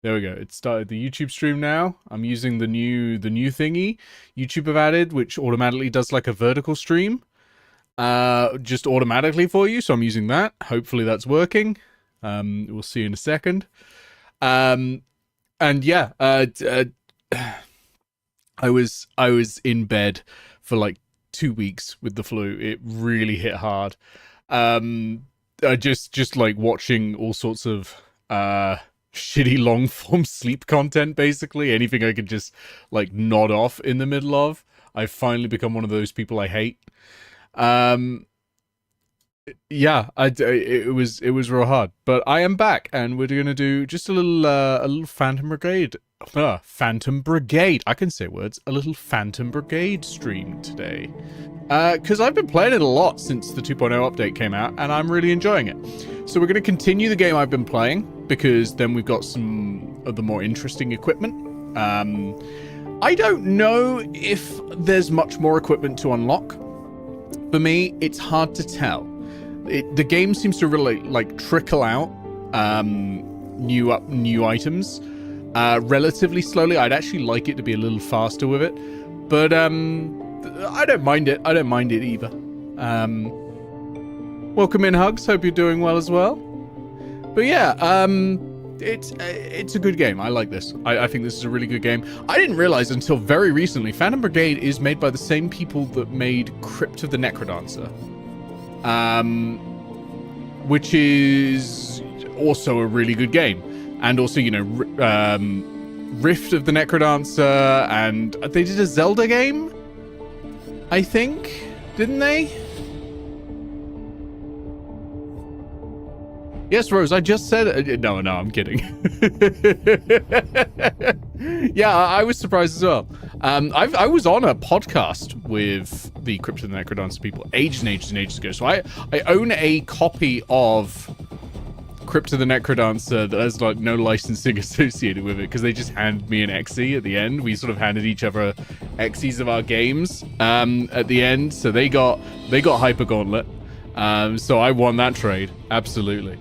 There we go. It started the YouTube stream now. I'm using the new thingy YouTube have added, which automatically does like a vertical stream, just automatically for you. So I'm using that. Hopefully that's working. We'll see in a second. And yeah, I was in bed for like 2 weeks with the flu. It really hit hard. Just like watching all sorts of shitty long form sleep content, basically anything I could just like nod off in the middle of. I've finally become one of those people I hate. Yeah, it was real hard, but I am back, and we're gonna do just a little Phantom Brigade. Phantom Brigade. I can say words. A little Phantom Brigade stream today, because I've been playing it a lot since the 2.0 update came out, and I'm really enjoying it. So we're gonna continue the game I've been playing, because then we've got some of the more interesting equipment. I don't know if there's much more equipment to unlock. For me, it's hard to tell. The game seems to really like trickle out new items relatively slowly. I'd actually like it to be a little faster with it, but I don't mind it. I don't mind it either. Welcome in, Hugs. Hope you're doing well as well. But yeah, it's a good game. I like this. I think this is a really good game. I didn't realize until very recently, Phantom Brigade is made by the same people that made Crypt of the Necrodancer. Which is also a really good game. And also, you know, Rift of the Necrodancer, and they did a Zelda game, I think, didn't they? Yes, Rose, I just said it. No, I'm kidding. Yeah, I was surprised as well. I was on a podcast with the Crypt of the Necrodancer people ages and ages ago. So I own a copy of Crypt of the Necrodancer that has like no licensing associated with it, because they just handed me an XE at the end. We sort of handed each other XEs of our games at the end. So they got Hyper Gauntlet. So I won that trade, absolutely.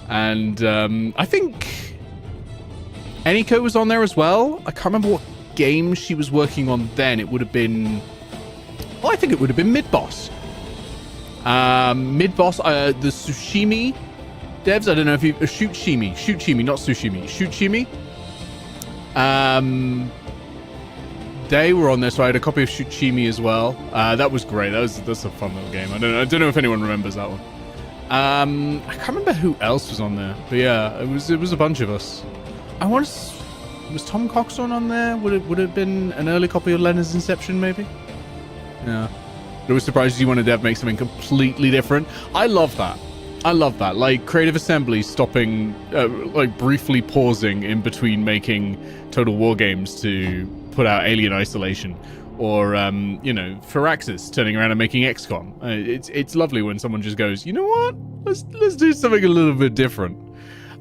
And I think Eniko was on there as well. I can't remember what game she was working on then. It would have been... Oh, I think it would have been Mid-Boss. Mid-Boss, the Sushimi devs. I don't know if you... Shoot-Shimi, not Sushimi. Shoot-Shimi. They were on there, so I had a copy of Shoot-Shimi as well. That was great. That's a fun little game. I don't know if anyone remembers that one. I can't remember who else was on there, but yeah, it was a bunch of us. Was Tom Coxon on there? Would it have been an early copy of Leonard's Inception, maybe? Yeah. It was surprised you wanted to make something completely different. I love that. Like Creative Assembly stopping, like briefly pausing in between making Total War games to put out Alien Isolation. Or, you know, Firaxis turning around and making XCOM. It's lovely when someone just goes, you know what? Let's do something a little bit different.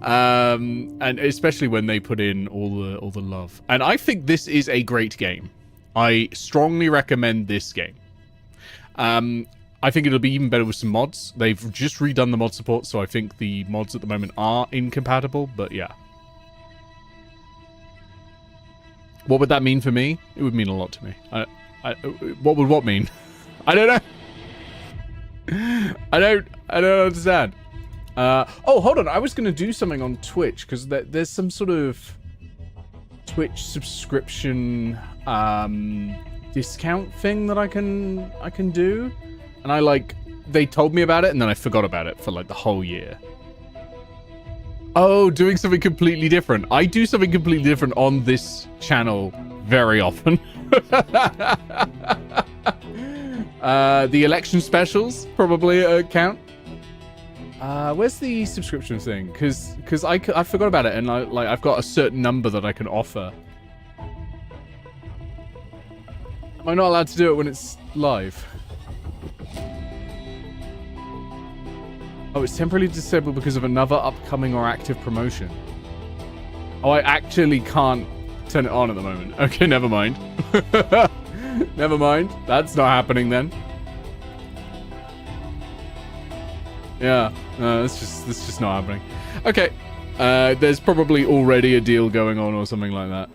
And especially when they put in all the love. And I think this is a great game. I strongly recommend this game. I think it'll be even better with some mods. They've just redone the mod support, so I think the mods at the moment are incompatible, but yeah. What would that mean for me? It would mean a lot to me. What would what mean? I don't know. I don't understand. Oh, hold on. I was going to do something on Twitch, because there's some sort of Twitch subscription discount thing that I can do. And they told me about it, and then I forgot about it for like the whole year. Oh, doing something completely different. I do something completely different on this channel very often. The election specials probably count. Where's the subscription thing? Because I forgot about it, and I've got a certain number that I can offer. Am I not allowed to do it when it's live? Oh, it's temporarily disabled because of another upcoming or active promotion. Oh, I actually can't turn it on at the moment. Okay, never mind. Never mind. That's not happening then. Yeah, no, that's just not happening. Okay, There's probably already a deal going on or something like that.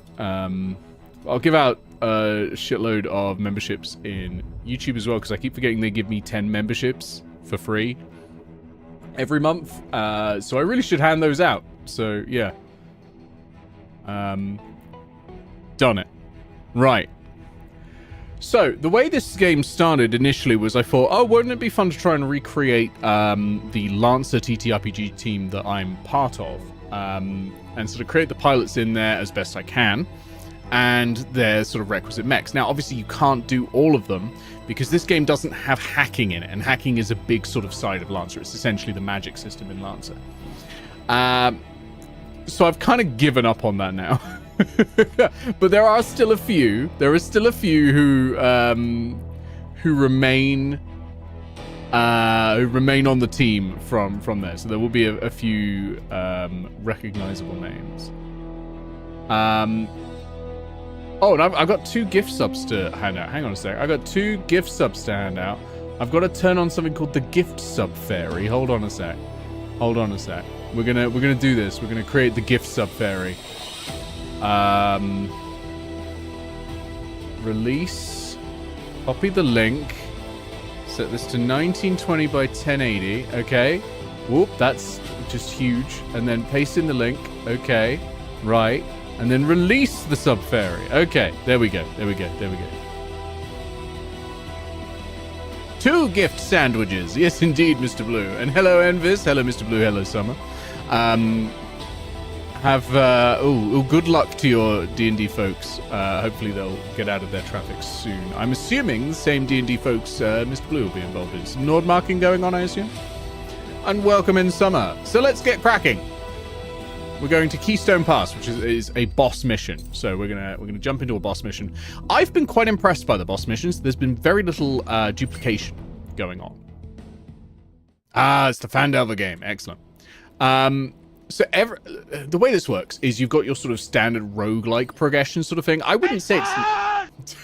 I'll give out a shitload of memberships in YouTube as well, because I keep forgetting they give me 10 memberships for free every month. So I really should hand those out. So, yeah. Done it. Right. So, the way this game started initially was I thought, oh, wouldn't it be fun to try and recreate the Lancer TTRPG team that I'm part of? And sort of create the pilots in there as best I can, and their sort of requisite mechs. Now, obviously, you can't do all of them, because this game doesn't have hacking in it, and hacking is a big sort of side of Lancer. It's essentially the magic system in Lancer. So I've kind of given up on that now. But there are still a few. There are still a few who remain on the team from there. So there will be a few recognizable names. Oh, and I've got 2 gift subs to hand out. Hang on a sec. I've got 2 gift subs to hand out. I've got to turn on something called the gift sub fairy. Hold on a sec. Hold on a sec. We're gonna do this. We're gonna create the gift sub fairy. Release. Copy the link. Set this to 1920 by 1080. Okay. Whoop, that's just huge. And then paste in the link. Okay. Right. And then release the sub fairy. Okay. There we go. There we go. There we go. 2 gift sandwiches. Yes, indeed, Mr. Blue. And hello, Envis. Hello, Mr. Blue. Hello, Summer. Good luck to your D&D folks. Hopefully they'll get out of their traffic soon. I'm assuming the same D&D folks Mr. Blue will be involved in. Some Nord marking going on, I assume. And welcome in Summer. So let's get cracking. We're going to Keystone Pass, which is a boss mission. So we're gonna jump into a boss mission. I've been quite impressed by the boss missions. There's been very little duplication going on. It's the Fandelver game. Excellent. So the way this works is you've got your sort of standard roguelike progression sort of thing. I wouldn't say it's...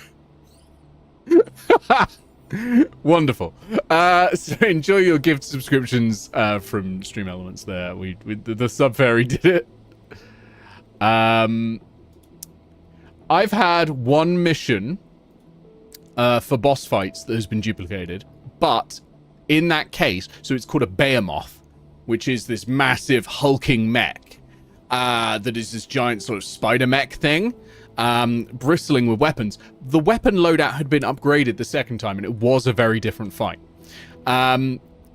Wonderful. So enjoy your gift subscriptions from Stream Elements there. The Sub Fairy did it. I've had 1 mission for boss fights that has been duplicated, but in that case, so it's called a Behemoth, which is this massive hulking mech that is this giant sort of spider mech thing, bristling with weapons. The weapon loadout had been upgraded the second time, and it was a very different fight.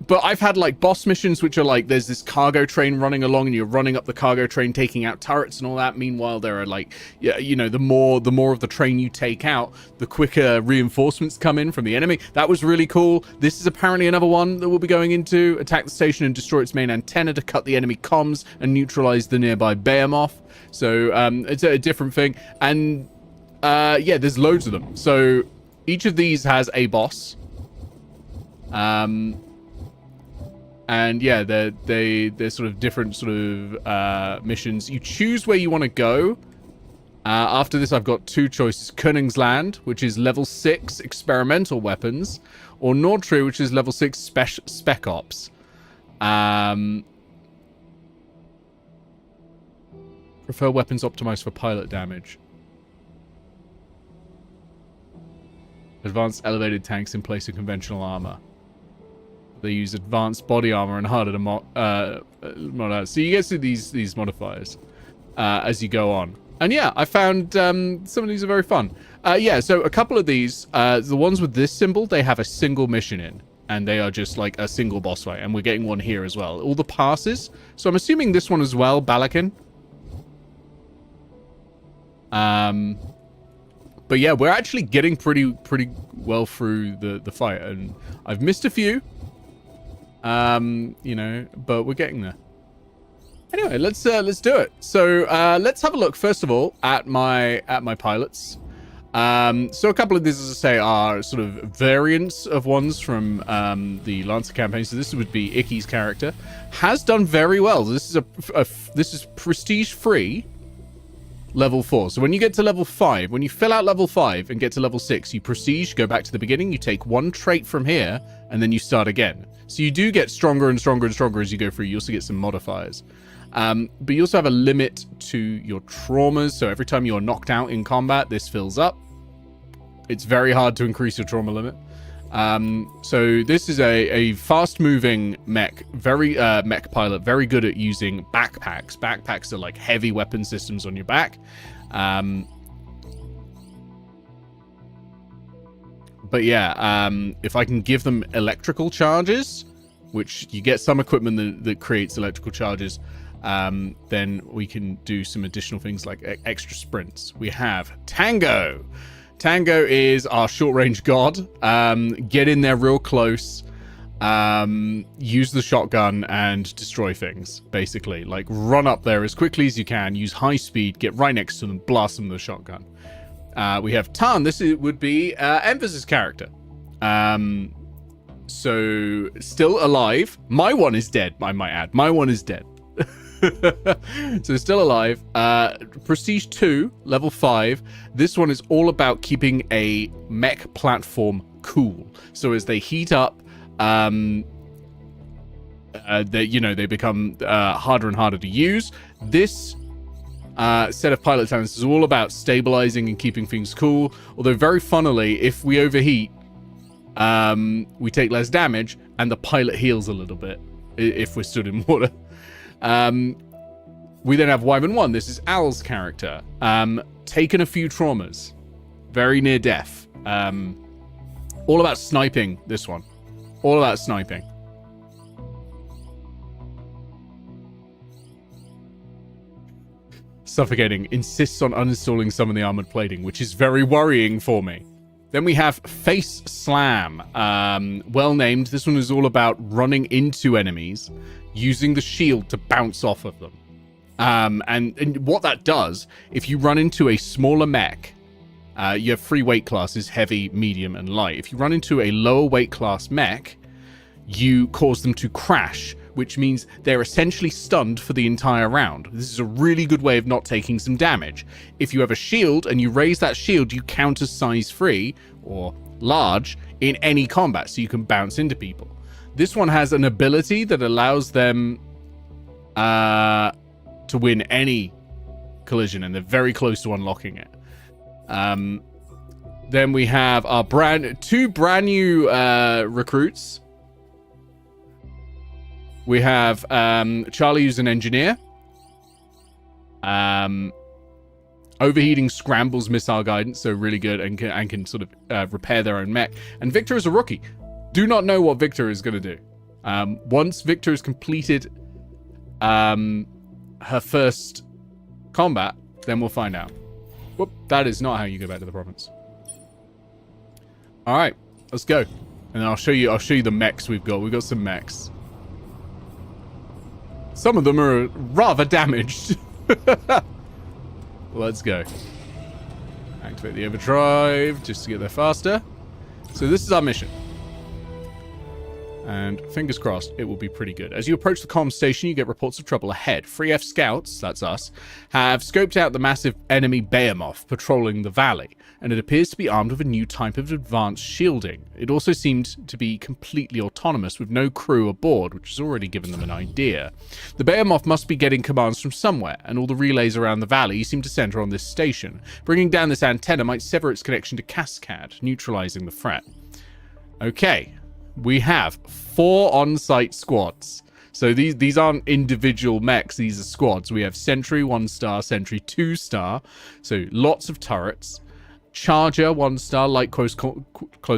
But I've had like boss missions which are like there's this cargo train running along and you're running up the cargo train taking out turrets and all that. Meanwhile, there are like, you know, the more of the train you take out, the quicker reinforcements come in from the enemy. That was really cool. This is apparently another one that we'll be going into. Attack the station and destroy its main antenna to cut the enemy comms and neutralize the nearby Behemoth. So it's a different thing. And yeah, there's loads of them. So each of these has a boss. And yeah, they're sort of different sort of missions. You choose where you want to go. After this, I've got 2 choices. Koningsland, which is level 6 experimental weapons, or Nordtree, which is level 6 spec ops. Prefer weapons optimized for pilot damage. Advanced elevated tanks in place of conventional armor. They use advanced body armor and harder to mod out. So you get through these modifiers as you go on. And yeah, I found some of these are very fun. Yeah, so a couple of these, the ones with this symbol, they have a single mission in. And they are just like a single boss fight. And we're getting one here as well. All the passes. So I'm assuming this one as well, Balakin. But yeah, we're actually getting pretty well through the fight. And I've missed a few. You know, but we're getting there. Anyway, let's do it. So let's have a look first of all at my pilots. So a couple of these, as I say, are sort of variants of ones from the Lancer campaign. So this would be Icky's character. Has done very well. This is this is prestige free. Level 4. So when you get to level 5, when you fill out level 5 and get to level 6, you prestige, go back to the beginning, you take 1 trait from here, and then you start again. So you do get stronger and stronger and stronger as you go through. You also get some modifiers. But you also have a limit to your traumas. So every time you're knocked out in combat, this fills up. It's very hard to increase your trauma limit. So this is a fast-moving mech, mech pilot, very good at using backpacks. Backpacks are like heavy weapon systems on your back. But yeah, if I can give them electrical charges, which you get some equipment that creates electrical charges, then we can do some additional things like extra sprints. We have Tango. Tango is our short-range god. Get in there real close, use the shotgun and destroy things, basically. Like, run up there as quickly as you can, use high speed, get right next to them, blast them with the shotgun. We have Tan. This would be Emphasis character. So, still alive. My one is dead, I might add. My one is dead. So still alive. Prestige 2, level 5. This one is all about keeping a mech platform cool. So as they heat up, they become harder and harder to use. This set of pilot talents is all about stabilizing and keeping things cool. Although very funnily, if we overheat, we take less damage and the pilot heals a little bit if we're stood in water. We then have Wyvern 1. This is Al's character. Taken a few traumas. Very near death. All about sniping, this one. All about sniping. Suffocating. Insists on uninstalling some of the armored plating, which is very worrying for me. Then we have Face Slam. Well named. This one is all about running into enemies, using the shield to bounce off of them. And what that does, if you run into a smaller mech, you have 3 weight classes, heavy, medium, and light. If you run into a lower weight class mech, you cause them to crash, which means they're essentially stunned for the entire round. This is a really good way of not taking some damage. If you have a shield and you raise that shield, you count as size 3 or large in any combat, so you can bounce into people. This one has an ability that allows them to win any collision, and they're very close to unlocking it. Then we have our two brand new recruits. We have Charlie, who's an engineer. Overheating scrambles missile guidance, so really good, and can sort of repair their own mech. And Victor is a rookie. Do not know what Victor is going to do. Once Victor has completed her first combat, then we'll find out. Whoop, that is not how you go back to the province. All right, let's go, and I'll show you the mechs we've got. We've got some mechs. Some of them are rather damaged. Let's go. Activate the overdrive just to get there faster. So this is our mission. And fingers crossed, it will be pretty good. As you approach the comm station, you get reports of trouble ahead. 3F scouts, that's us, have scoped out the massive enemy Behemoth patrolling the valley, and it appears to be armed with a new type of advanced shielding. It also seemed to be completely autonomous, with no crew aboard, which has already given them an idea. The Behemoth must be getting commands from somewhere, and all the relays around the valley seem to center on this station. Bringing down this antenna might sever its connection to Cascade, neutralizing the threat. Okay. We have 4 on-site squads. So these aren't individual mechs, these are squads. We have Sentry 1-star, Sentry 2-star. So lots of turrets. Charger 1-star, light close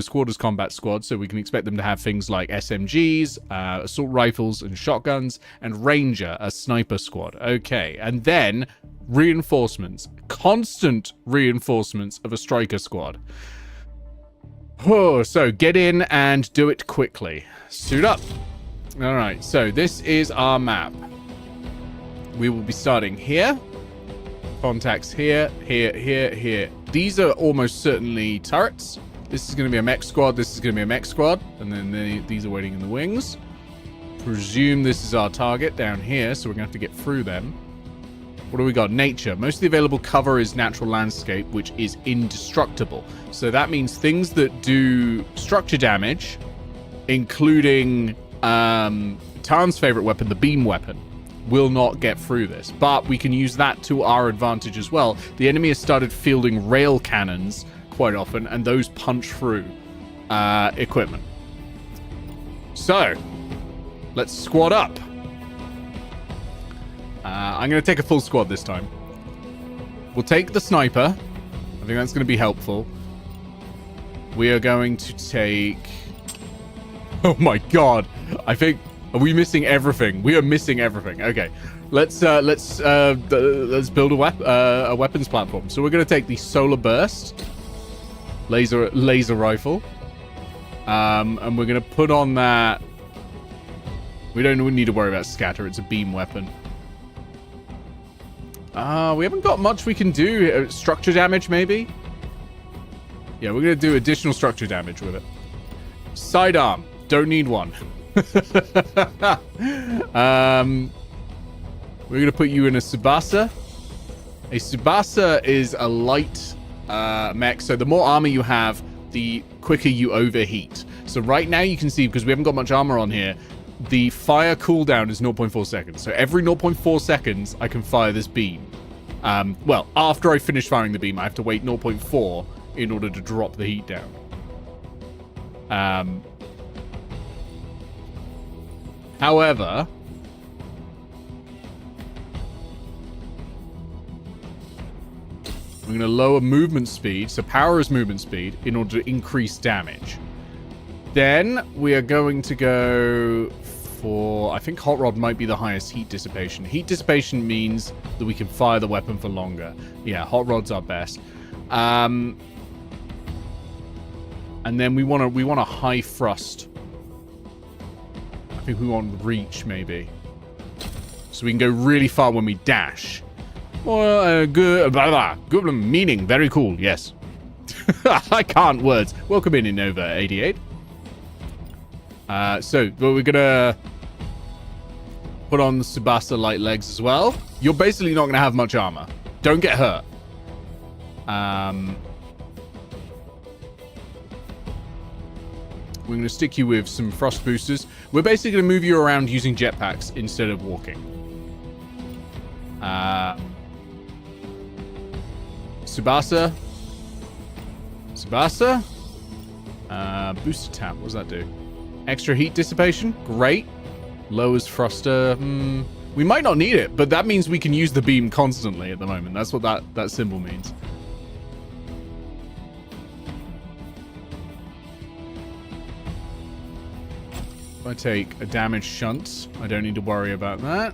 quarters combat squad. So we can expect them to have things like SMGs, assault rifles and shotguns. And Ranger, a sniper squad. Okay, and then reinforcements. Constant reinforcements of a striker squad. Oh, so get in and do it quickly. Suit up. All right, so this is our map. We will be starting here. Contacts here, here, here, here. These are almost certainly turrets. This is going to be a mech squad. This is going to be a mech squad. And then these are waiting in the wings. Presume this is our target down here, so we're going to have to get through them. What do we got? Nature. Most of the available cover is natural landscape, which is indestructible. So that means things that do structure damage, including Tarn's favorite weapon, the beam weapon, will not get through this. But we can use that to our advantage as well. The enemy has started fielding rail cannons quite often, and those punch through equipment. So, let's squad up. I'm going to take a full squad this time. We'll take the sniper. I think that's going to be helpful. We are going to take... Oh my god. I think... Are we missing everything? We are missing everything. Okay. Let's build a weapons platform. So we're going to take the solar burst. Laser rifle. And we're going to put on that... We don't need to worry about scatter. It's a beam weapon. We haven't got much we can do. Structure damage, maybe? Yeah, we're going to do additional structure damage with it. Sidearm. Don't need one. We're going to put you in a Tsubasa. A Tsubasa is a light mech. So the more armor you have, the quicker you overheat. So right now you can see, because we haven't got much armor on here, the fire cooldown is 0.4 seconds. So every 0.4 seconds, I can fire this beam. Well, after I finish firing the beam, I have to wait 0.4 in order to drop the heat down. However, we're going to lower movement speed. So power is movement speed in order to increase damage. Then we are going to go for... I think hot rod might be the highest heat dissipation. Heat dissipation means that we can fire the weapon for longer. Yeah, hot rod's our best. And then we want a high thrust. I think we want reach, maybe. So we can go really far when we dash. Well, good meaning. Very cool, yes. I can't words. Welcome in Innova 88. So we're going to put on the Tsubasa light legs as well. You're basically not going to have much armor. Don't get hurt. We're going to stick you with some frost boosters. We're basically going to move you around using jetpacks instead of walking. Tsubasa. Booster tap. What does that do? Extra heat dissipation. Great. Lowers thruster. We might not need it, but that means we can use the beam constantly at the moment. That's what that symbol means. If I take a damage shunt, I don't need to worry about that.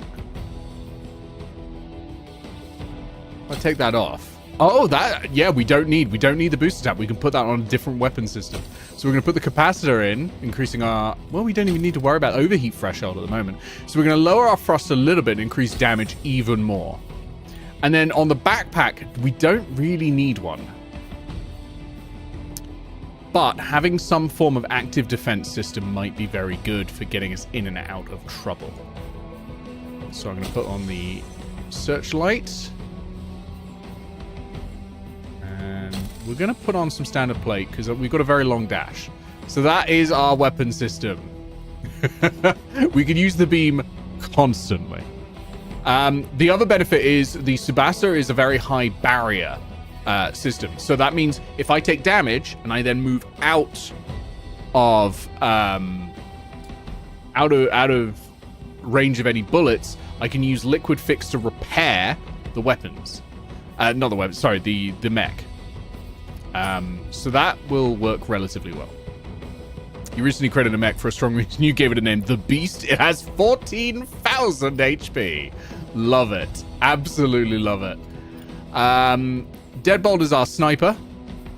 If I take that off. Oh, that, yeah, we don't need the booster tap. We can put that on a different weapon system. So we're going to put the capacitor in, increasing our, well, we don't even need to worry about overheat threshold at the moment. So we're going to lower our thrust a little bit and increase damage even more. And then on the backpack, we don't really need one. But having some form of active defense system might be very good for getting us in and out of trouble. So I'm going to put on the searchlight. And we're going to put on some standard plate because we've got a very long dash. So that is our weapon system. We can use the beam constantly. The other benefit is the Tsubasa is a very high barrier system. So that means if I take damage and I then move out of range of any bullets, I can use liquid fix to repair the weapons. Not the weapons, sorry, the mech. So that will work relatively well. You recently created a mech for a strong reason. You gave it a name, The Beast. It has 14,000 HP. Love it. Absolutely love it. Deadbolt is our sniper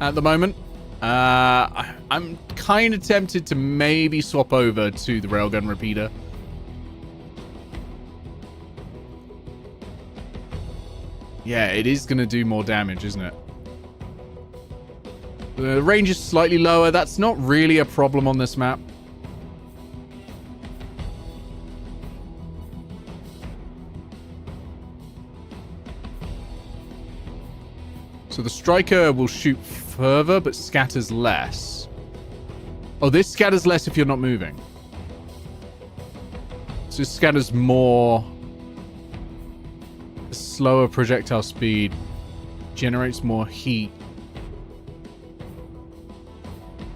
at the moment. I'm kind of tempted to maybe swap over to the railgun repeater. Yeah, it is going to do more damage, isn't it? The range is slightly lower. That's not really a problem on this map. So the striker will shoot further, but scatters less. Oh, this scatters less if you're not moving. So it scatters more slower projectile speed. Generates more heat.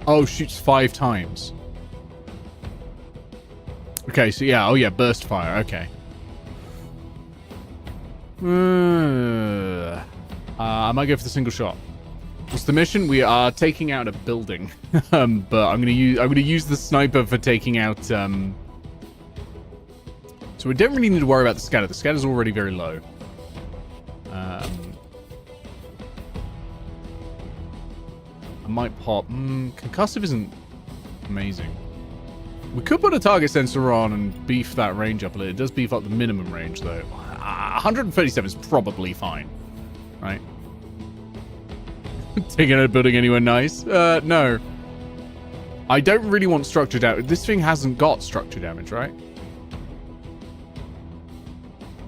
Oh, shoots 5 times. Okay, so yeah. Oh, yeah. Burst fire. Okay. I might go for the single shot. What's the mission? We are taking out a building. But I'm gonna use the sniper for taking out So we don't really need to worry about the scatter. The scatter's already very low. I might pop. Concussive isn't amazing. We could put a target sensor on and beef that range up a little. It does beef up the minimum range though. 137 is probably fine, right? Taking out a building anywhere nice? No. I don't really want structure damage. This thing hasn't got structure damage, right?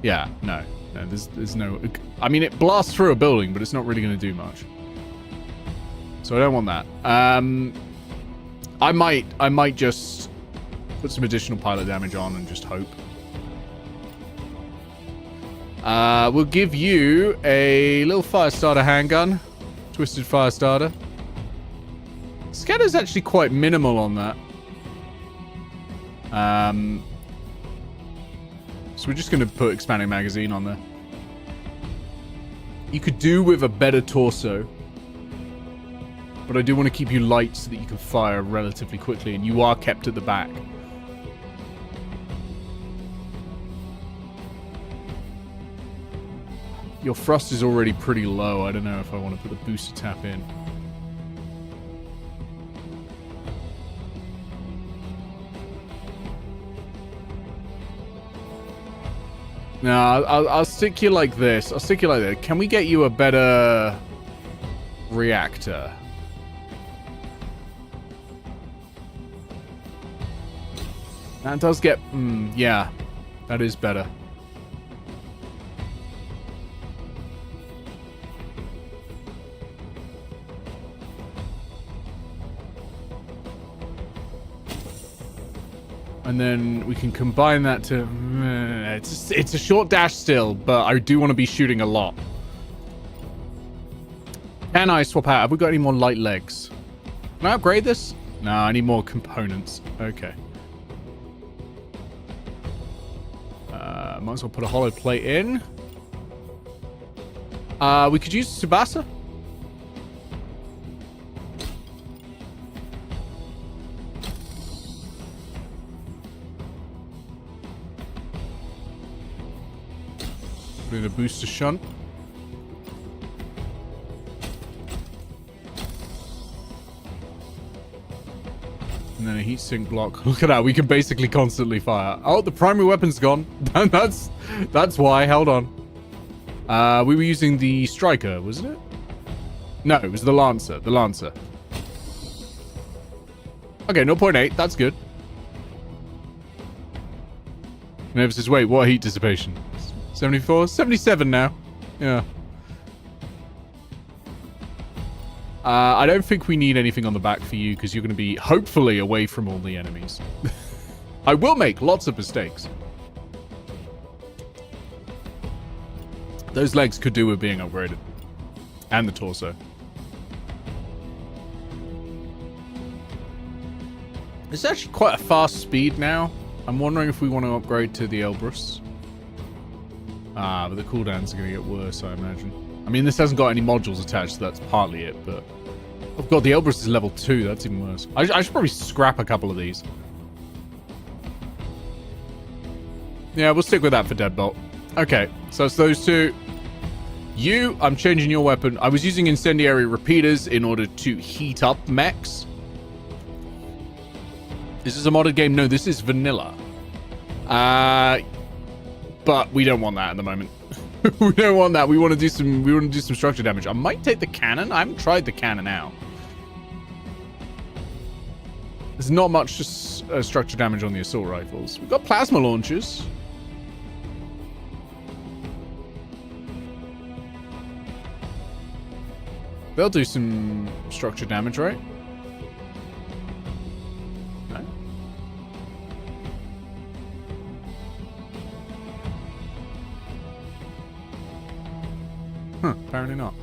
Yeah, no. No, there's no... I mean, it blasts through a building, but it's not really going to do much. So I don't want that. I might just put some additional pilot damage on and just hope. We'll give you a little fire starter handgun. Twisted fire starter. Scatter's actually quite minimal on that. So we're just going to put expanding magazine on there. You could do with a better torso. But I do want to keep you light so that you can fire relatively quickly, and you are kept at the back. Your thrust is already pretty low. I don't know if I want to put the booster tap in. No, I'll stick you like this. I'll stick you like this. Can we get you a better reactor? That does get... yeah, that is better. And then we can combine that to... It's a short dash still, but I do want to be shooting a lot. Can I swap out? Have we got any more light legs? Can I upgrade this? No, I need more components. Okay. Might as well put a hollow plate in. We could use Tsubasa. Put in a booster shunt. And then a heatsink block. Look at that. We can basically constantly fire. Oh, the primary weapon's gone. That's why. Hold on. We were using the Striker, wasn't it? No, it was the Lancer. The Lancer. Okay, 0.8. That's good. Nervous says, wait, what heat dissipation? 74? 77 now. Yeah. I don't think we need anything on the back for you because you're going to be, hopefully, away from all the enemies. I will make lots of mistakes. Those legs could do with being upgraded. And the torso. It's actually quite a fast speed now. I'm wondering if we want to upgrade to the Elbrus. But the cooldowns are going to get worse, I imagine. I mean, this hasn't got any modules attached, so that's partly it, but... Oh god, the Elbrus is level 2. That's even worse. I should probably scrap a couple of these. Yeah, we'll stick with that for Deadbolt. Okay, so it's those two. You, I'm changing your weapon. I was using incendiary repeaters in order to heat up mechs. Is this a modded game? No, this is vanilla. But we don't want that at the moment. We don't want that. We want to do some structure damage. I might take the cannon. I haven't tried the cannon out. There's not much just structure damage on the assault rifles. We've got plasma launchers. They'll do some structure damage, right? No? apparently not.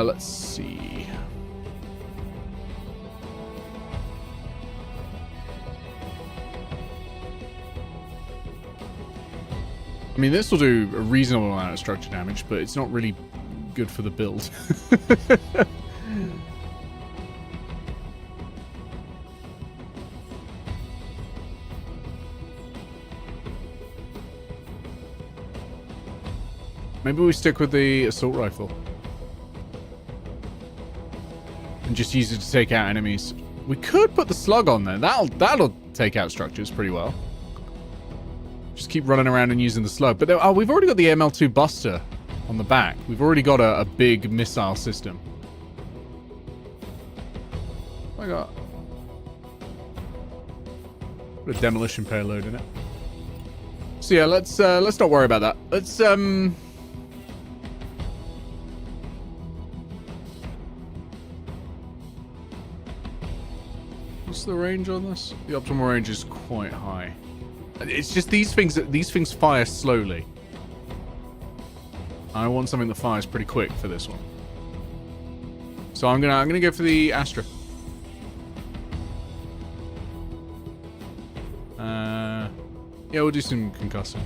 Let's see. I mean, this will do a reasonable amount of structure damage, but it's not really good for the build. Maybe we stick with the assault rifle. And just use it to take out enemies. We could put the slug on there. That'll take out structures pretty well. Just keep running around and using the slug. But oh, we've already got the ML2 Buster on the back. We've already got a big missile system. I got put a demolition payload in it. So yeah, let's not worry about that. Let's what's the range on this? The optimal range is quite high. It's just these things fire slowly. I want something that fires pretty quick for this one. So I'm gonna go for the Astra. Yeah, we'll do some concussing.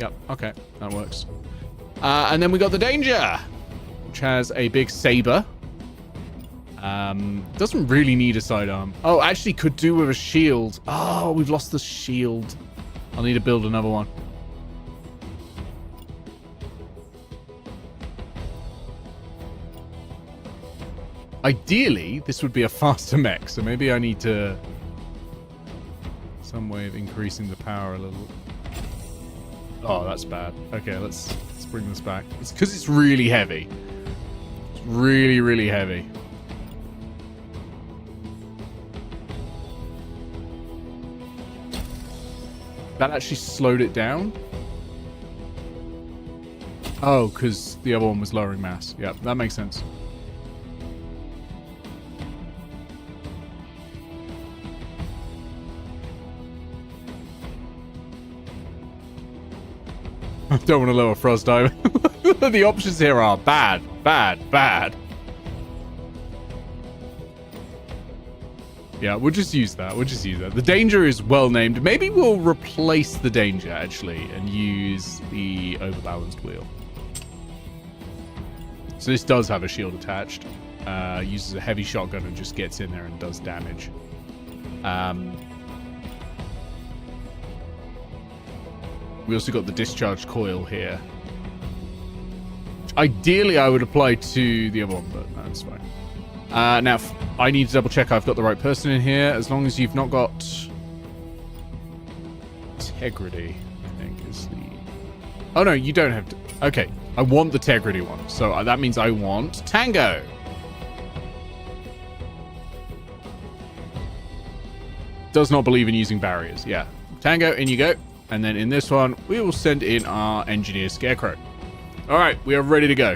Yep, okay, that works. And then we got the Danger, which has a big saber. Doesn't really need a sidearm. Oh, actually could do with a shield. Oh, we've lost the shield. I'll need to build another one. Ideally, this would be a faster mech, so maybe I need to some way of increasing the power a little. Oh, that's bad. Okay, let's bring this back. It's because it's really heavy. It's really, really heavy. That actually slowed it down. Oh, because the other one was lowering mass. Yeah, that makes sense. I don't want to lower thrust either. The options here are bad, bad, bad. Yeah, we'll just use that. We'll just use that. The Danger is well named. Maybe we'll replace the Danger, actually, and use the overbalanced wheel. So this does have a shield attached. Uses a heavy shotgun and just gets in there and does damage. We also got the discharge coil here. Ideally, I would apply to the other one, but that's fine. Now, I need to double check I've got the right person in here. As long as you've not got integrity, I think is the... Oh, no, you don't have to... Okay, I want the integrity one. So that means I want Tango. Does not believe in using barriers. Yeah. Tango, in you go. And then in this one, we will send in our engineer Scarecrow. All right, we are ready to go.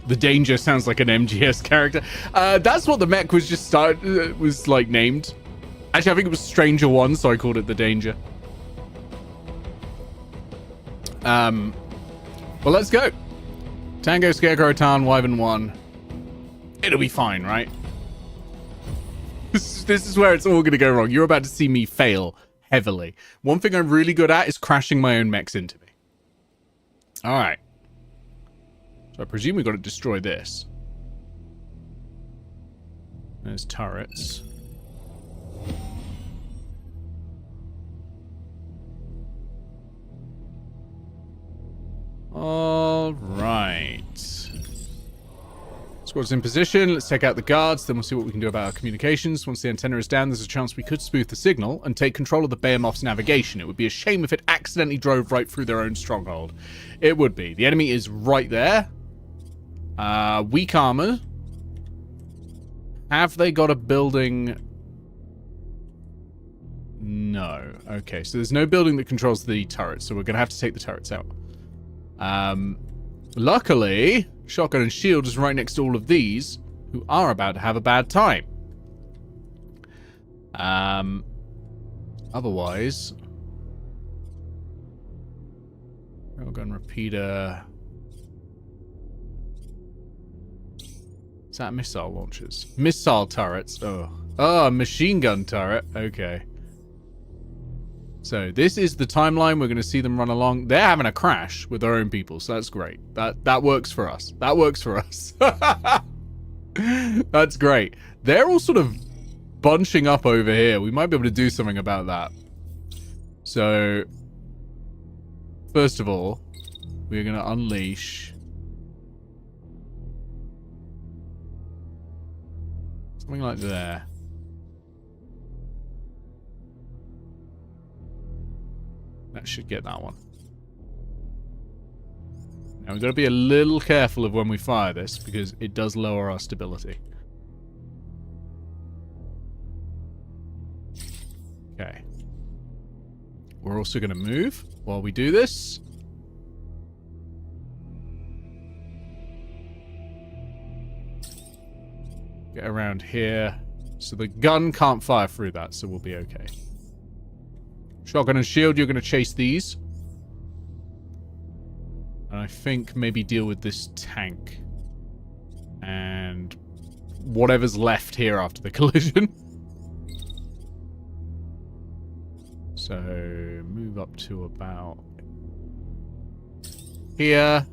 The Danger sounds like an MGS character. That's what the mech was just was like named. Actually, I think it was Stranger One, so I called it the Danger. Well, let's go. Tango, Scarecrow, Tarn, Wyvern 1. It'll be fine, right? This is where it's all going to go wrong. You're about to see me fail heavily. One thing I'm really good at is crashing my own mechs into me. All right. So I presume we've got to destroy this. There's turrets. All right. Squad's in position. Let's take out the guards. Then we'll see what we can do about our communications. Once the antenna is down, there's a chance we could spoof the signal and take control of the Behemoth's navigation. It would be a shame if it accidentally drove right through their own stronghold. It would be. The enemy is right there. Weak armor. Have they got a building? No. Okay, so there's no building that controls the turrets, so we're going to have to take the turrets out. Luckily, Shotgun and Shield is right next to all of these, who are about to have a bad time. Otherwise... Railgun repeater. Is that missile launchers? Missile turrets. Oh, machine gun turret. Okay. So this is the timeline. We're going to see them run along. They're having a crash with their own people, so that's great. That works for us. That works for us. That's great. They're all sort of bunching up over here. We might be able to do something about that. So, first of all, we're going to unleash something like there. That should get that one. Now we've got to be a little careful of when we fire this because it does lower our stability. Okay. We're also going to move while we do this. Get around here. So the gun can't fire through that, so we'll be okay. Shotgun and shield, you're going to chase these. And I think maybe deal with this tank. And whatever's left here after the collision. So, move up to about here.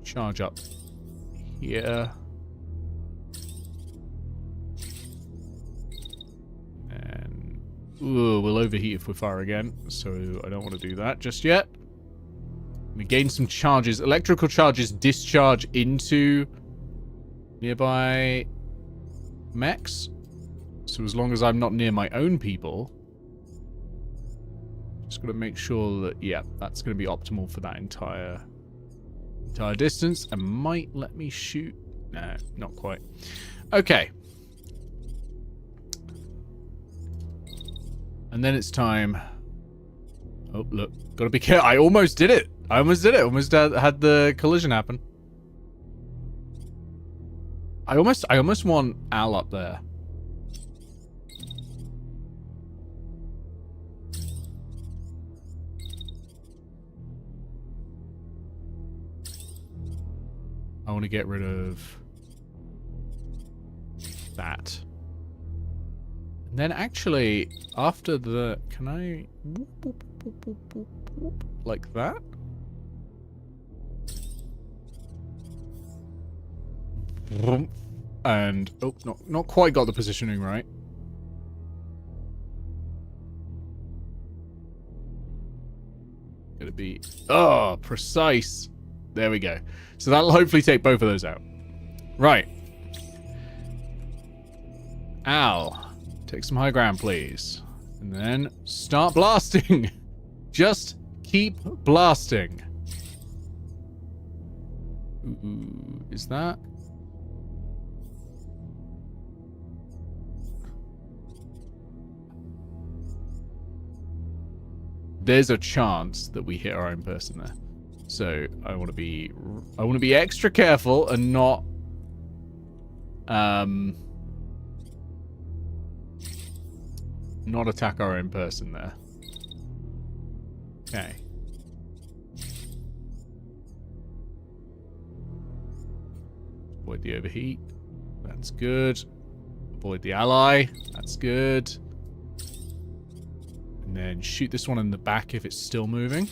Charge up here. And, ooh, we'll overheat if we fire again. So, I don't want to do that just yet. We gain some charges. Electrical charges discharge into nearby mechs. So as long as I'm not near my own people, just got to make sure that, yeah, that's going to be optimal for that entire distance. And might let me shoot. No, not quite. Okay. And then it's time. Oh, look. Got to be careful. I almost did it. Almost had the collision happen. I almost want Al up there. I want to get rid of that. And then actually, after the... Can I... Whoop, whoop, whoop, whoop, whoop, whoop, like that? And... Oh, not quite got the positioning right. Gonna be... Oh, precise. There we go. So that'll hopefully take both of those out. Right. Al, take some high ground, please. And then start blasting. Just keep blasting. Ooh, is that? There's a chance that we hit our own person there. So I want to be extra careful and not not attack our own person there. Okay. Avoid the overheat. That's good. Avoid the ally. That's good. And then shoot this one in the back if it's still moving.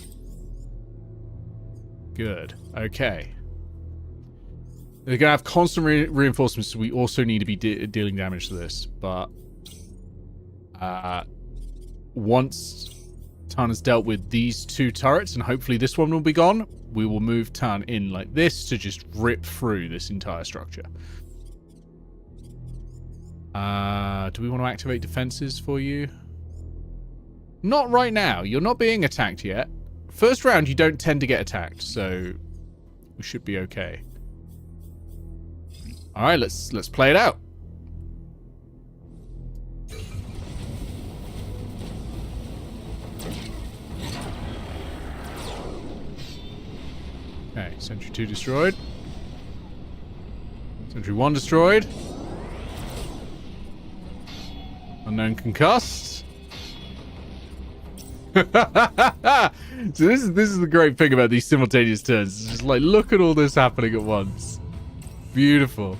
Good. Okay. They're going to have constant reinforcements, so we also need to be dealing damage to this. But once Tan has dealt with these two turrets, and hopefully this one will be gone, we will move Tan in like this to just rip through this entire structure. Do we want to activate defenses for you? Not right now. You're not being attacked yet. First round, you don't tend to get attacked, so we should be okay. All right, let's play it out. Okay, Sentry 2 destroyed. Sentry 1 destroyed. Unknown concussed. So this is the great thing about these simultaneous turns. It's just like, look at all this happening at once. Beautiful.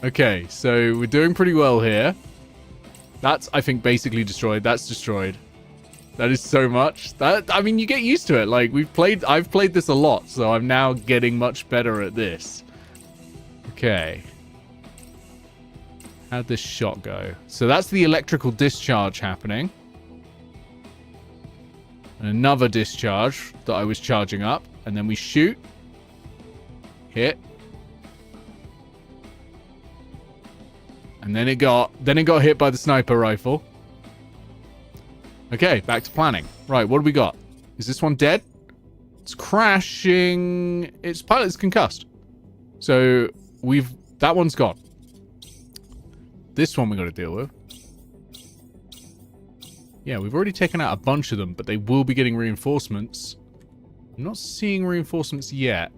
Okay, so we're doing pretty well here. That's, I think, basically destroyed. That's destroyed. That is so much. That, I mean, you get used to it. Like, I've played this a lot, so I'm now getting much better at this. Okay. How'd this shot go? So that's the electrical discharge happening. And another discharge that I was charging up. And then we shoot. Hit. And then it got hit by the sniper rifle. Okay, back to planning. Right, what do we got? Is this one dead? It's crashing. Its pilot's concussed. So that one's gone. This one we got to deal with. Yeah, we've already taken out a bunch of them, but they will be getting reinforcements. I'm not seeing reinforcements yet.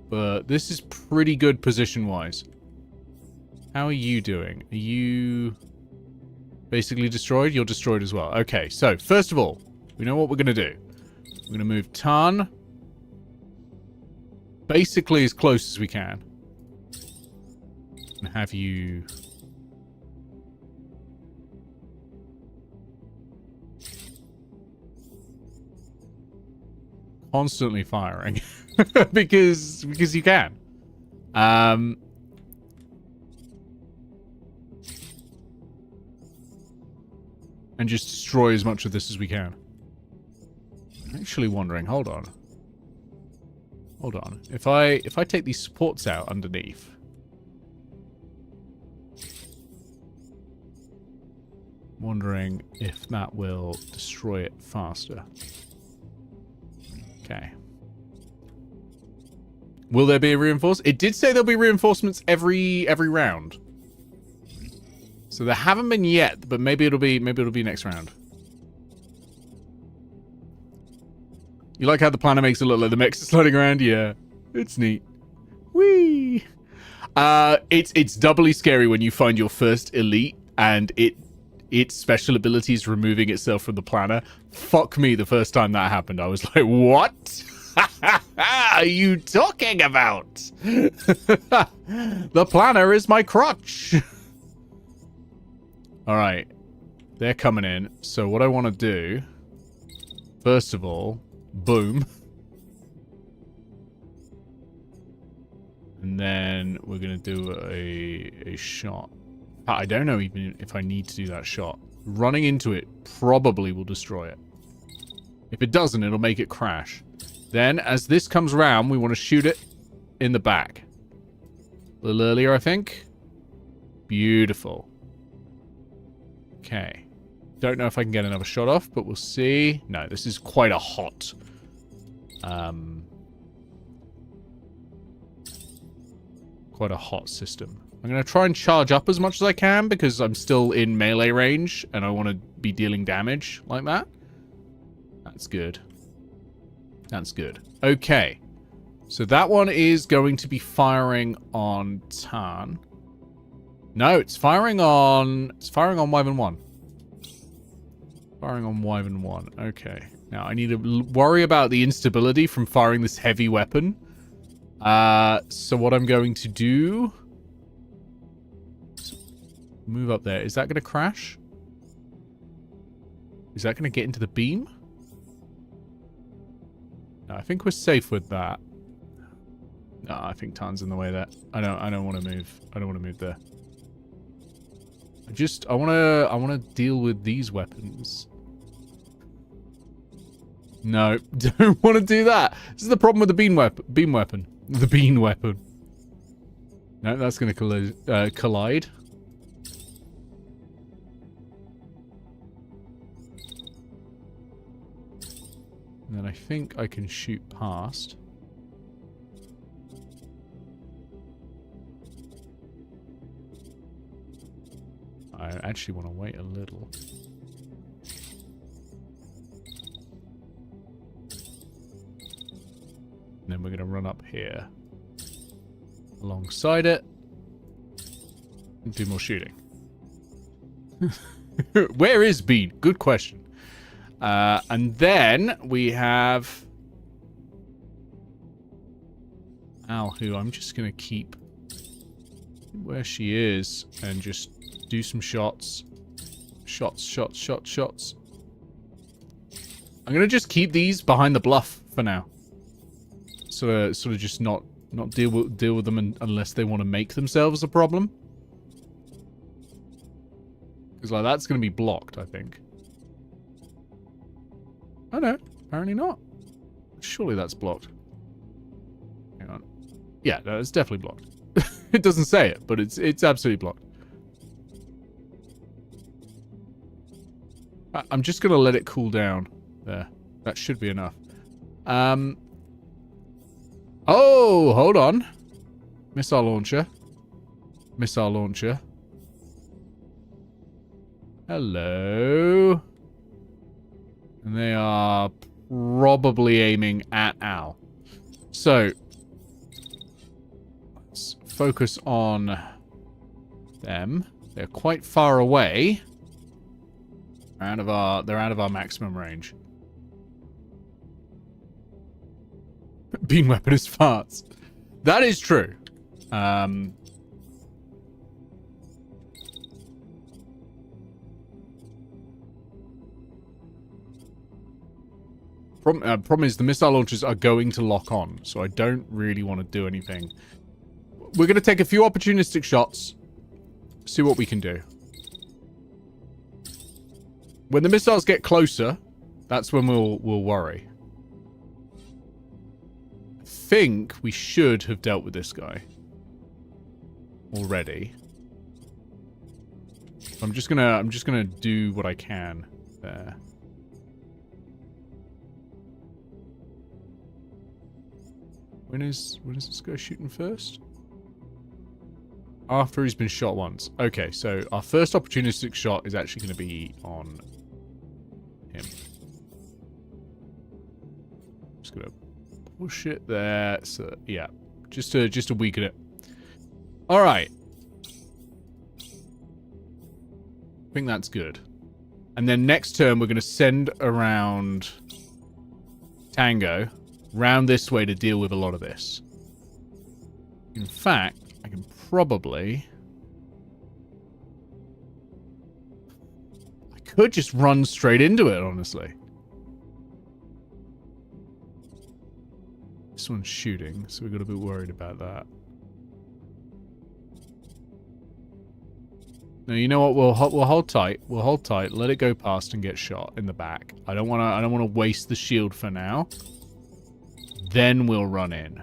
But this is pretty good position-wise. How are you doing? Are you basically destroyed? You're destroyed as well. Okay, so first of all, we know what we're going to do. We're going to move Tan basically as close as we can. And have you... constantly firing. because you can. And just destroy as much of this as we can. I'm actually wondering, hold on. Hold on. If I take these supports out underneath. Wondering if that will destroy it faster. Okay. Will there be a reinforcement? It did say there'll be reinforcements every round. So there haven't been yet, but maybe it'll be next round. You like how the planner makes it look like the mechs are sliding around? Yeah. It's neat. Whee! It's doubly scary when you find your first elite and its special ability is removing itself from the planner. Fuck me, the first time that happened, I was like, what are you talking about? The planner is my crutch. Alright. They're coming in. So what I want to do, first of all, boom. And then we're going to do a shot. I don't know even if I need to do that shot. Running into it probably will destroy it. If it doesn't, it'll make it crash. Then, as this comes around, we want to shoot it in the back. A little earlier, I think. Beautiful. Okay. Don't know if I can get another shot off, but we'll see. No, this is quite a hot... quite a hot system. I'm going to try and charge up as much as I can because I'm still in melee range and I want to be dealing damage like that. That's good. That's good. Okay. So that one is going to be firing on Tan. No, it's firing on Wyvern 1. Firing on Wyvern 1. Okay. Now I need to worry about the instability from firing this heavy weapon. So what I'm going to do... move up there. Is that going to crash? Is that going to get into the beam? No, I think we're safe with that. No, I think Tan's in the way there. I don't want to move. I don't want to move there. I want to deal with these weapons. No, don't want to do that. This is the problem with the beam weapon. The bean weapon. No, that's going to collide. And then I think I can shoot past. I actually want to wait a little. And then we're going to run up here. Alongside it. And do more shooting. Where is Bean? Good question. And then we have Al, who I'm just going to keep where she is and just do some shots. Shots. I'm going to just keep these behind the bluff for now. Sort of just not deal with them unless they want to make themselves a problem. Because like that's going to be blocked, I think. Oh no, apparently not. Surely that's blocked. Hang on. Yeah, no, it's definitely blocked. It doesn't say it, but it's absolutely blocked. I'm just going to let it cool down. There. That should be enough. Oh, hold on. Missile launcher. Hello. And they are probably aiming at Al. So, let's focus on them. They're quite far away. They're out of our maximum range. Bean weapon is farts. That is true. Problem is the missile launchers are going to lock on, so I don't really want to do anything. We're going to take a few opportunistic shots, see what we can do. When the missiles get closer, that's when we'll worry. I think we should have dealt with this guy already. I'm just gonna do what I can there. When is this guy shooting first? After he's been shot once. Okay, so our first opportunistic shot is actually going to be on him. Just going to push it there. So yeah, just to weaken it. All right. I think that's good. And then next turn we're going to send around Tango round this way to deal with a lot of this. In fact, I can probably... I could just run straight into it, honestly. This one's shooting, so we've got to be worried about that. No, you know what? We'll hold tight. We'll hold tight. Let it go past and get shot in the back. I don't want to waste the shield for now. Then we'll run in.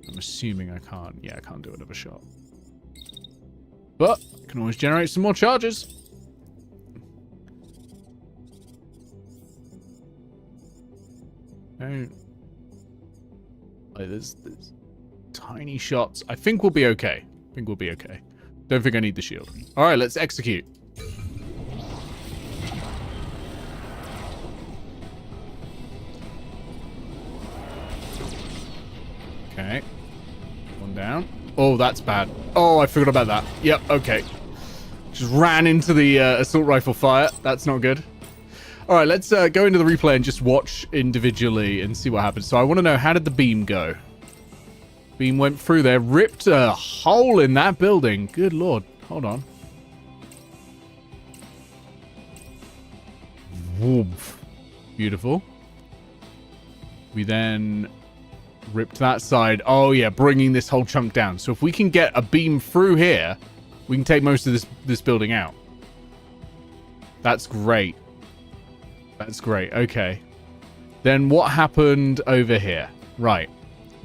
I'm assuming I can't. Yeah, I can't do another shot. But I can always generate some more charges. No. Like, there's tiny shots. I think we'll be okay. Don't think I need the shield. All right, let's execute. Okay. One down. Oh, that's bad. Oh, I forgot about that. Yep, okay. Just ran into the assault rifle fire. That's not good. All right, let's go into the replay and just watch individually and see what happens. So I want to know, how did the beam go? Beam went through there, ripped a hole in that building. Good lord. Hold on. Woof. Beautiful. We then ripped that side. Oh, yeah, bringing this whole chunk down. So if we can get a beam through here, we can take most of this building out. That's great. That's great. Okay. Then what happened over here? Right.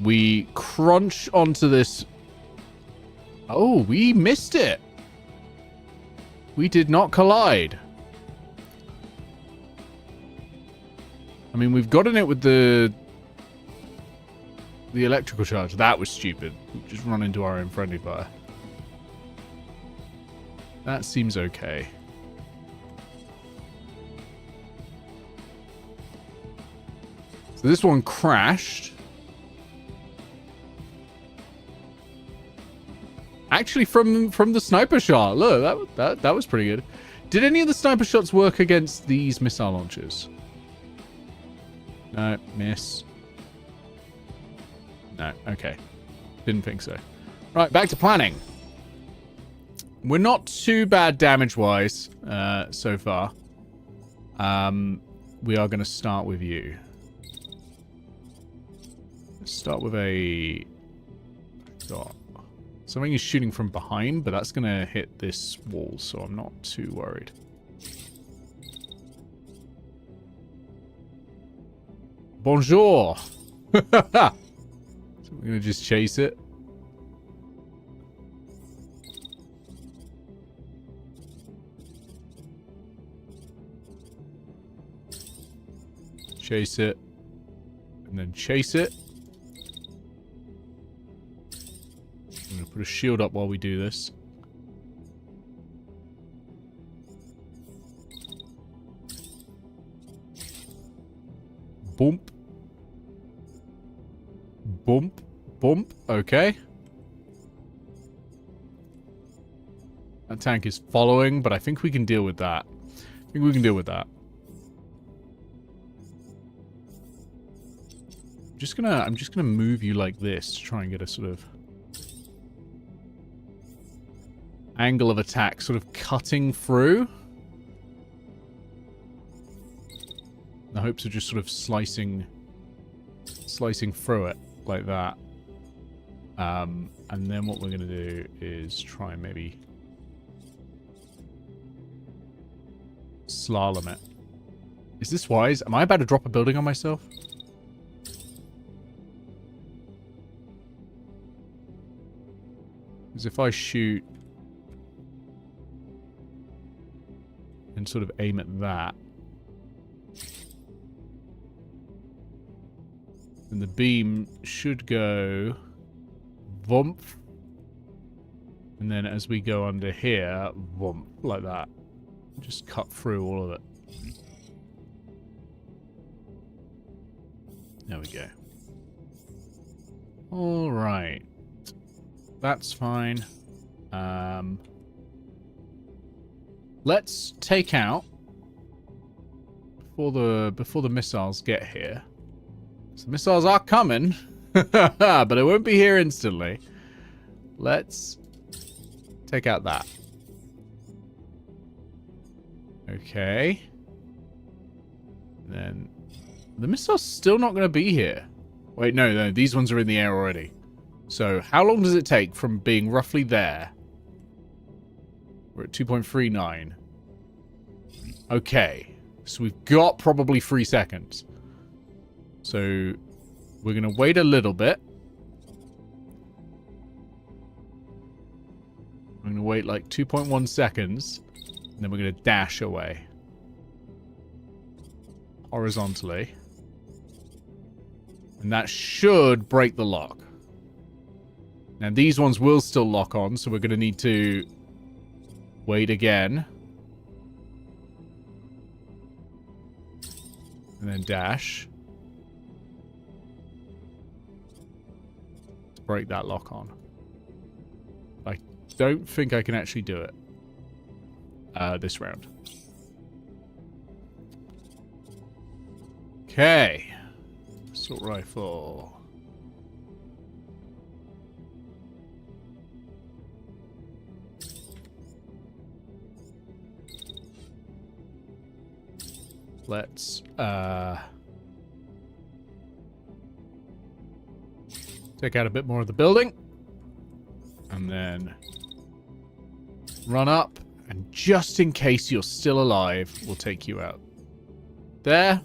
We crunch onto this. Oh, we missed it. We did not collide. I mean, we've gotten it with the electrical charge. That was stupid. Just run into our own friendly fire. That seems okay. So this one crashed. Actually, from the sniper shot. Look, that was pretty good. Did any of the sniper shots work against these missile launchers? No, miss. No, okay. Didn't think so. Right, back to planning. We're not too bad damage-wise so far. We are going to start with you. Let's start with a... Got something is shooting from behind, but that's going to hit this wall, so I'm not too worried. Bonjour! So we're going to just chase it. Chase it. And then chase it. I'm going to put a shield up while we do this. Bump. Bump. Bump. Okay. That tank is following, but I think we can deal with that. I think we can deal with that. I'm just gonna move you like this to try and get a sort of angle of attack, sort of cutting through. The hopes of just sort of slicing through it like that. And then what we're gonna do is try and maybe slalom it. Is this wise? Am I about to drop a building on myself? Because if I shoot and sort of aim at that, then the beam should go vump. And then as we go under here, vump, like that. Just cut through all of it. There we go. All right. That's fine. Let's take out before the missiles get here. So missiles are coming, but it won't be here instantly. Let's take out that. Okay. Then the missile's still not going to be here. Wait, no, these ones are in the air already. So, how long does it take from being roughly there? We're at 2.39. Okay. So, we've got probably 3 seconds. So, we're going to wait a little bit. I'm going to wait like 2.1 seconds. And then we're going to dash away. Horizontally. And that should break the lock. Now, these ones will still lock on, so we're going to need to wait again. And then dash. To break that lock on. I don't think I can actually do it this round. Okay. Assault rifle. Let's take out a bit more of the building. And then run up. And just in case you're still alive, we'll take you out. There.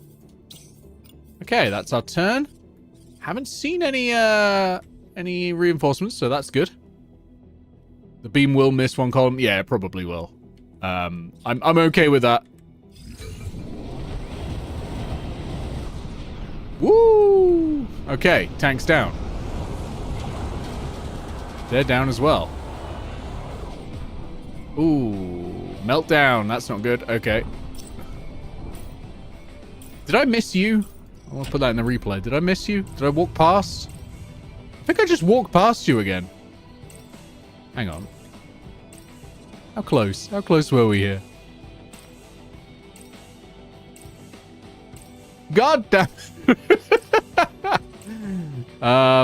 Okay, that's our turn. Haven't seen any reinforcements, so that's good. The beam will miss one column. Yeah, it probably will. I'm okay with that. Woo! Okay, tank's down. They're down as well. Ooh, meltdown. That's not good. Okay. Did I miss you? I want to put that in the replay. Did I miss you? Did I walk past? I think I just walked past you again. Hang on. How close? How close were we here? God damn it.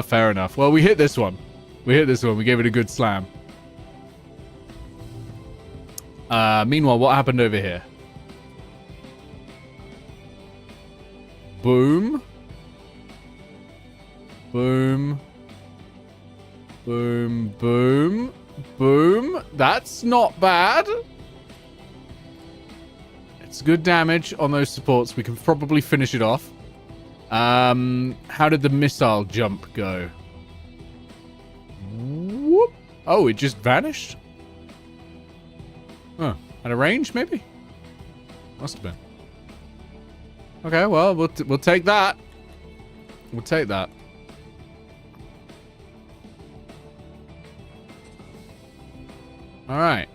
Fair enough. Well, we hit this one. We hit this one. We gave it a good slam. Meanwhile, what happened over here? Boom. Boom. Boom. Boom. Boom. That's not bad. It's good damage on those supports. We can probably finish it off. How did the missile jump go? Whoop. Oh, it just vanished? Huh. At a range, maybe? Must have been. Okay, well, we'll take that. We'll take that. Alright.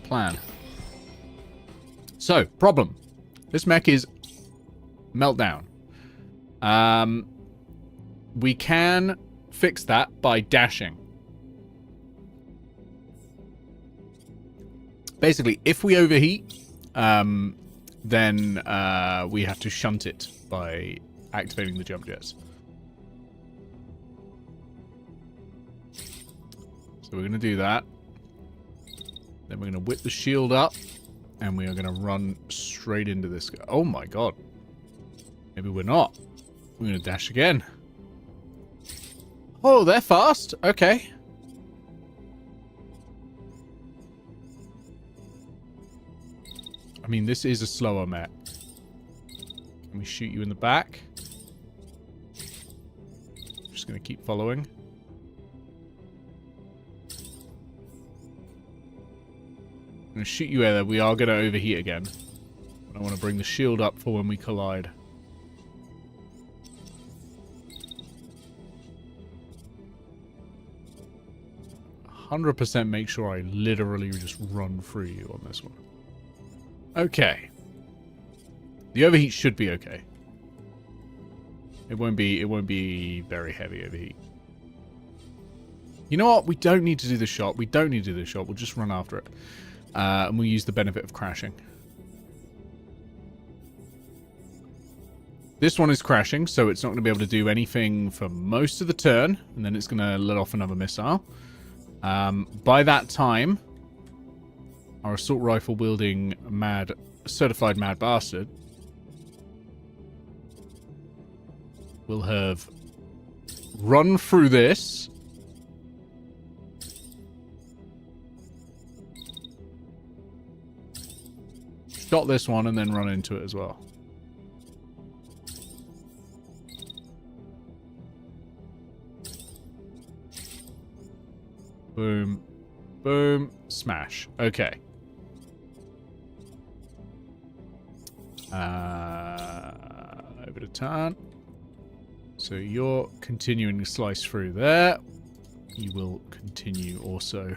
Plan. So, problem. This mech is meltdown. We can fix that by dashing. Basically, if we overheat, then we have to shunt it by activating the jump jets. So we're going to do that. Then we're going to whip the shield up. And we are going to run straight into this guy. Oh my god. Maybe we're not. We're going to dash again. Oh, they're fast. Okay. I mean, this is a slower mech. Can we shoot you in the back? Just going to keep following. I'm going to shoot you there. We are going to overheat again. I want to bring the shield up for when we collide. 100% make sure I literally just run through you on this one. Okay. The overheat should be okay. It won't be very heavy overheat. You know what? We don't need to do the shot. We don't need to do the shot. We'll just run after it. And we'll use the benefit of crashing. This one is crashing, so it's not going to be able to do anything for most of the turn. And then it's going to let off another missile. By that time, our assault rifle wielding certified mad bastard will have run through this. Shot this one and then run into it as well. Boom. Boom. Smash. Okay. Over to turn. So you're continuing to slice through there. You will continue also.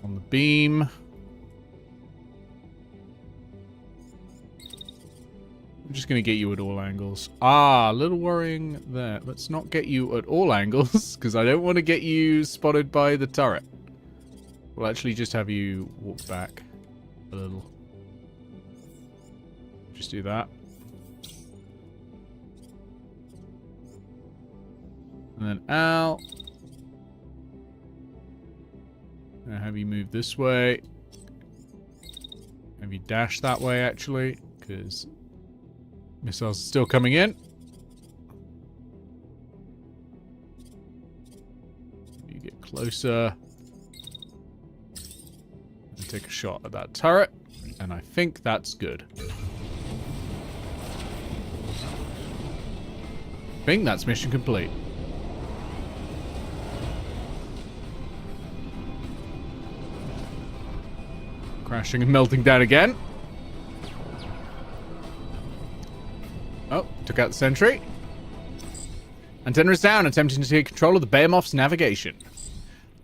On the beam. I'm just going to get you at all angles. Ah, a little worrying there. Let's not get you at all angles, because I don't want to get you spotted by the turret. We'll actually just have you walk back a little. Just do that. And then out. Now have you move this way. Have you dash that way, actually, because missiles are still coming in. You get closer. And take a shot at that turret. And I think that's good. I think that's mission complete. Crashing and melting down again. Oh, took out the sentry. Antenna is down, attempting to take control of the Behemoth's navigation.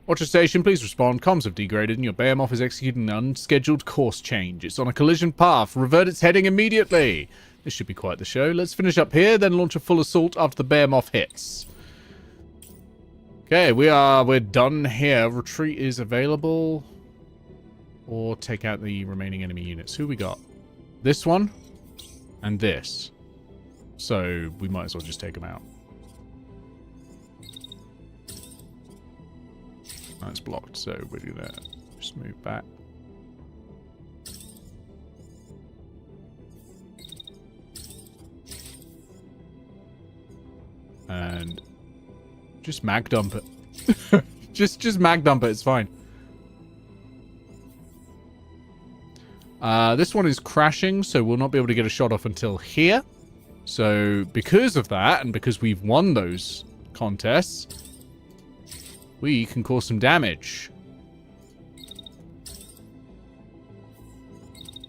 Watcher station, please respond. Comms have degraded and your Behemoth is executing an unscheduled course change. It's on a collision path. Revert its heading immediately. This should be quite the show. Let's finish up here, then launch a full assault after the Behemoth hits. Okay, we're done here. Retreat is available. Or take out the remaining enemy units. Who we got? This one and this. So we might as well just take them out. That's blocked, so we're gonna just move back. And just mag dump it. just mag dump it, it's fine. This one is crashing, so we'll not be able to get a shot off until here. So because of that, and because we've won those contests, we can cause some damage.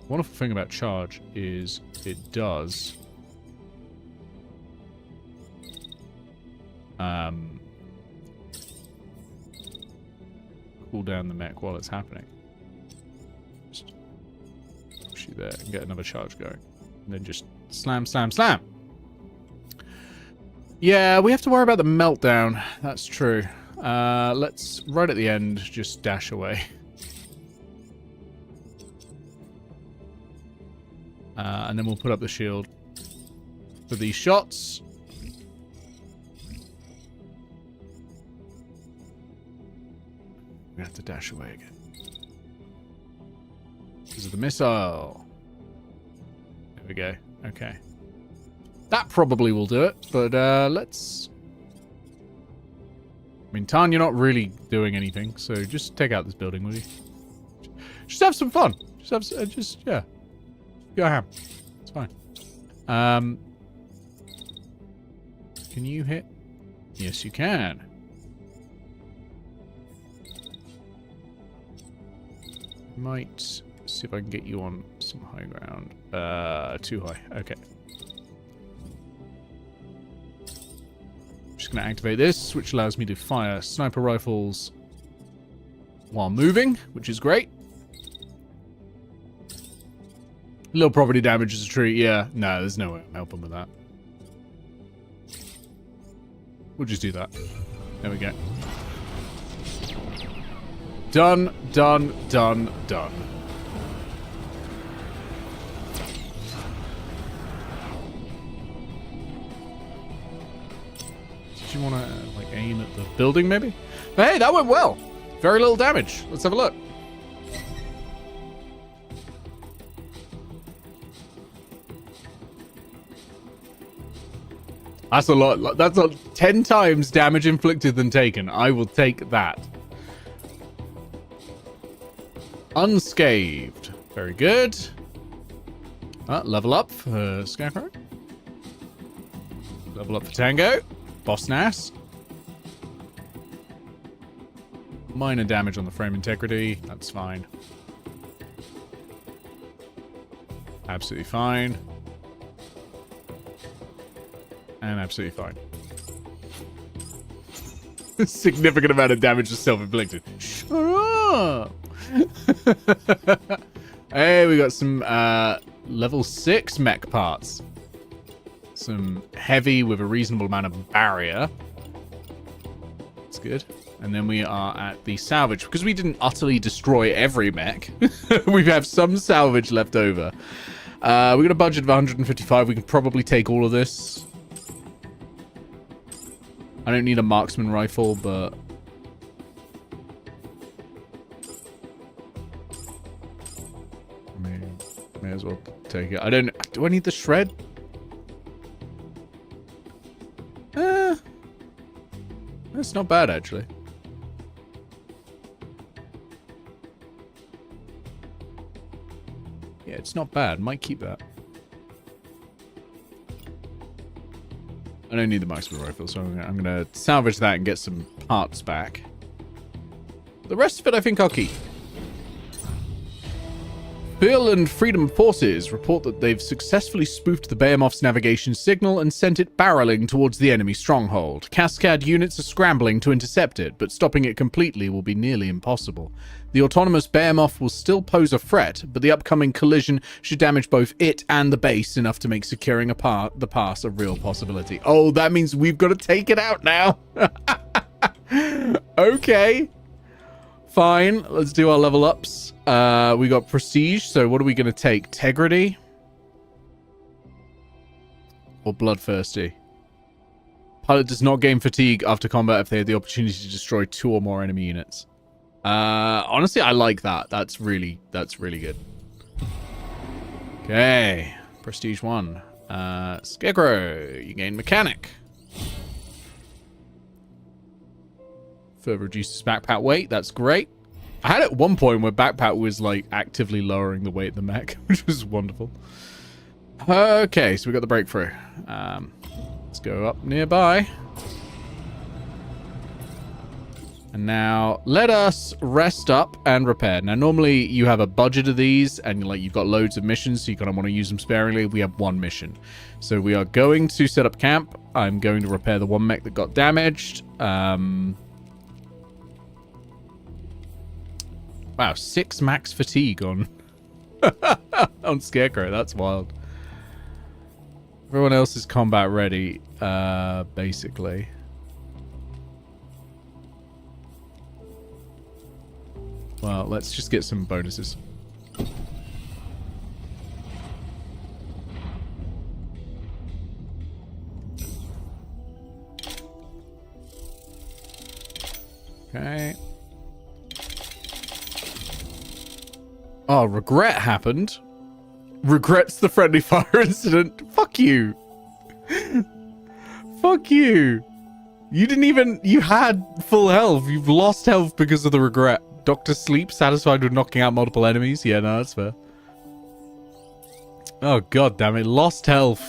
Wonderful thing about charge is it does cool down the mech while it's happening. Just push you there and get another charge going. And then just slam, slam, slam. Yeah, we have to worry about the meltdown. That's true. Let's, right at the end, just dash away. And then we'll put up the shield for these shots. We have to dash away again. This is the missile. There we go. Okay. That probably will do it, but let's... I mean, Tan, you're not really doing anything, so just take out this building, will you? Just have some fun. Yeah. Go ham. It's fine. Can you hit? Yes, you can. Might see if I can get you on some high ground. Too high. Okay. Just going to activate this, which allows me to fire sniper rifles while moving, which is great. Little property damage is a treat. Yeah. No, there's no way I'm helping with that. We'll just do that. There we go. Done, done, done, done. Did you want to, like, aim at the building, maybe? But hey, that went well. Very little damage. Let's have a look. That's a lot. That's 10 times damage inflicted than taken. I will take that. Unscathed. Very good. Level up for Scarecrow. Level up for Tango. Boss Nass. Minor damage on the frame integrity. That's fine. Absolutely fine. And absolutely fine. Significant amount of damage is self-inflicted. Shut up! Hey, we got some level 6 mech parts. Some heavy with a reasonable amount of barrier. That's good. And then we are at the salvage. Because we didn't utterly destroy every mech, we have some salvage left over. We got a budget of 155. We can probably take all of this. I don't need a marksman rifle, but... May as well take it. I don't... Do I need the shred? That's not bad, actually. Yeah, it's not bad. Might keep that. I don't need the marksman rifle, so I'm gonna salvage that and get some parts back. The rest of it, I think I'll keep. Finland Freedom Forces report that they've successfully spoofed the Behemoth's navigation signal and sent it barreling towards the enemy stronghold. Cascade units are scrambling to intercept it, but stopping it completely will be nearly impossible. The autonomous Behemoth will still pose a threat, but the upcoming collision should damage both it and the base enough to make securing the pass a real possibility. Oh, that means we've got to take it out now. Okay. Fine, let's do our level ups. We got prestige, so what are we going to take? Integrity? Or bloodthirsty? Pilot does not gain fatigue after combat if they have the opportunity to destroy 2 or more enemy units. Honestly, I like that. That's really good. Okay. Prestige 1. Scarecrow, you gain mechanic. Further reduces backpack weight. That's great. I had at one point where backpack was like actively lowering the weight of the mech, which was wonderful. Okay, so we got the breakthrough. Let's go up nearby. And now let us rest up and repair. Now normally you have a budget of these and like you've got loads of missions, so you kind of want to use them sparingly. We have 1 mission. So we are going to set up camp. I'm going to repair the 1 mech that got damaged. Wow, 6 max fatigue on on Scarecrow. That's wild. Everyone else is combat ready, basically. Well, let's just get some bonuses. Okay. Oh, regret happened. Regrets the friendly fire incident. Fuck you. Fuck you. You didn't even... You had full health. You've lost health because of the regret. Doctor Sleep, satisfied with knocking out multiple enemies. Yeah, no, that's fair. Oh, god damn it. Lost health.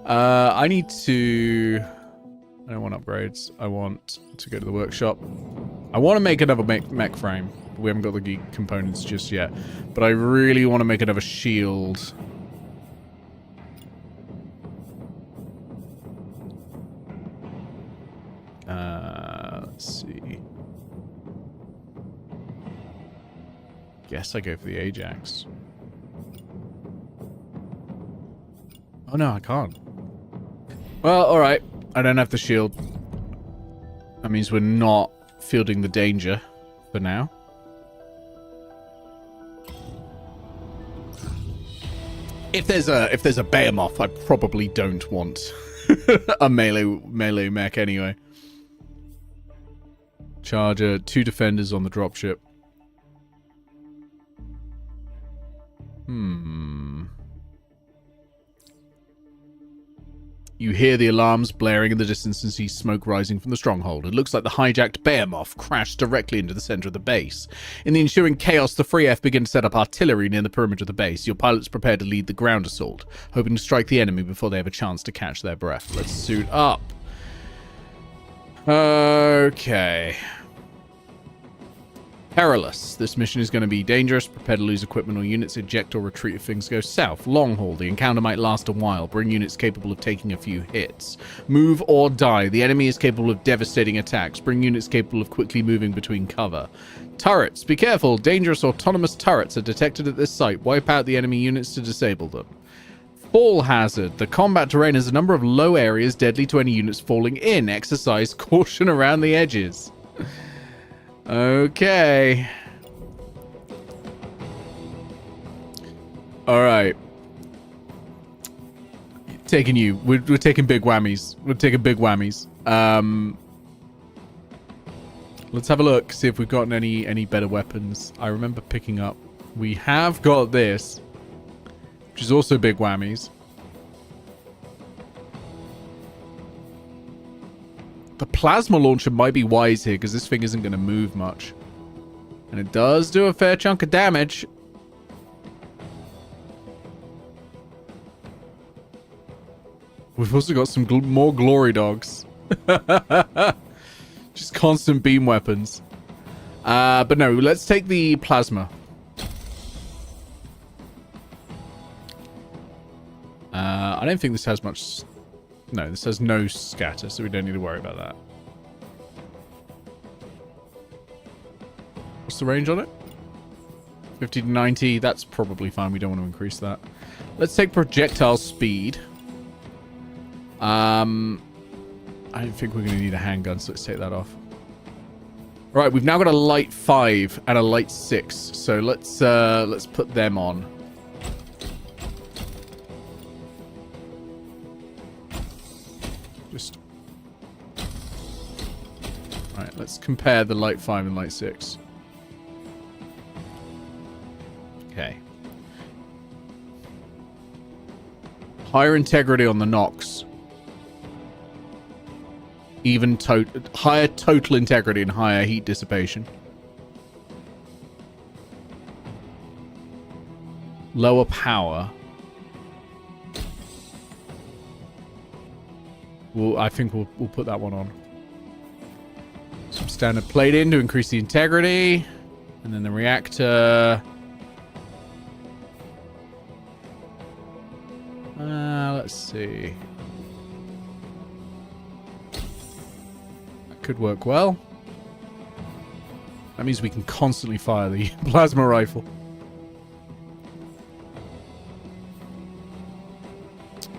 I need to... I don't want upgrades. I want to go to the workshop. I want to make another mech frame. We haven't got the geek components just yet. But I really want to make another shield. Let's see. Guess I go for the Ajax. Oh no, I can't. Well, alright. I don't have the shield. That means we're not fielding the danger for now. If there's a Behemoth, I probably don't want a melee mech anyway. Charger, 2 defenders on the dropship. You hear the alarms blaring in the distance and see smoke rising from the stronghold. It looks like the hijacked Behemoth crashed directly into the center of the base. In the ensuing chaos, the Free F begin to set up artillery near the perimeter of the base. Your pilots prepare to lead the ground assault, hoping to strike the enemy before they have a chance to catch their breath. Let's suit up. Okay. Perilous. This mission is going to be dangerous. Prepare to lose equipment or units. Eject or retreat if things go south. Long haul. The encounter might last a while. Bring units capable of taking a few hits. Move or die. The enemy is capable of devastating attacks. Bring units capable of quickly moving between cover. Turrets. Be careful. Dangerous autonomous turrets are detected at this site. Wipe out the enemy units to disable them. Fall hazard. The combat terrain has a number of low areas deadly to any units falling in. Exercise caution around the edges. Okay. Alright. Taking you. We're taking big whammies. We're taking big whammies. Let's have a look. See if we've gotten any better weapons. I remember picking up. We have got this. Which is also big whammies. The plasma launcher might be wise here because this thing isn't going to move much. And it does do a fair chunk of damage. We've also got some more glory dogs. Just constant beam weapons. But no, let's take the plasma. I don't think this has much... No, this has no scatter, so we don't need to worry about that. What's the range on it? 50 to 90. That's probably fine. We don't want to increase that. Let's take projectile speed. I don't think we're going to need a handgun, so let's take that off. All right, we've now got a light 5 and a light 6, so let's put them on. Just... All right, let's compare the light 5 and light 6. Okay. Higher integrity on the Nox. Higher total integrity and higher heat dissipation. Lower power. Well, I think we'll put that one on. Some standard plate in to increase the integrity. And then the reactor. Let's see. That could work well. That means we can constantly fire the plasma rifle.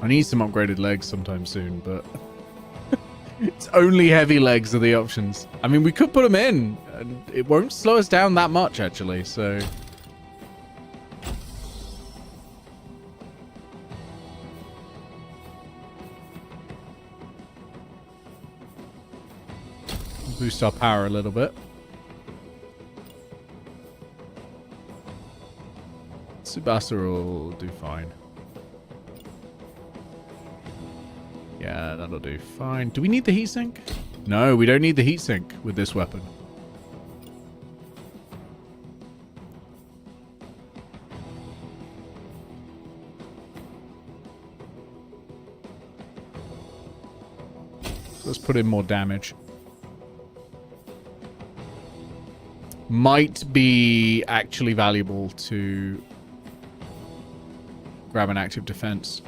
I need some upgraded legs sometime soon, but it's only heavy legs are the options. I mean, we could put them in, and it won't slow us down that much, actually, so... Boost our power a little bit. Tsubasa will do fine. Yeah, that'll do fine. Do we need the heatsink? No, we don't need the heatsink with this weapon. Let's put in more damage. Might be actually valuable to grab an active defense.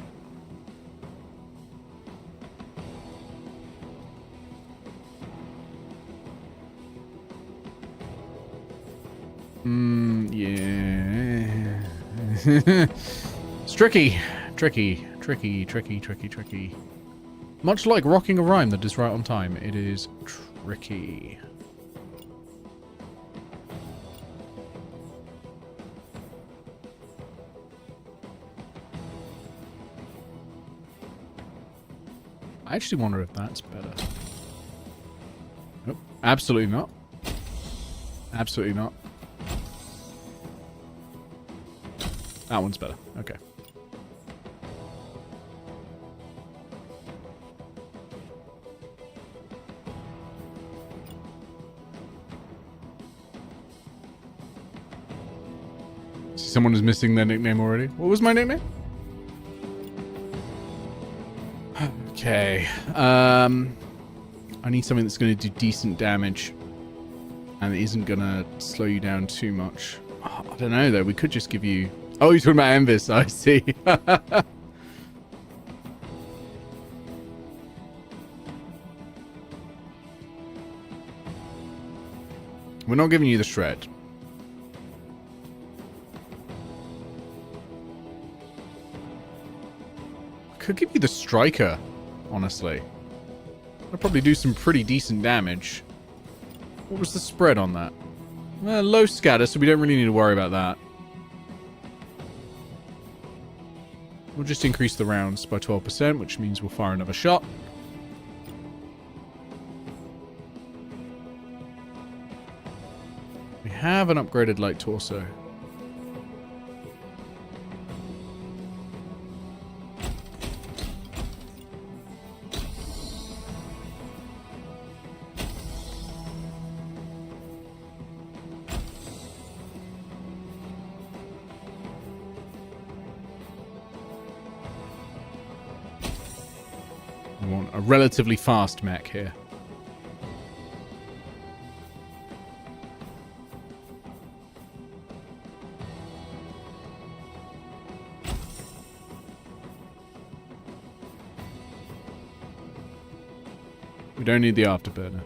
Yeah. It's tricky. Tricky. Much like rocking a rhyme that is right on time, it is tricky. I actually wonder if that's better. Nope. Absolutely not. Absolutely not. That one's better. Okay. See, someone is missing their nickname already. What was my nickname? Okay. I need something that's going to do decent damage and it isn't going to slow you down too much. Oh, I don't know, though. We could just give you... Oh, you're talking about Envis. I see. We're not giving you the shred. Could give you the striker, honestly. I'll probably do some pretty decent damage. What was the spread on that? Well, low scatter, so we don't really need to worry about that. We'll just increase the rounds by 12%, which means we'll fire another shot. We have an upgraded light torso. We want a relatively fast mech here. We don't need the afterburner.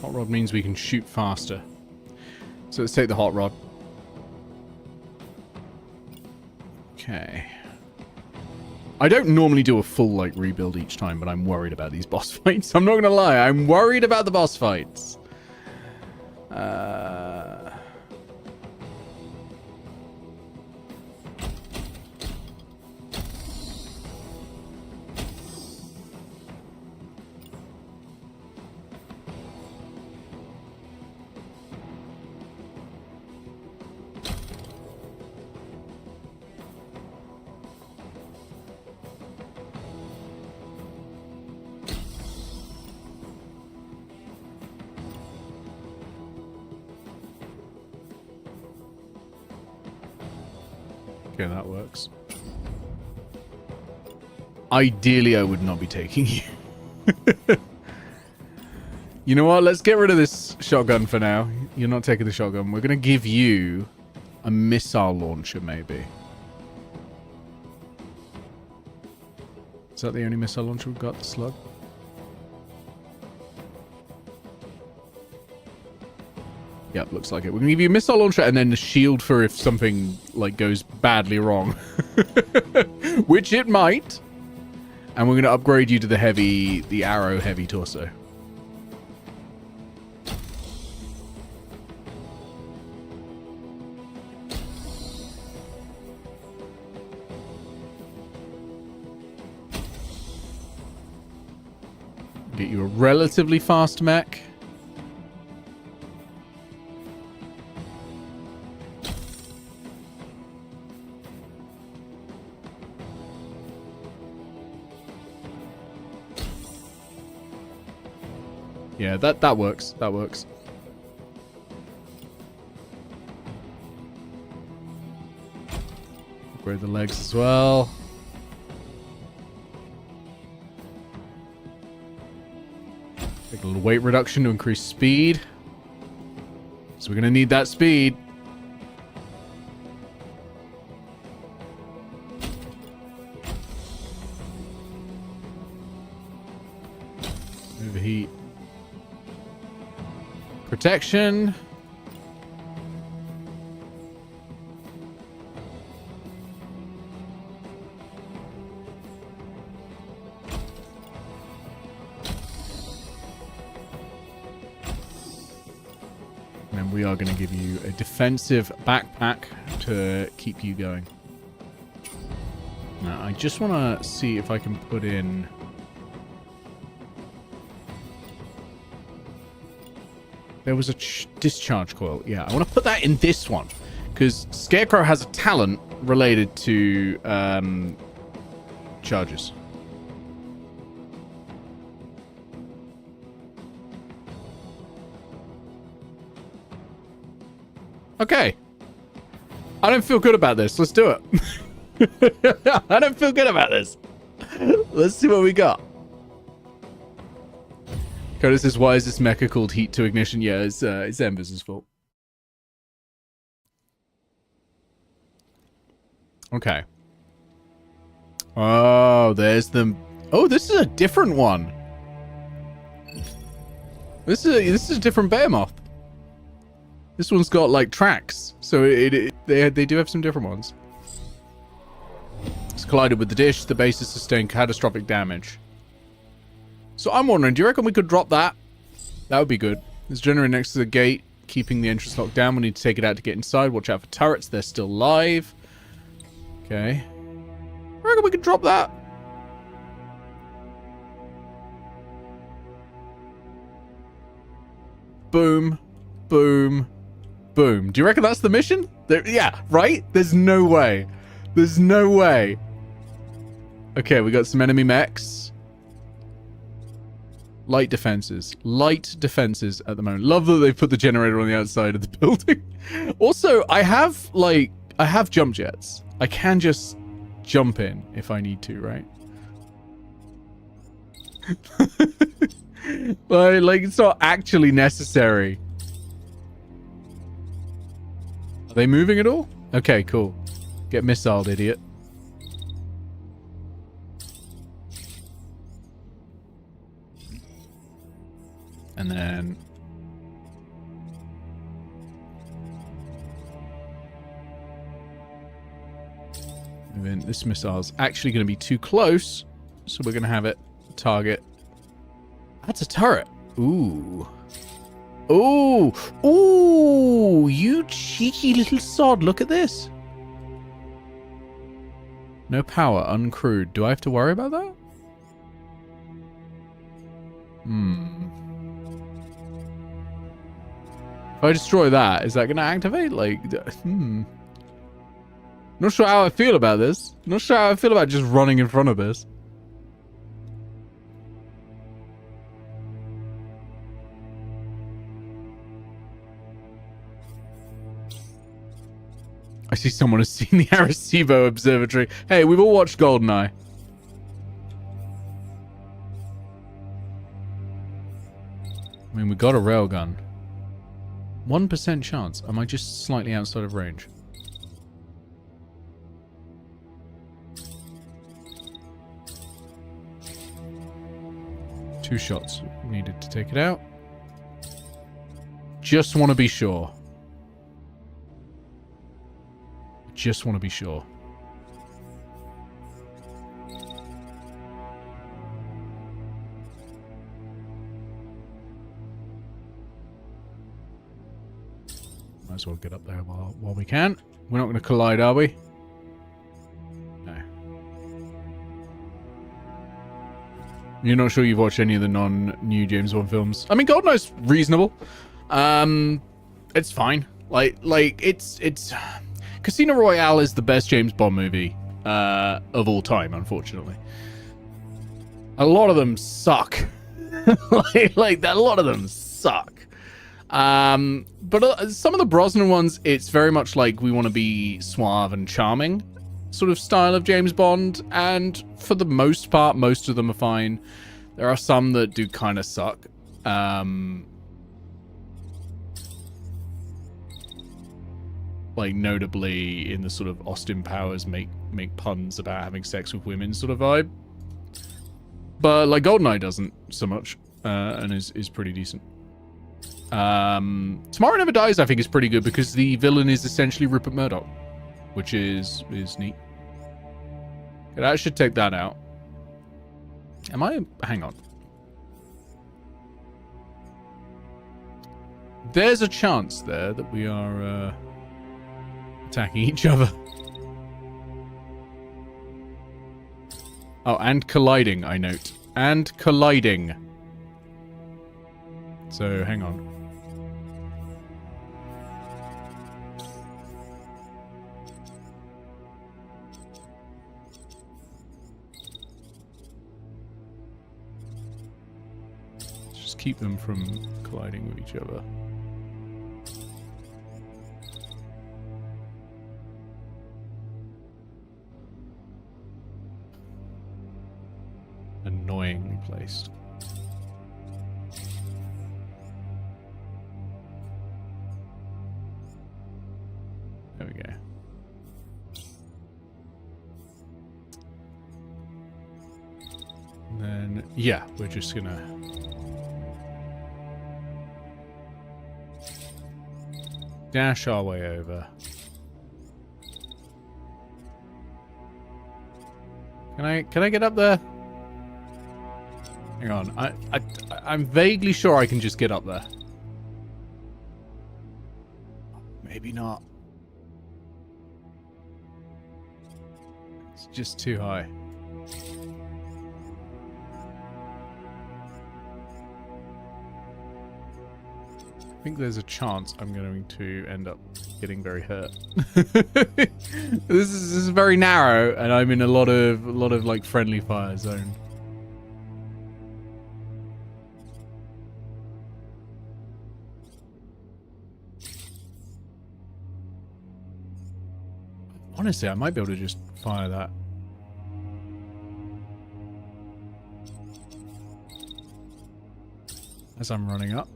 Hot rod means we can shoot faster. So let's take the hot rod. Okay. I don't normally do a full, like, rebuild each time, but I'm worried about these boss fights. I'm not gonna lie, I'm worried about the boss fights. Okay, that works. Ideally, I would not be taking you. You know what? Let's get rid of this shotgun for now. You're not taking the shotgun. We're going to give you a missile launcher, maybe. Is that the only missile launcher we've got? The slug? Yep, looks like it. We're going to give you a missile launcher and then a shield for if something, like, goes badly wrong. Which it might. And we're going to upgrade you to the arrow heavy torso. Get you a relatively fast mech. Yeah, that works. That works. Upgrade the legs as well. Take a little weight reduction to increase speed. So we're going to need that speed. Overheat. Protection. And then we are going to give you a defensive backpack to keep you going. Now, I just want to see if I can put in... There was a discharge coil. Yeah, I want to put that in this one. Because Scarecrow has a talent related to charges. Okay. I don't feel good about this. Let's do it. I don't feel good about this. Let's see what we got. Coda says, why is this mecha called Heat to Ignition? Yeah, it's Embers' fault. Okay. Oh, there's the... Oh, this is a different one. This is a different Behemoth. This one's got, like, tracks. So they do have some different ones. It's collided with the dish. The base has sustained catastrophic damage. So I'm wondering, do you reckon we could drop that? That would be good. There's a generator next to the gate, keeping the entrance locked down. We need to take it out to get inside. Watch out for turrets. They're still live. Okay. I reckon we could drop that. Boom. Boom. Boom. Do you reckon that's the mission? Yeah, right? There's no way. There's no way. Okay, we got some enemy mechs. Light defenses. Light defenses at the moment. Love that they put the generator on the outside of the building. Also, I have jump jets. I can just jump in if I need to, right? like it's not actually necessary. Are they moving at all? Okay, cool. Get missiled, idiot. And then... move in. This missile's actually going to be too close, so we're going to have it target. That's a turret. Ooh. Ooh. Ooh. You cheeky little sod. Look at this. No power, uncrewed. Do I have to worry about that? If I destroy that, is that going to activate? Like, Not sure how I feel about this. Not sure how I feel about just running in front of this. I see someone has seen the Arecibo Observatory. Hey, we've all watched GoldenEye. I mean, we got a railgun. 1% chance. Am I just slightly outside of range? Two shots needed to take it out. Just want to be sure. Just want to be sure. Might as well get up there while we can. We're not going to collide, are we? No. You're not sure you've watched any of the non-new James Bond films? I mean, GoldenEye's reasonable. It's fine. Like it's Casino Royale is the best James Bond movie of all time, unfortunately. A lot of them suck. like a lot of them suck. But some of the Brosnan ones, it's very much like we want to be suave and charming sort of style of James Bond, and for the most part, most of them are fine. There are some that do kind of suck. Like notably in the sort of Austin Powers make puns about having sex with women sort of vibe. But like GoldenEye doesn't so much, and is pretty decent. Tomorrow Never Dies I think is pretty good because the villain is essentially Rupert Murdoch, which is neat. Okay, I should take that out. Hang on. There's a chance there that we are attacking each other. Oh, and colliding, I note. And colliding. So, hang on. Just keep them from colliding with each other. Annoyingly placed. There we go. And then, yeah, we're just gonna... dash our way over. Can I get up there? Hang on, I'm vaguely sure I can just get up there. Maybe not. It's just too high. I think there's a chance I'm going to end up getting very hurt. This is very narrow, and I'm in a lot of like friendly fire zone. Honestly, I might be able to just fire that. As I'm running up.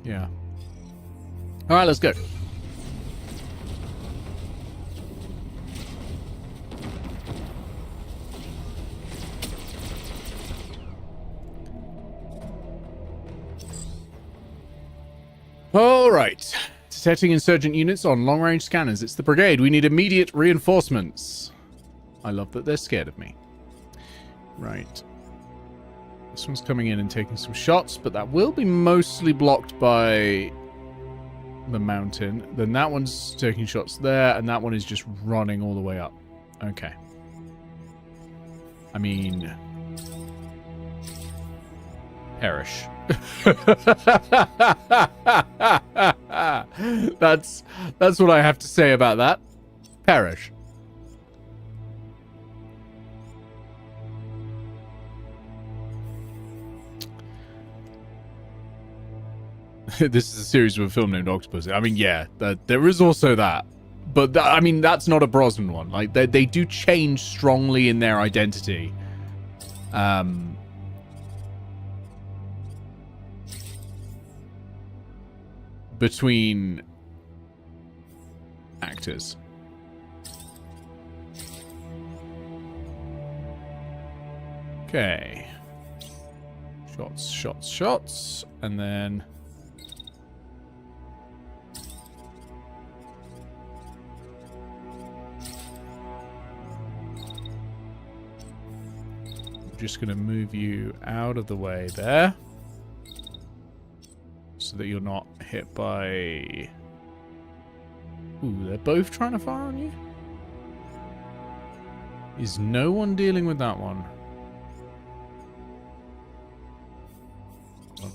Yeah. All right, let's go. All right. Detecting insurgent units on long-range scanners. It's the brigade. We need immediate reinforcements. I love that they're scared of me. Right. This one's coming in and taking some shots, but that will be mostly blocked by the mountain. Then that one's taking shots there, and that one is just running all the way up. Okay. I mean... perish. That's what I have to say about that. Perish. This is a series of a film named Octopus. I mean, yeah, there is also that. But, I mean, that's not a Brosnan one. Like, they do change strongly in their identity. Between actors. Okay. Shots, shots, shots. And then... just going to move you out of the way there so that you're not hit by... Ooh, they're both trying to fire on you? Is no one dealing with that one? Oh.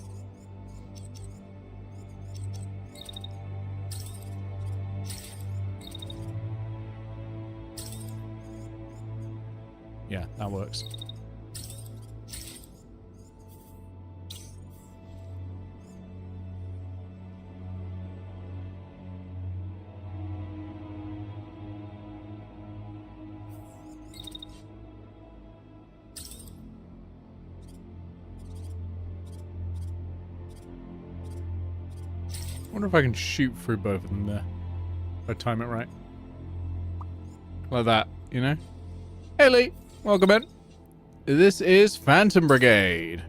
Yeah, that works. I wonder if I can shoot through both of them there. If I time it right. Like that, you know? Hey Lee, welcome in. This is Phantom Brigade.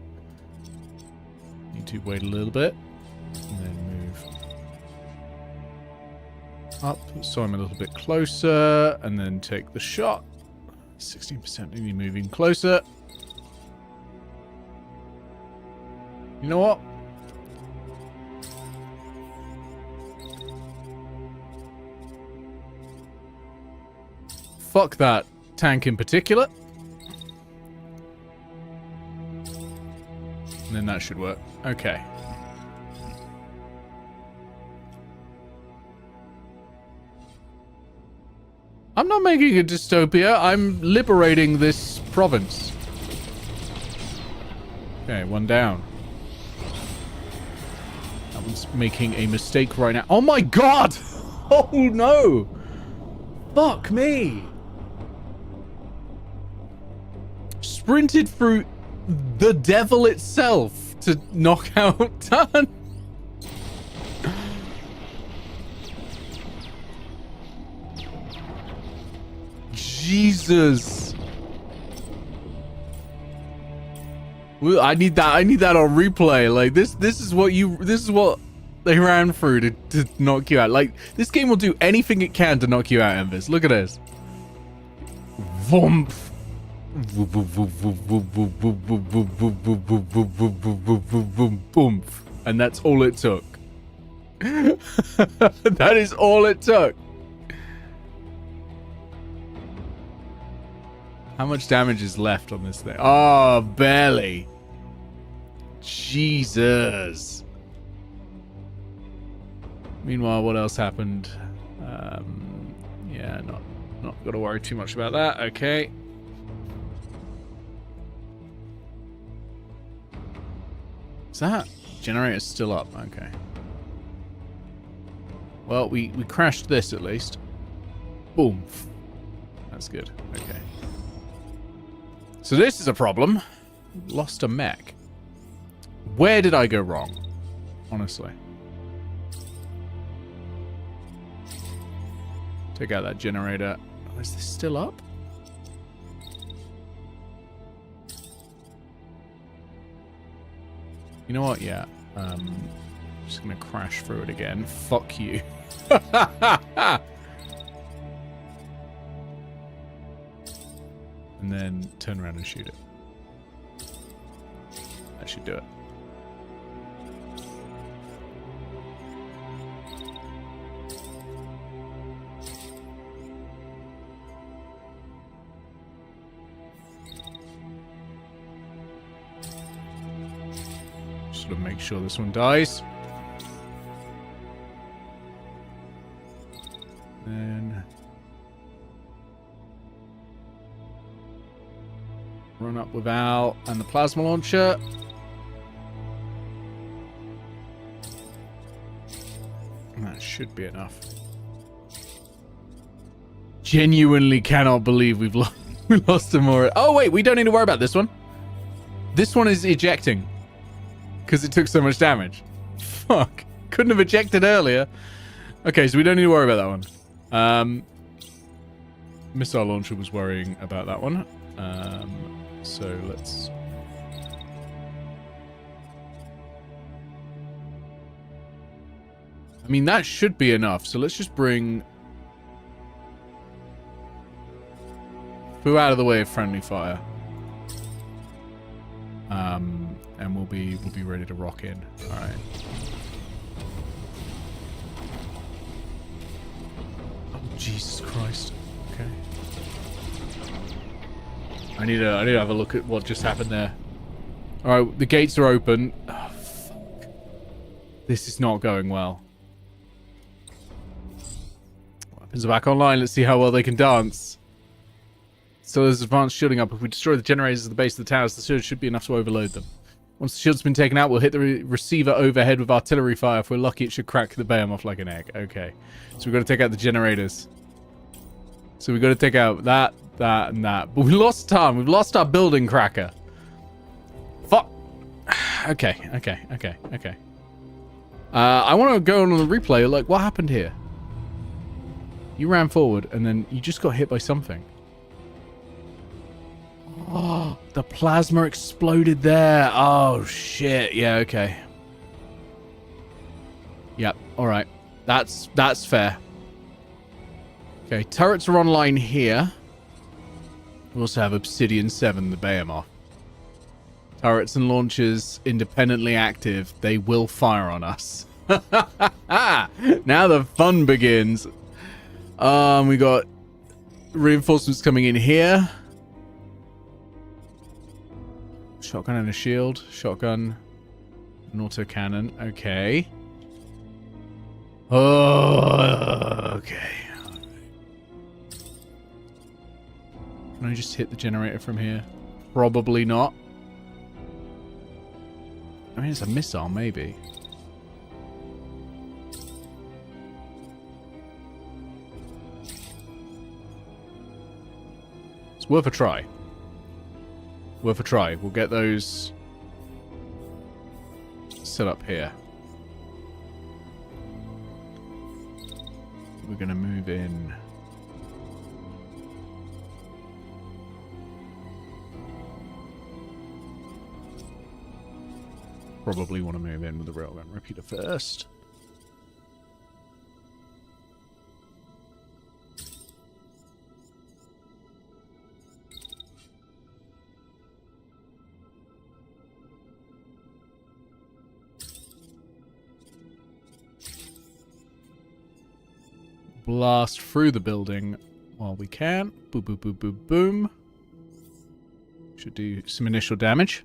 Need to wait a little bit. And then move up so I'm a little bit closer. And then take the shot. 16% of you moving closer. You know what? Fuck that tank in particular. And then that should work. Okay. I'm not making a dystopia. I'm liberating this province. Okay, one down. That one's making a mistake right now. Oh my god! Oh no! Fuck me! Sprinted through the devil itself to knock out Tan. Jesus. Well, I need that on replay. Like this is what they ran through to knock you out. Like this game will do anything it can to knock you out, Embers. Look at this. Vomp. And that's all it took. That is all it took. How much damage is left on this thing? Oh, barely. Jesus. Meanwhile, what else happened? Yeah, not gonna worry too much about that. Okay. Is that generator still up? Okay. Well, we crashed this at least. Boom. That's good. Okay. So this is a problem. Lost a mech. Where did I go wrong? Honestly. Take out that generator. Oh, is this still up? You know what? Yeah. Just gonna crash through it again. Fuck you. And then turn around and shoot it. That should do it. Sort of make sure this one dies. Then run up without, and the plasma launcher. That should be enough. Genuinely cannot believe we lost a more. Oh wait, we don't need to worry about this one. This one is ejecting because it took so much damage. Fuck, couldn't have ejected earlier. Okay, so we don't need to worry about that one. Missile launcher was worrying about that one. So let's... I mean, that should be enough. So let's just bring Foo out of the way of friendly fire. And we'll be ready to rock in. All right. Oh, Jesus Christ. Okay. I need to have a look at what just happened there. All right, the gates are open. Oh, fuck. This is not going well. Weapons are back online. Let's see how well they can dance. So there's advanced shielding up. If we destroy the generators at the base of the towers, the shield should be enough to overload them. Once the shield's been taken out, we'll hit the receiver overhead with artillery fire. If we're lucky, it should crack the behemoth like an egg. Okay. So we've got to take out the generators. So we've got to take out that, and that. But we lost time. We've lost our building cracker. Fuck. Okay. I want to go on the replay. Like, what happened here? You ran forward, and then you just got hit by something. Oh, the plasma exploded there. Oh, shit. Yeah, okay. Yep, alright. That's fair. Okay, turrets are online here. We also have Obsidian 7, the behemoth. Turrets and launchers independently active. They will fire on us. Now the fun begins. We got reinforcements coming in here. Shotgun and a shield. Shotgun. An autocannon. Okay. Oh, okay. Can I just hit the generator from here? Probably not. I mean, it's a missile, maybe. It's worth a try. Worth a try. We'll get those set up here. We're going to move in. Probably want to move in with the railgun repeater first. Blast through the building while we can. Boom, boom, boom, boom, boom. Should do some initial damage.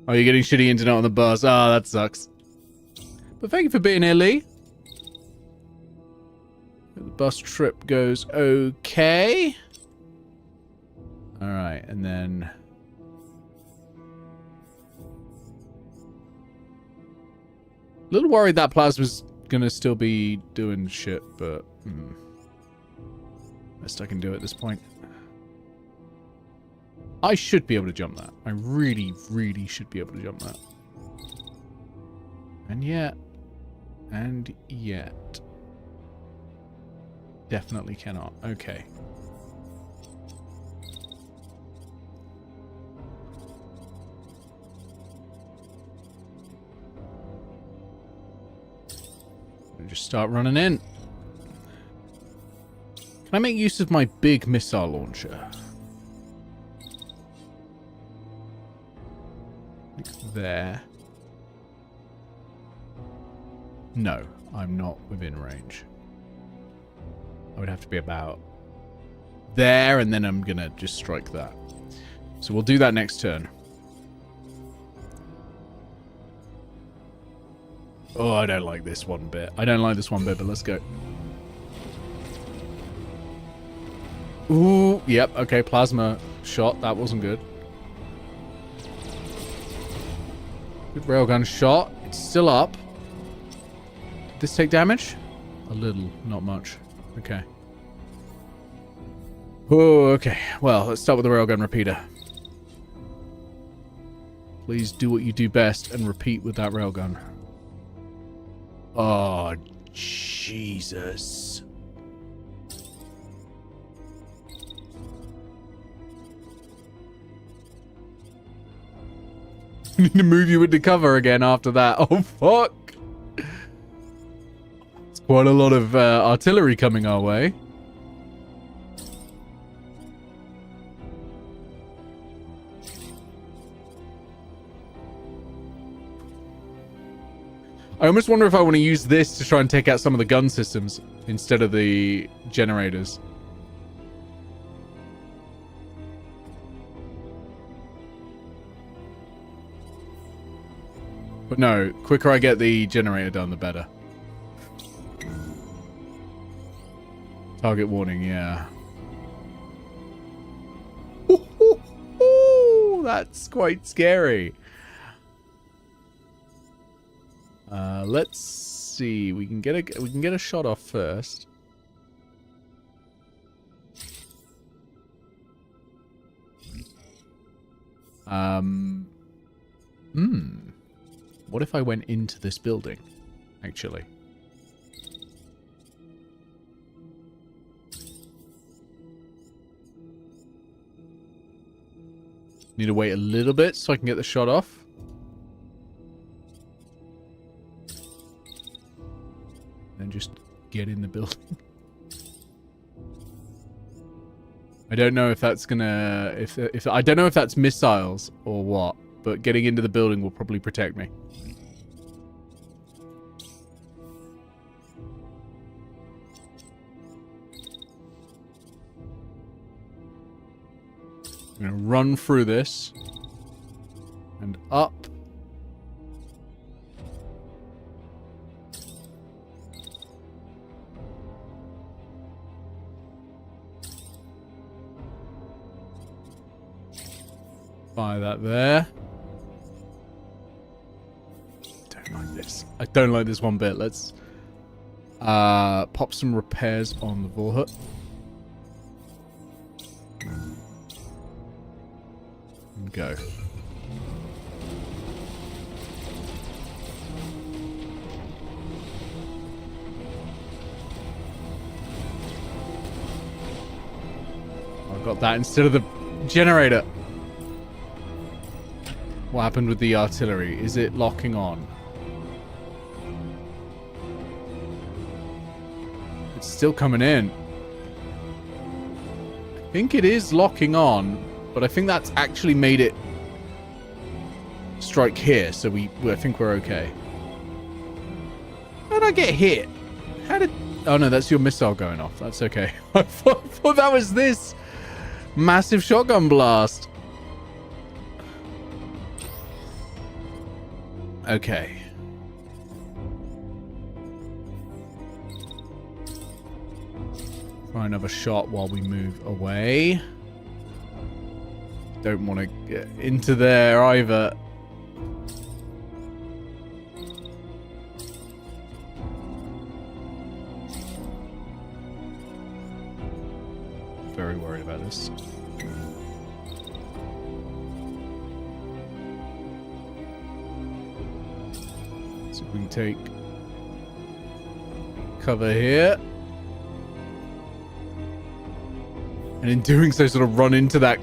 Oh, you're getting shitty internet on the bus. Oh, that sucks. But thank you for being here, Lee. The bus trip goes okay. Alright, and then... a little worried that plasma's gonna still be doing shit, but... best I can do at this point. I should be able to jump that. I really, really should be able to jump that. And yet... Definitely cannot. Okay. Just start running in. Can I make use of my big missile launcher? Like there. No, I'm not within range. I would have to be about there, and then I'm gonna just strike that. So we'll do that next turn. Oh, I don't like this one bit. I don't like this one bit, but let's go. Ooh, yep, okay, plasma shot. That wasn't good. Good railgun shot. It's still up. Did this take damage? A little, not much. Okay. Oh, okay. Well, let's start with the railgun repeater. Please do what you do best and repeat with that railgun. Oh, Jesus. I need to move you into cover again after that. Oh, fuck. It's quite a lot of artillery coming our way. I almost wonder if I want to use this to try and take out some of the gun systems instead of the generators. But no, quicker I get the generator done, the better. Target warning, yeah. That's quite scary. Let's see. We can get a shot off first. What if I went into this building, actually? Need to wait a little bit so I can get the shot off. And just get in the building. I don't know if that's gonna... If I don't know if that's missiles or what, but getting into the building will probably protect me. I'm gonna run through this. And up. Fire that there. Don't like this. I don't like this one bit. Let's pop some repairs on the Vorhut. And go. I got that instead of the generator. What happened with the artillery? Is it locking on? It's still coming in. I think it is locking on, but I think that's actually made it strike here, so I think we're okay. How did I get hit? How did... Oh no, that's your missile going off. That's okay. I thought that was this massive shotgun blast. Okay. Try another shot while we move away. Don't want to get into there either. Very worried about this. We can take cover here. And in doing so, sort of run into that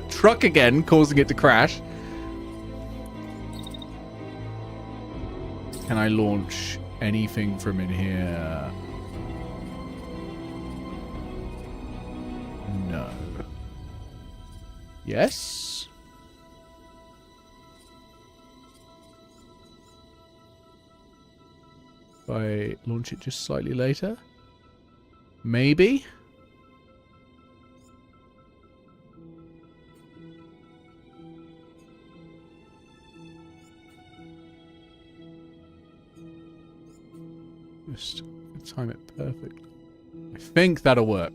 truck again, causing it to crash. Can I launch anything from in here? No. Yes? If I launch it just slightly later? Maybe? Just time it perfectly. I think that'll work.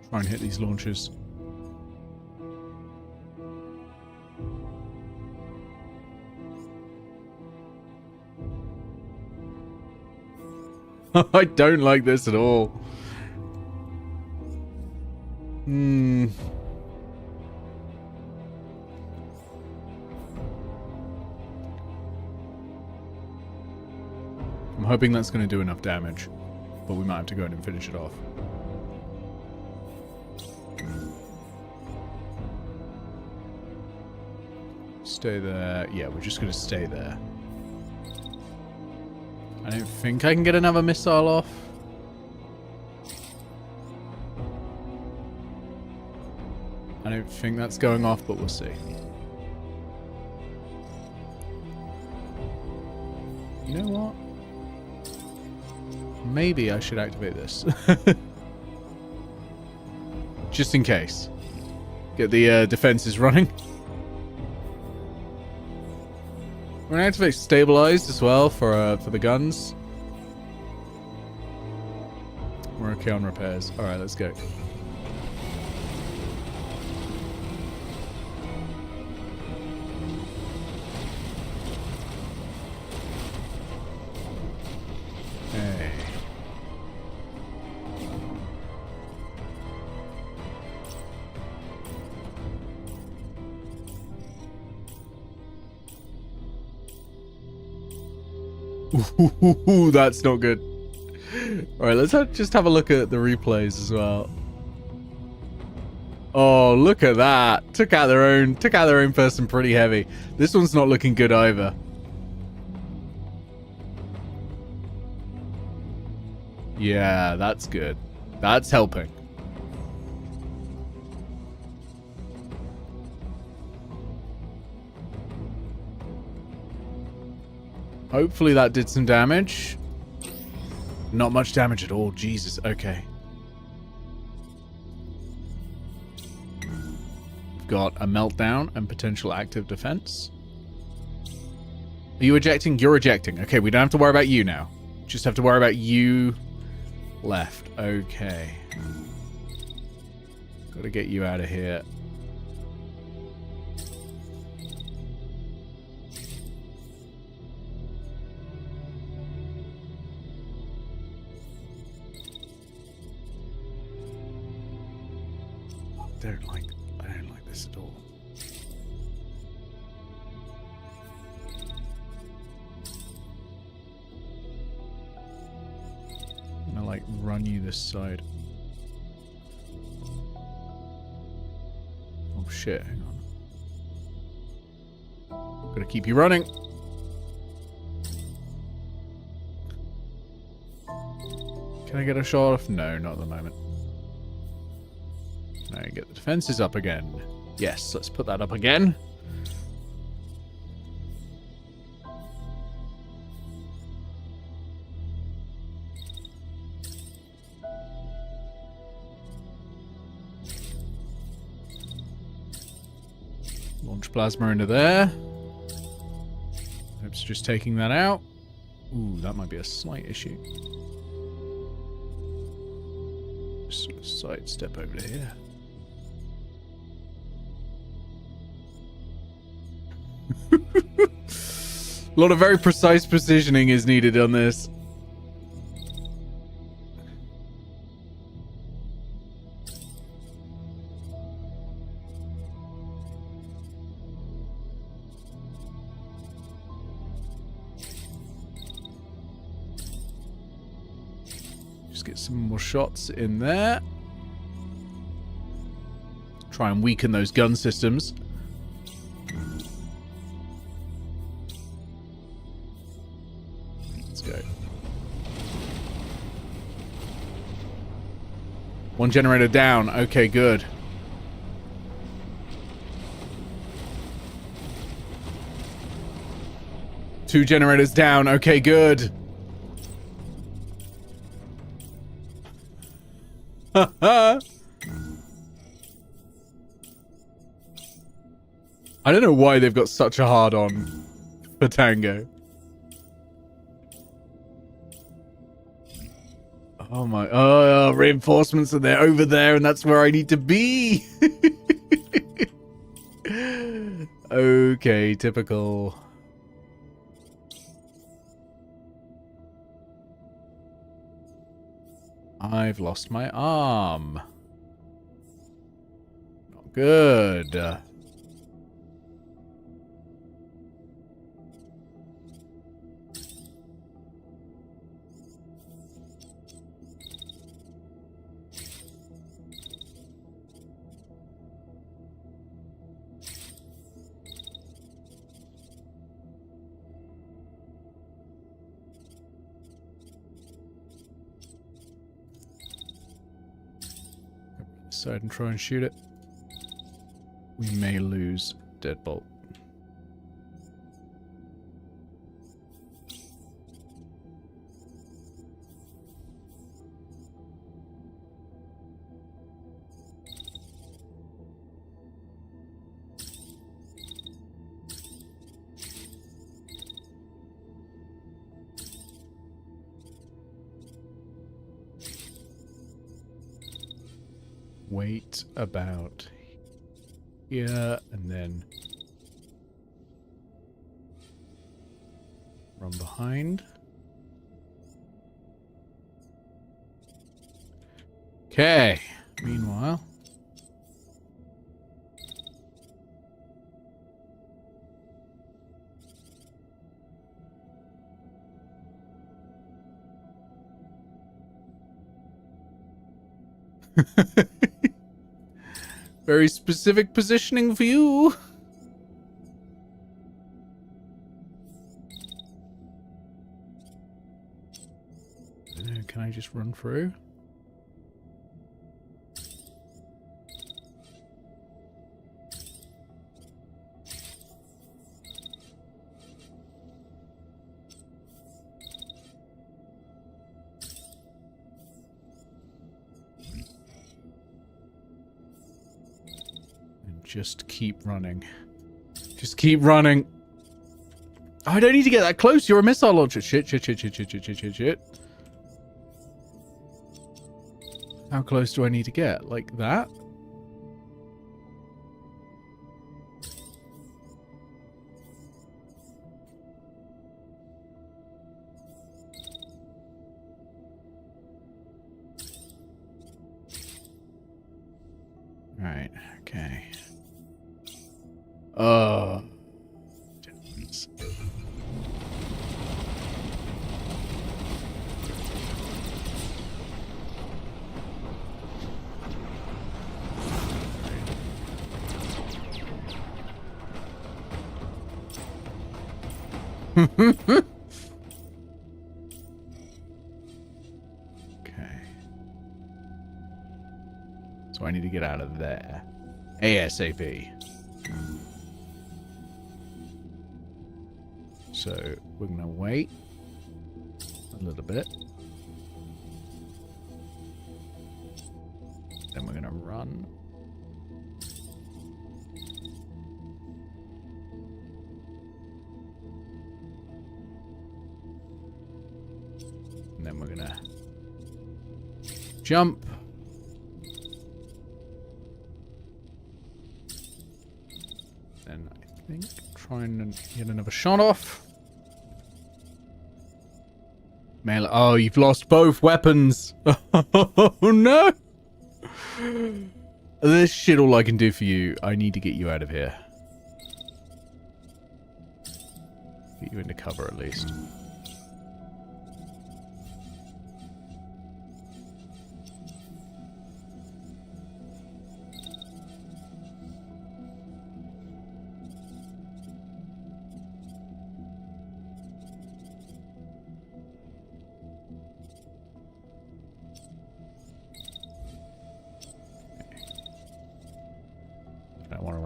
Try and hit these launchers. I don't like this at all. I'm hoping that's going to do enough damage, but we might have to go in and finish it off. Stay there. Yeah, we're just going to stay there. I don't think I can get another missile off. I don't think that's going off, but we'll see. You know what? Maybe I should activate this. Just in case. Get the defenses running. We're going to activate stabilized as well for the guns. We're okay on repairs. Alright, let's go. Hey. Ooh, that's not good. Alright, let's just have a look at the replays as well. Oh, look at that. Took out their own person pretty heavy. This one's not looking good either. Yeah, that's good. That's helping. Hopefully that did some damage. Not much damage at all. Jesus. Okay. We've got a meltdown and potential active defense. Are you ejecting? You're ejecting. Okay, we don't have to worry about you now. Just have to worry about you left. Okay. Got to get you out of here. I don't like this at all. I'm gonna like run you this side. Oh shit, hang on. Gotta keep you running. Can I get a shot off? No, not at the moment. Now get the defenses up again. Yes, let's put that up again. Launch plasma into there. Hope's just taking that out. Ooh, that might be a slight issue. Just sort of sidestep over to here. A lot of very precise positioning is needed on this. Just get some more shots in there. Try and weaken those gun systems. Let's go. One generator down. Okay, good. Two generators down. Okay, good. I don't know why they've got such a hard on for Tango. Oh my, oh, reinforcements, and they're over there, and that's where I need to be. Okay, typical. I've lost my arm. Not good. Side and try and shoot it. We may lose Deadbolt. Wait about here and then run behind. Okay. Meanwhile. Very specific positioning for you. Can I just run through? Just keep running. Just keep running. Oh, I don't need to get that close. You're a missile launcher. Shit. How close do I need to get? Like that? Right. Okay. Okay. So I need to get out of there. ASAP. So we're gonna wait a little bit. Then we're gonna run. And then we're gonna jump. And I think try and get another shot off. Melee. Oh, you've lost both weapons. Oh no. This shit all I can do for you. I need to get you out of here. Get you into cover at least.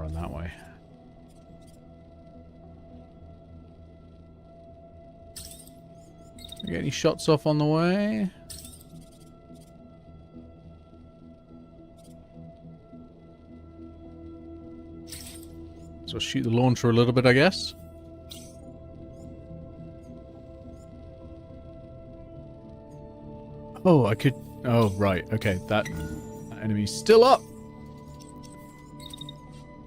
run that way. Get any shots off on the way? So shoot the launcher a little bit, I guess. Oh, I could... Oh, right. Okay, that enemy's still up.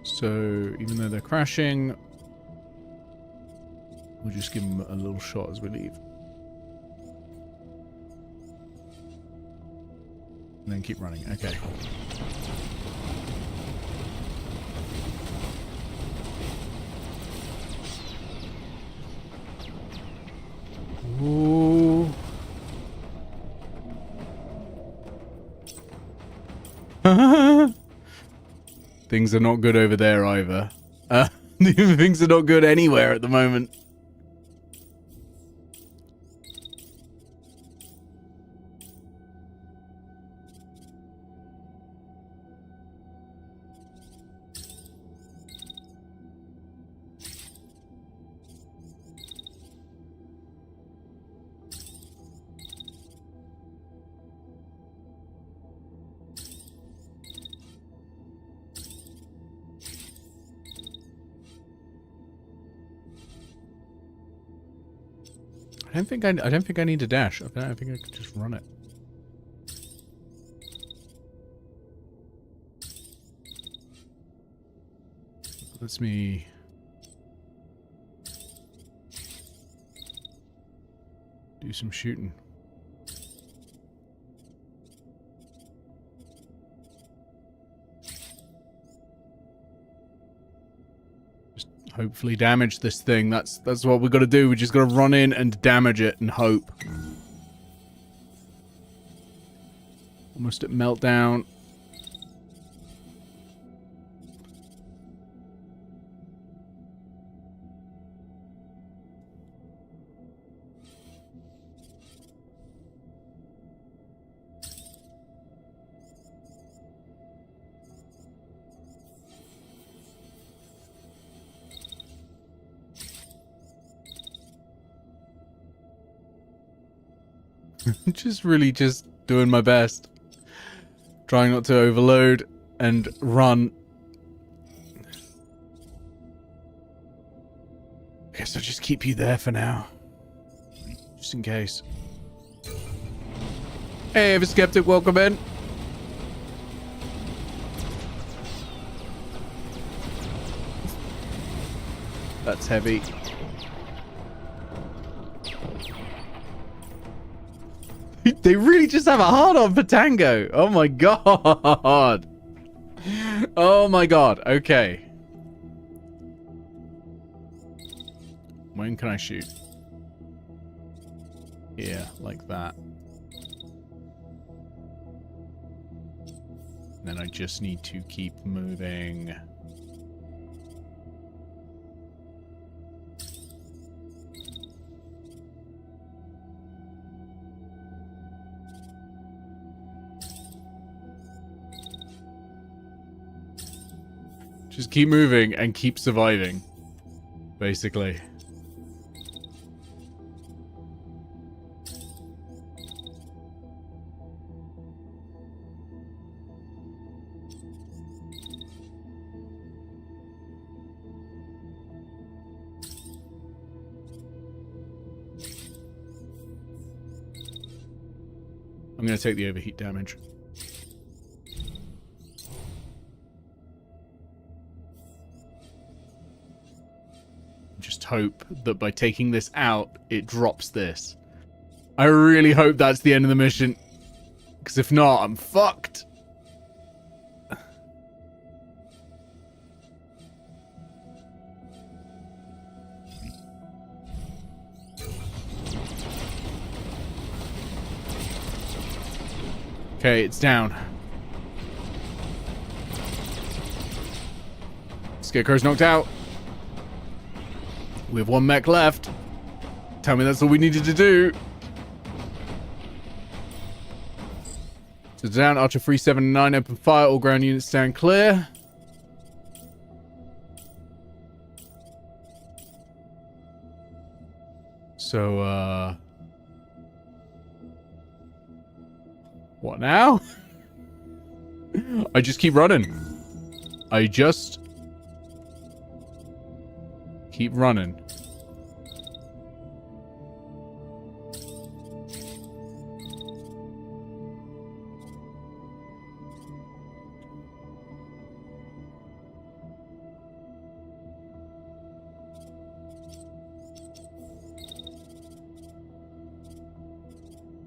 So, even though they're crashing, we'll just give them a little shot as we leave. And then keep running. Okay. Ooh. Things are not good over there either. Things are not good anywhere at the moment. I don't think I need to dash. I think I could just run it. Lets me do some shooting. Hopefully damage this thing. That's what we got to do. We just got to run in and damage it and hope. Almost at meltdown. just doing my best. Trying not to overload and run. I guess I'll just keep you there for now. Just in case. Hey, Ever Skeptic, welcome in. That's heavy. They really just have a hard-on for Tango. Oh my god. Oh my god. Okay. When can I shoot? Here, like that. Then I just need to keep moving. Just keep moving and keep surviving, basically. I'm going to take the overheat damage. Just hope that by taking this out, it drops this. I really hope that's the end of the mission. Because if not, I'm fucked. Okay, it's down. Scarecrow's knocked out. We have one mech left. Tell me that's all we needed to do. So down, Archer 379, open fire, all ground units stand clear. So, what now? I just keep running. I just keep running.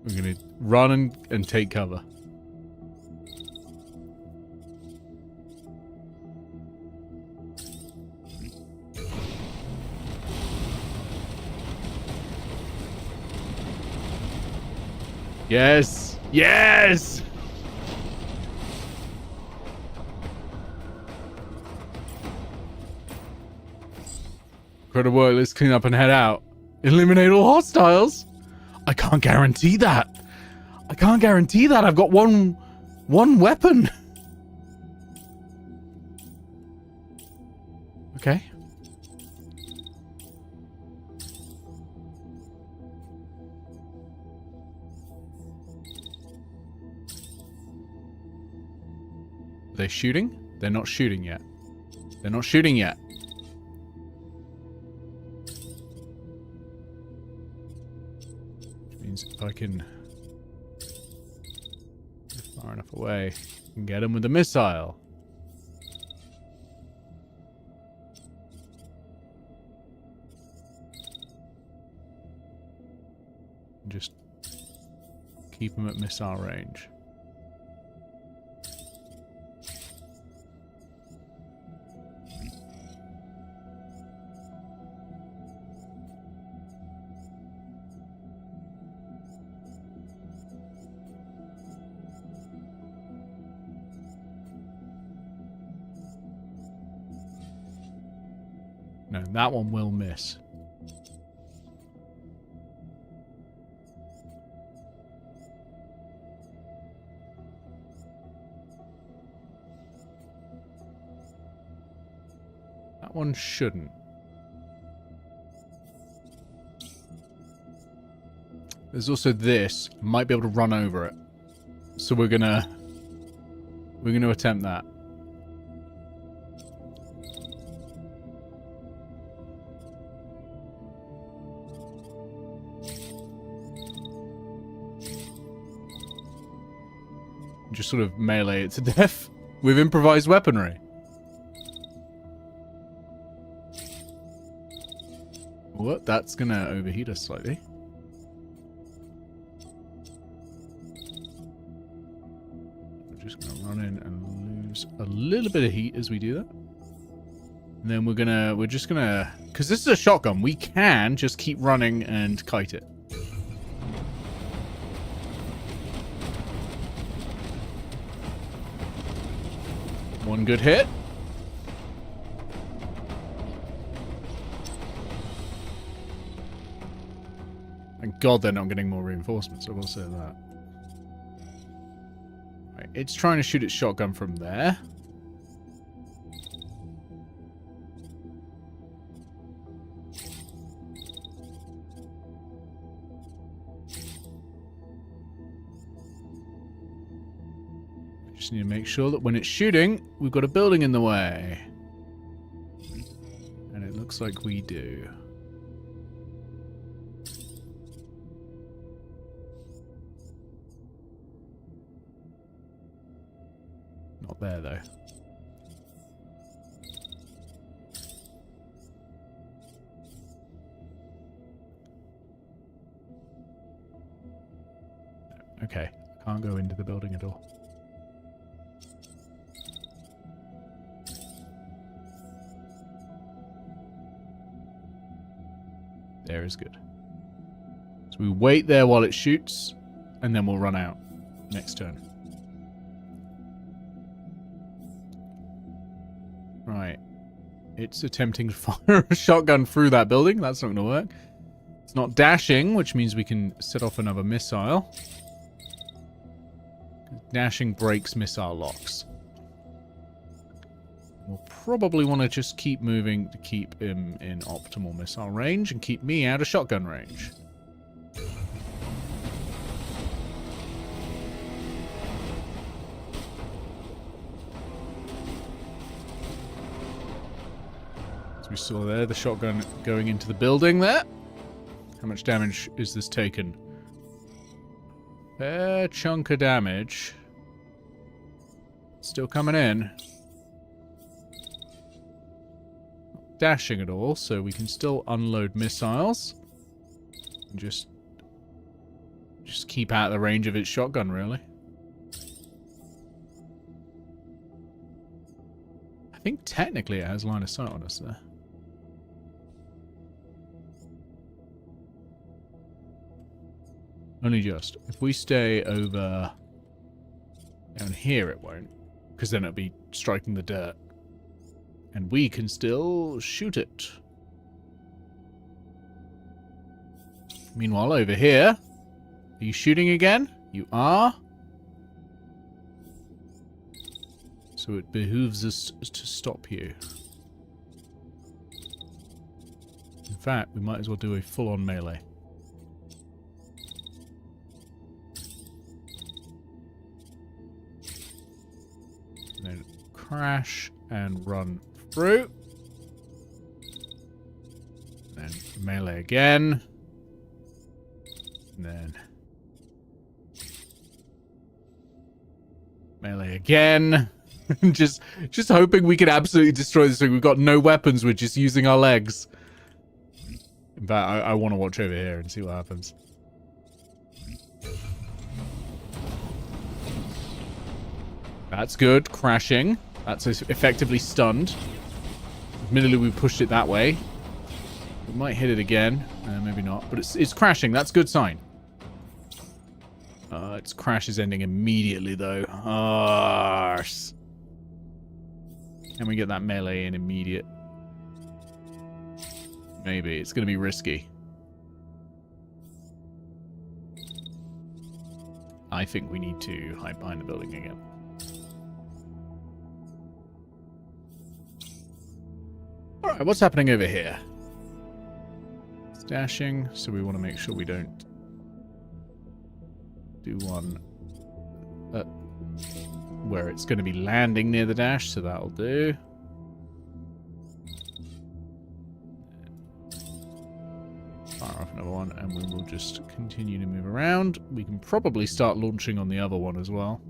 We're gonna run and take cover. Yes! Yes! Incredible work, let's clean up and head out. Eliminate all hostiles? I can't guarantee that. I can't guarantee that. I've got one weapon. Okay. Are they shooting? They're not shooting yet. They're not shooting yet. Which means if I can get far enough away, I can get them with a missile. Just keep them at missile range. No, that one will miss. That one shouldn't. There's also this. Might be able to run over it. So we're gonna attempt that. Just sort of melee it to death with improvised weaponry. What? That's gonna overheat us slightly. We're just gonna run in and lose a little bit of heat as we do that. And then we're just gonna, because this is a shotgun, we can just keep running and kite it. One good hit. Thank God they're not getting more reinforcements, I will say that. Right, it's trying to shoot its shotgun from there. Just need to make sure that when it's shooting, we've got a building in the way. And it looks like we do. Not there, though. Okay, can't go into the building at all. There is good. So we wait there while it shoots, and then we'll run out next turn. Right. It's attempting to fire a shotgun through that building. That's not going to work. It's not dashing, which means we can set off another missile. Dashing breaks missile locks. We'll probably want to just keep moving to keep him in optimal missile range and keep me out of shotgun range. As we saw there, the shotgun going into the building there. How much damage is this taken? Fair chunk of damage. Still coming in. Not dashing at all, so we can still unload missiles. And just keep out of the range of its shotgun, really. I think technically it has line of sight on us there. Only just. If we stay over down here, it won't. Because then it'll be striking the dirt. And we can still shoot it. Meanwhile, over here... Are you shooting again? You are. So it behooves us to stop you. In fact, we might as well do a full-on melee. Then crash and run through. Then melee again. And then melee again. just hoping we can absolutely destroy this thing. We've got no weapons. We're just using our legs. In fact, I want to watch over here and see what happens. That's good. Crashing. That's effectively stunned. Admittedly, we pushed it that way. We might hit it again. Maybe not. But it's crashing. That's a good sign. Its crash is ending immediately, though. Arse. Can we get that melee in immediate? Maybe. It's going to be risky. I think we need to hide behind the building again. Alright, what's happening over here? It's dashing, so we want to make sure we don't do one where it's going to be landing near the dash, so that'll do. Fire off another one, and we will just continue to move around. We can probably start launching on the other one as well,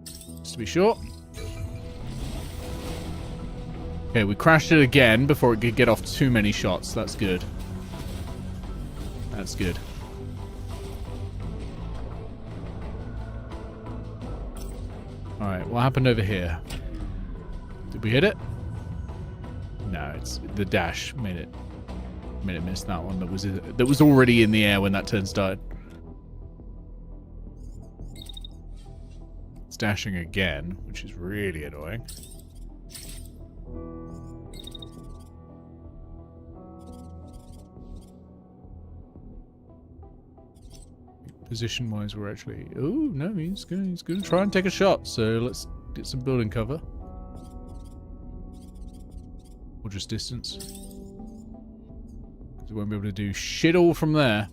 just to be sure. Okay, we crashed it again before it could get off too many shots. That's good. That's good. Alright, what happened over here? Did we hit it? No, it's the dash made it miss that one that was already in the air when that turn started. It's dashing again, which is really annoying. Position-wise, we're actually... Oh, no, he's going to try and take a shot. So let's get some building cover. Or just distance. Because we won't be able to do shit all from there.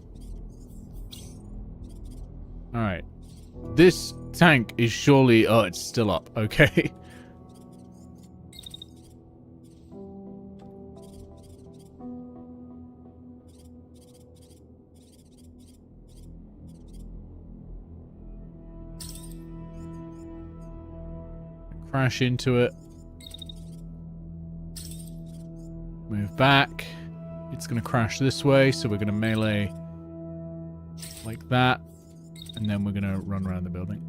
Alright. This tank is surely... Oh, it's still up. Okay. Crash into it. Move back. It's going to crash this way, so we're going to melee like that. And then we're going to run around the building.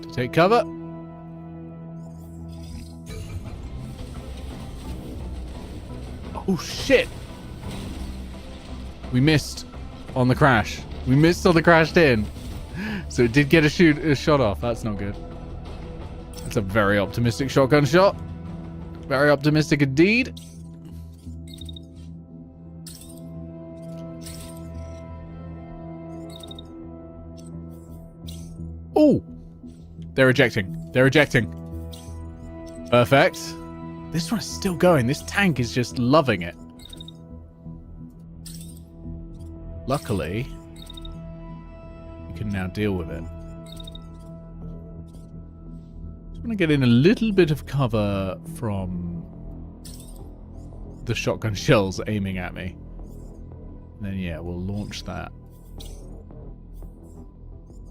To take cover. Oh, shit! We missed on the crash. We missed on the crashed in. So it did get a shot off. That's not good. That's a very optimistic shotgun shot. Very optimistic indeed. Oh! They're ejecting. They're ejecting. Perfect. This one's still going. This tank is just loving it. Luckily, we can now deal with it. Just want to get in a little bit of cover from the shotgun shells aiming at me. And then, yeah, we'll launch that.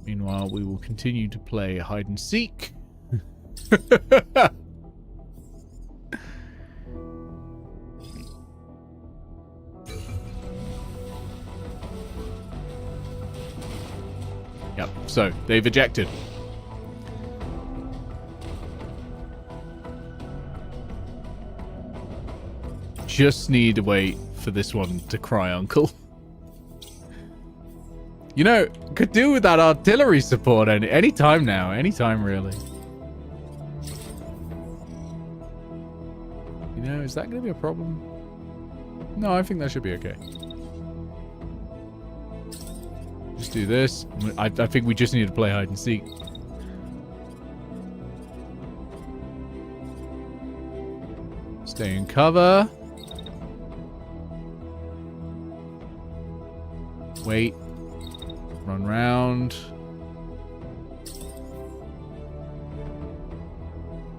Meanwhile, we will continue to play hide and seek. Yep, so they've ejected. Just need to wait for this one to cry uncle. You know, could do with that artillery support any time now. Anytime, really. You know, is that going to be a problem? No, I think that should be okay. Just do this. I think we just need to play hide and seek. Stay in cover. Wait. Run round.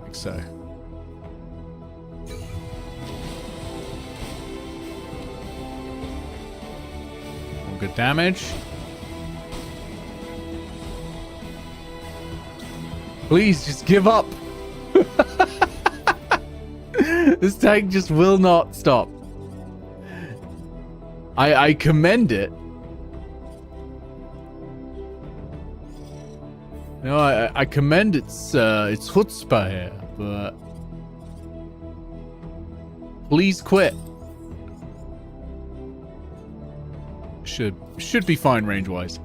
Like so. All good damage. Please, just give up. This tank just will not stop. I commend it. No, I commend its chutzpah here, but please quit. Should be fine range-wise.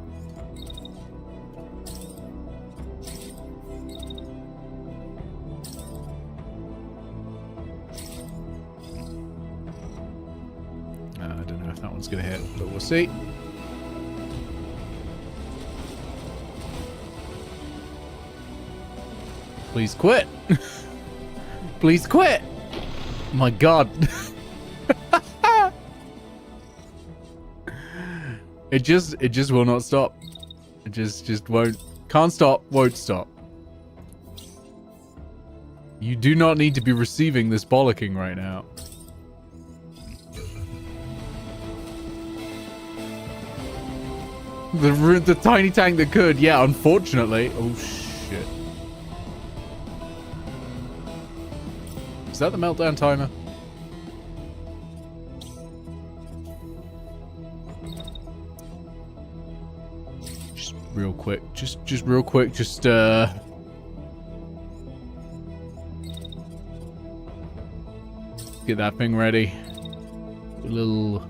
I don't know if that one's gonna hit, but we'll see. Please quit. Please quit. My God. It just will not stop. It just won't. Can't stop, won't stop. You do not need to be receiving this bollocking right now. The tiny tank that could, yeah, unfortunately. Oh shit. Is that the meltdown timer? Just real quick. Just real quick. Just get that thing ready. A little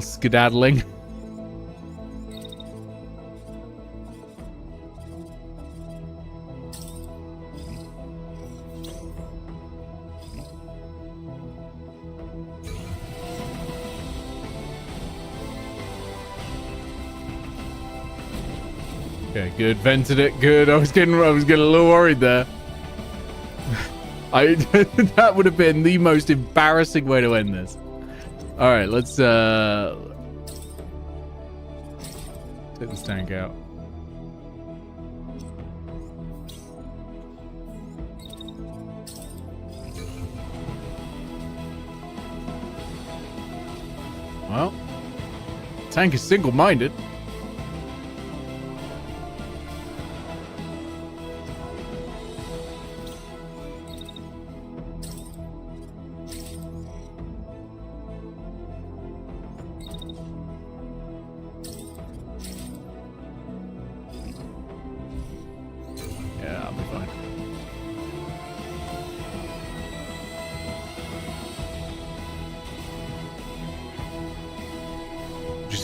skedaddling. Okay, good. Vented it. Good. I was getting a little worried there. That would have been the most embarrassing way to end this. All right, let's take this tank out. Well, tank is single-minded.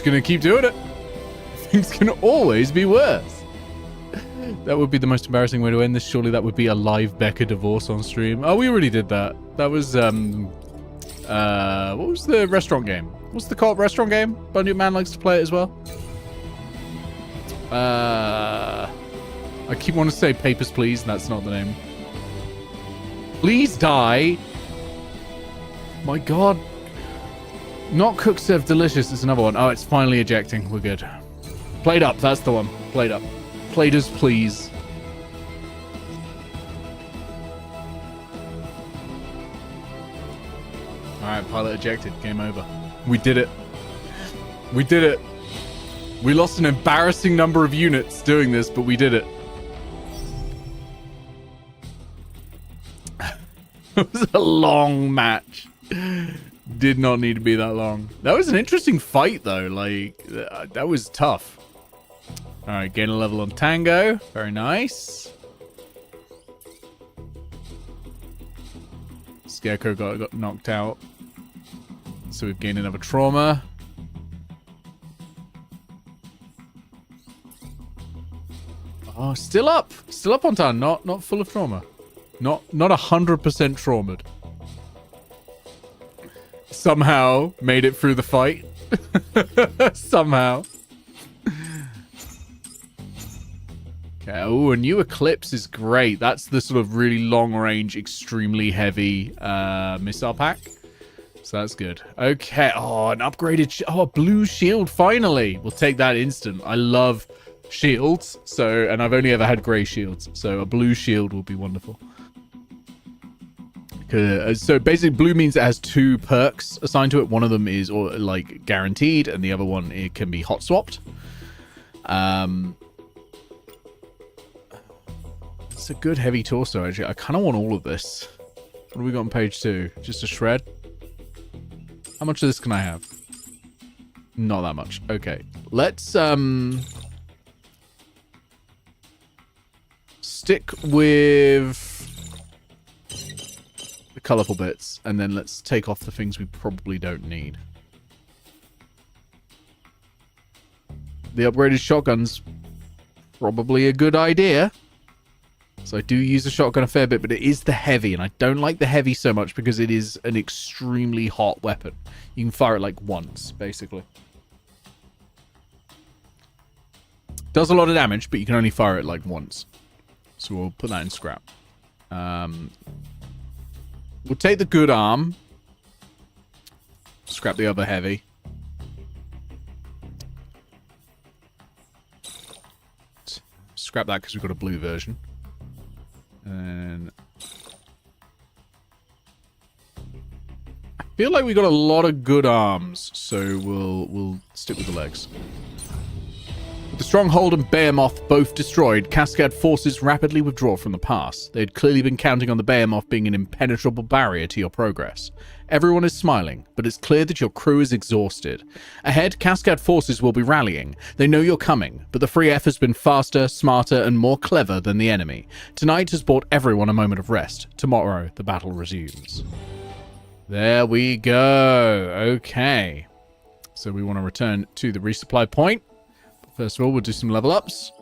Gonna keep doing it. Things can always be worse. That would be the most embarrassing way to end this. Surely that would be a live Becca divorce on stream. Oh, we already did that. That was what was the restaurant game? What's the co-op restaurant game? Bunyip Man likes to play it as well. I keep wanting to say Papers, Please, and that's not the name. Please die. My God. Not cooked, served, delicious is another one. Oh, it's finally ejecting. We're good. Plate up. That's the one. Plate up. Platers, please. Alright, pilot ejected. Game over. We did it. We did it. We lost an embarrassing number of units doing this, but we did it. It was a long match. Did not need to be that long. That was an interesting fight, though. Like, that was tough. Alright, gain a level on Tango. Very nice. Scarecrow got knocked out. So we've gained another trauma. Oh, still up. Still up on time. Not full of trauma. Not 100% traumatized. Somehow made it through the fight. Somehow. Okay. Oh, a new Eclipse is great. That's the sort of really long range, extremely heavy missile pack. So that's good. Okay. Oh, an upgraded... a blue shield, finally. We'll take that instant. I love shields. So, and I've only ever had grey shields. So a blue shield will be wonderful. So basically, blue means it has 2 perks assigned to it. One of them is like guaranteed, and the other one, it can be hot swapped. It's a good heavy torso, actually. I kind of want all of this. What do we got on page 2? Just a shred? How much of this can I have? Not that much. Okay. Let's stick with the colorful bits, and then let's take off the things we probably don't need. The upgraded shotgun's probably a good idea. So I do use the shotgun a fair bit, but it is the heavy, and I don't like the heavy so much because it is an extremely hot weapon. You can fire it like once, basically. Does a lot of damage, but you can only fire it like once. So we'll put that in scrap. We'll take the good arm. Scrap the other heavy. Scrap that because we've got a blue version. And I feel like we got a lot of good arms, so we'll stick with the legs. With the Stronghold and Behemoth both destroyed, Cascade forces rapidly withdraw from the pass. They had clearly been counting on the Behemoth being an impenetrable barrier to your progress. Everyone is smiling, but it's clear that your crew is exhausted. Ahead, Cascade forces will be rallying. They know you're coming, but the Free F has been faster, smarter, and more clever than the enemy. Tonight has brought everyone a moment of rest. Tomorrow, the battle resumes. There we go. Okay. So we want to return to the resupply point. First of all, we'll do some level ups.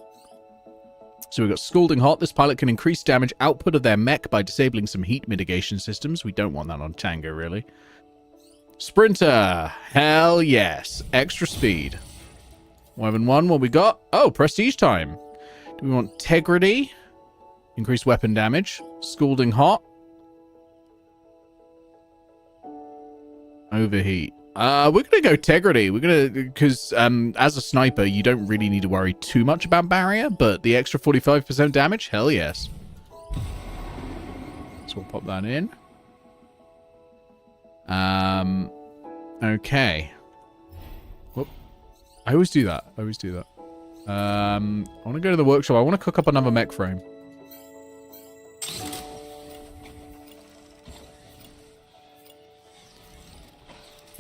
So we've got Scalding Hot. This pilot can increase damage output of their mech by disabling some heat mitigation systems. We don't want that on Tango, really. Sprinter. Hell yes. Extra speed. 1 what we got? Oh, Prestige time. Do we want Integrity? Increase weapon damage. Scalding Hot. Overheat. We're going to go Integrity. We're going to, because as a sniper, you don't really need to worry too much about barrier, but the extra 45% damage, hell yes. So we'll pop that in. Okay. Whoop. I always do that. I want to go to the workshop. I want to cook up another mech frame.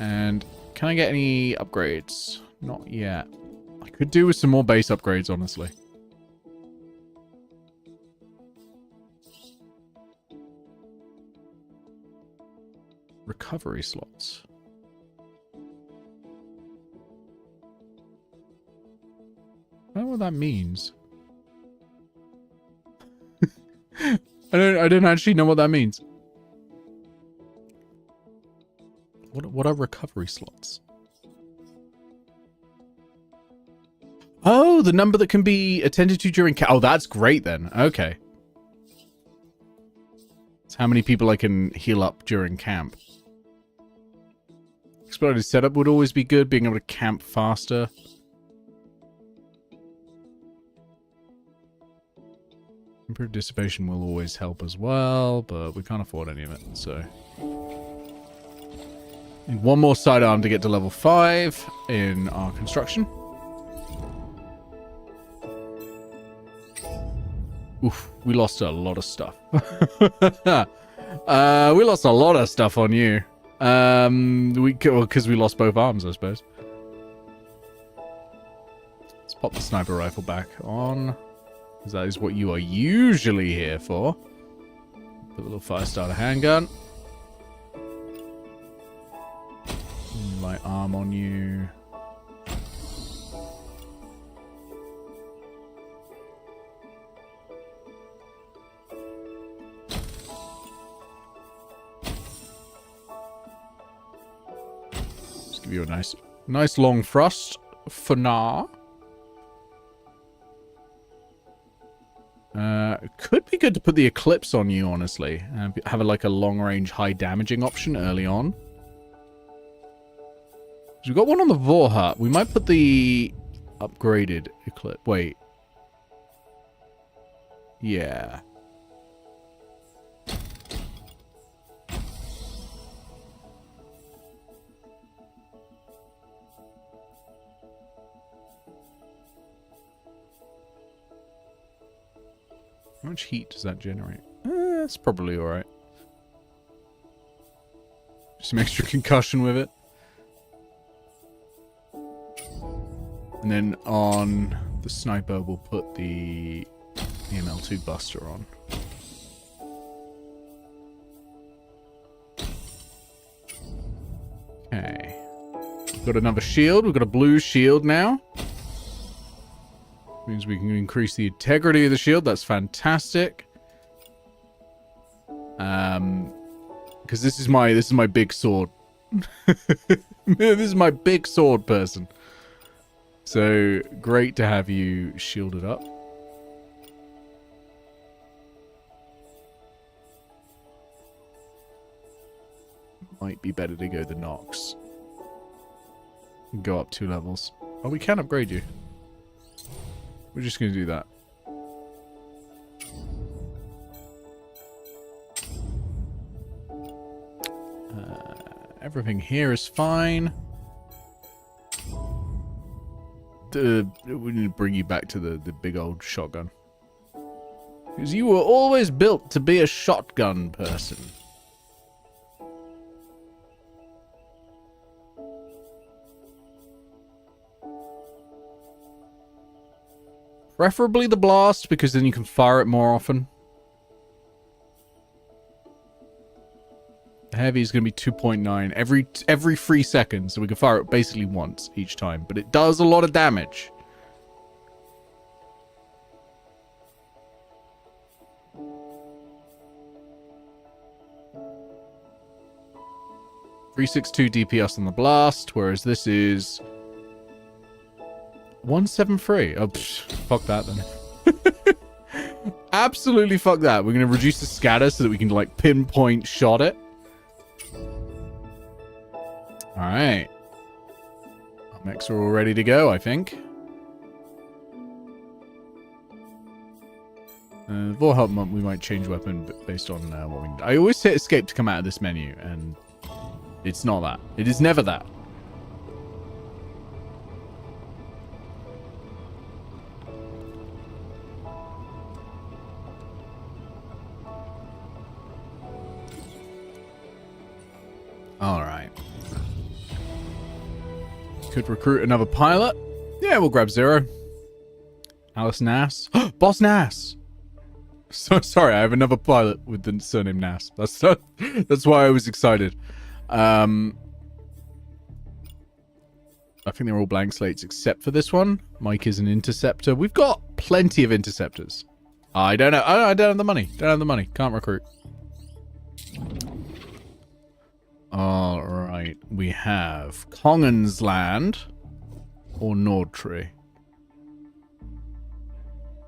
And can I get any upgrades? Not yet. I could do with some more base upgrades, honestly. Recovery slots. I don't know what that means. I don't actually know what that means. What are recovery slots? Oh, the number that can be attended to during... Oh, that's great then. Okay. It's how many people I can heal up during camp. Exploded setup would always be good, being able to camp faster. Improved dissipation will always help as well, but we can't afford any of it, so... Need one more sidearm to get to level 5 in our construction. Oof, we lost a lot of stuff. We lost a lot of stuff on you. Because we lost both arms, I suppose. Let's pop the sniper rifle back on. Because that is what you are usually here for. Put a little fire starter handgun. Light arm on you. Just give you a nice long thrust for now. Could be good to put the Eclipse on you, honestly. Have like a long-range, high-damaging option early on. We've got one on the Vorhut. We might put the upgraded Eclipse. Wait. Yeah. How much heat does that generate? That's probably alright. Some extra concussion with it. And then on the sniper, we'll put the EML2 Buster on. Okay. We've got another shield. We've got a blue shield now. Means we can increase the integrity of the shield. That's fantastic. Because this is my big sword. This is my big sword person. So great to have you shielded up. Might be better to go the Nox. Go up 2 levels. Oh, we can upgrade you. We're just going to do that. Everything here is fine. We need to bring you back to the big old shotgun. Because you were always built to be a shotgun person. Preferably the blast, because then you can fire it more often. The heavy is going to be 2.9 every 3 seconds, so we can fire it basically once each time. But it does a lot of damage. .362 DPS on the blast, whereas this is 173. Oh, fuck that then. Absolutely fuck that. We're going to reduce the scatter so that we can, like, pinpoint shot it. Alright. Our mechs are all ready to go, I think. Vorhut, we might change weapon based on what we need. I always hit escape to come out of this menu, and it's not that. It is never that. Alright. Could recruit another pilot. Yeah, we'll grab 0. Alice Nass. Boss Nass! So sorry, I have another pilot with the surname Nass. That's why I was excited. I think they're all blank slates except for this one. Mike is an interceptor. We've got plenty of interceptors. I don't know. I don't have the money. Don't have the money. Can't recruit. All right. We have Kongens Land or Nordtree.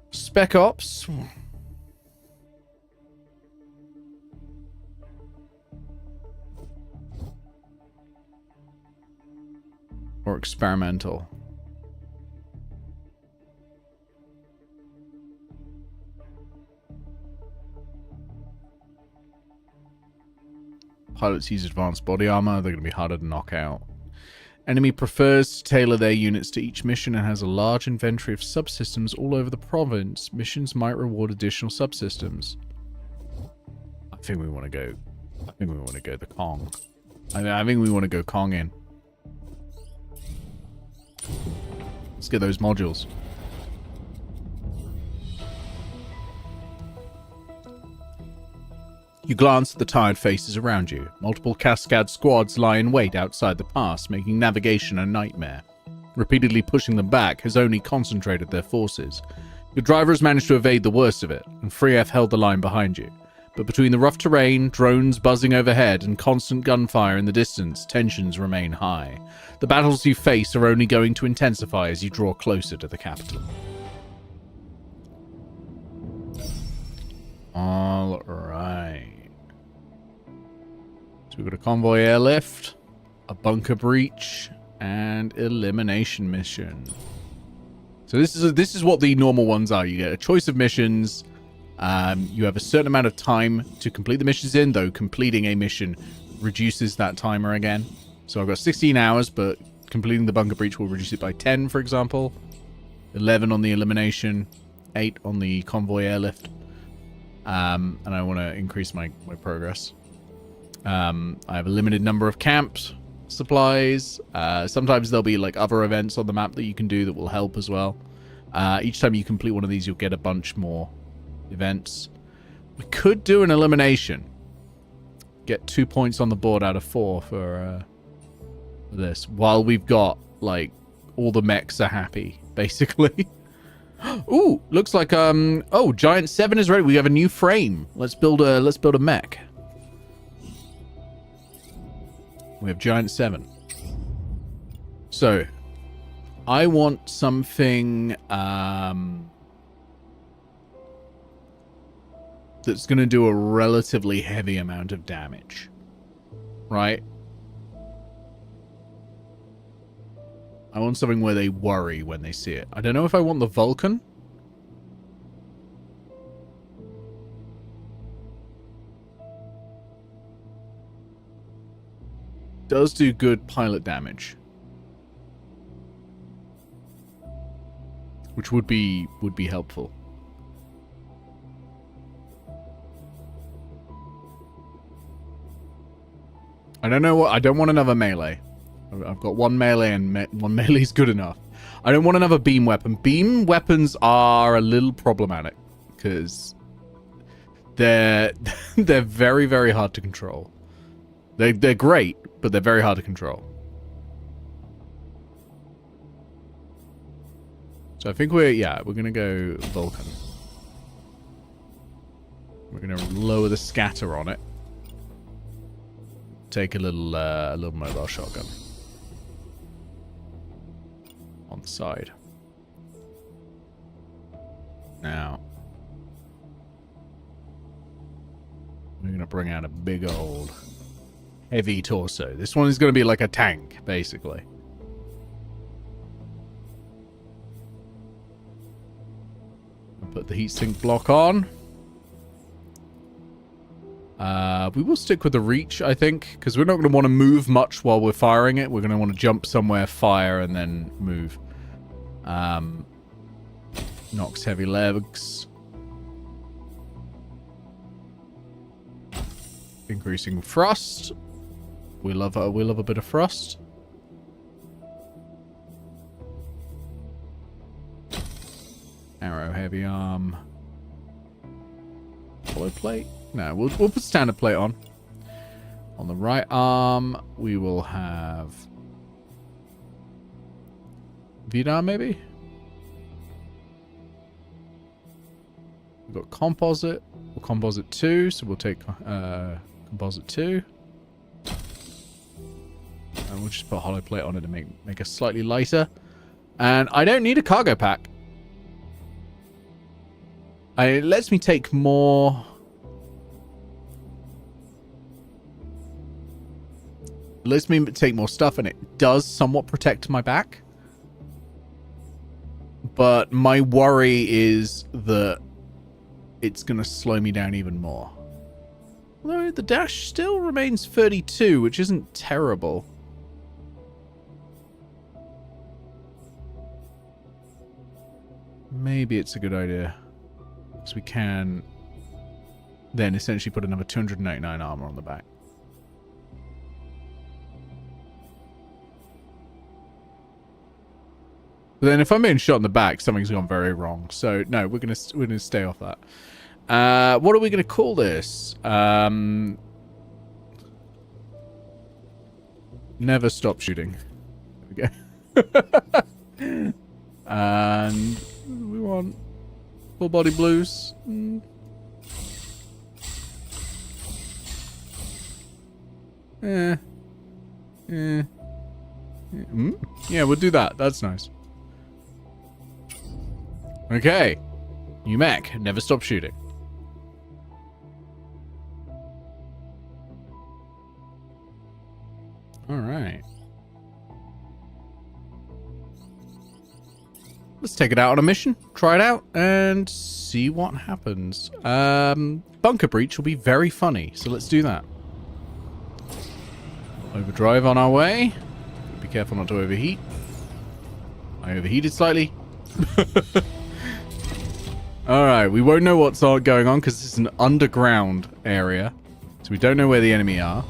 Spec Ops. or experimental? Pilots use advanced body armor. They're going to be harder to knock out. Enemy prefers to tailor their units to each mission and has a large inventory of subsystems all over the province. Missions might reward additional subsystems. I think we want to go the Kong. I think we want to go Kong in. Let's get those modules. You glance at the tired faces around you. Multiple Cascade squads lie in wait outside the pass, making navigation a nightmare. Repeatedly pushing them back has only concentrated their forces. Your driver has managed to evade the worst of it, and Free-F held the line behind you. But between the rough terrain, drones buzzing overhead, and constant gunfire in the distance, tensions remain high. The battles you face are only going to intensify as you draw closer to the capital. All right. So we've got a convoy airlift, a bunker breach, and elimination mission. So this is what the normal ones are. You get a choice of missions. You have a certain amount of time to complete the missions in, though completing a mission reduces that timer again. So I've got 16 hours, but completing the bunker breach will reduce it by 10, for example. 11 on the elimination, 8 on the convoy airlift. And I want to increase my progress. I have a limited number of camps, supplies. Sometimes there'll be like other events on the map that you can do that will help as well. Each time you complete one of these, you'll get a bunch more events. We could do an elimination. Get 2 points on the board out of 4 for this. While we've got like all the mechs are happy, basically. Ooh, looks like oh, Giant 7 is ready. We have a new frame. Let's build a mech. We have Giant 7. So, I want something that's going to do a relatively heavy amount of damage. Right? I want something where they worry when they see it. I don't know if I want the Vulcan. Does do good pilot damage. Which would be helpful. I don't know what I don't want another melee. I've got one melee and one melee is good enough. I don't want another beam weapon. Beam weapons are a little problematic because they're very, very hard to control. They're great, but they're very hard to control. So I think we're gonna go Vulcan. We're gonna lower the scatter on it. Take a little mobile shotgun on the side. Now we're gonna bring out a big old heavy torso. This one is gonna be like a tank, basically. Put the heatsink block on. We will stick with the reach, I think, because we're not going to want to move much while we're firing it. We're going to want to jump somewhere, fire, and then move. Knocks heavy legs. Increasing thrust. We love a bit of thrust. Arrow heavy arm. Hollow plate. No, we'll put standard plate on. On the right arm, we will have Vidar, maybe? We've got composite. Or composite 2, so we'll take composite 2. And we'll just put hollow plate on it to make us slightly lighter. And I don't need a cargo pack. It lets me take more... It lets me take more stuff, and it does somewhat protect my back. But my worry is that it's going to slow me down even more. Although the dash still remains 32, which isn't terrible. Maybe it's a good idea. Because we can then essentially put another 299 armor on the back. But then if I'm being shot in the back, something's gone very wrong. So no, we're gonna stay off that. What are we gonna call this? Never stop shooting. There we go. And we want full body blues. Yeah, we'll do that. That's nice. Okay. New mech. Never stop shooting. Alright. Let's take it out on a mission. Try it out and see what happens. Bunker breach will be very funny. So let's do that. Overdrive on our way. Be careful not to overheat. I overheated slightly. Alright, we won't know what's going on because this is an underground area. So we don't know where the enemy are.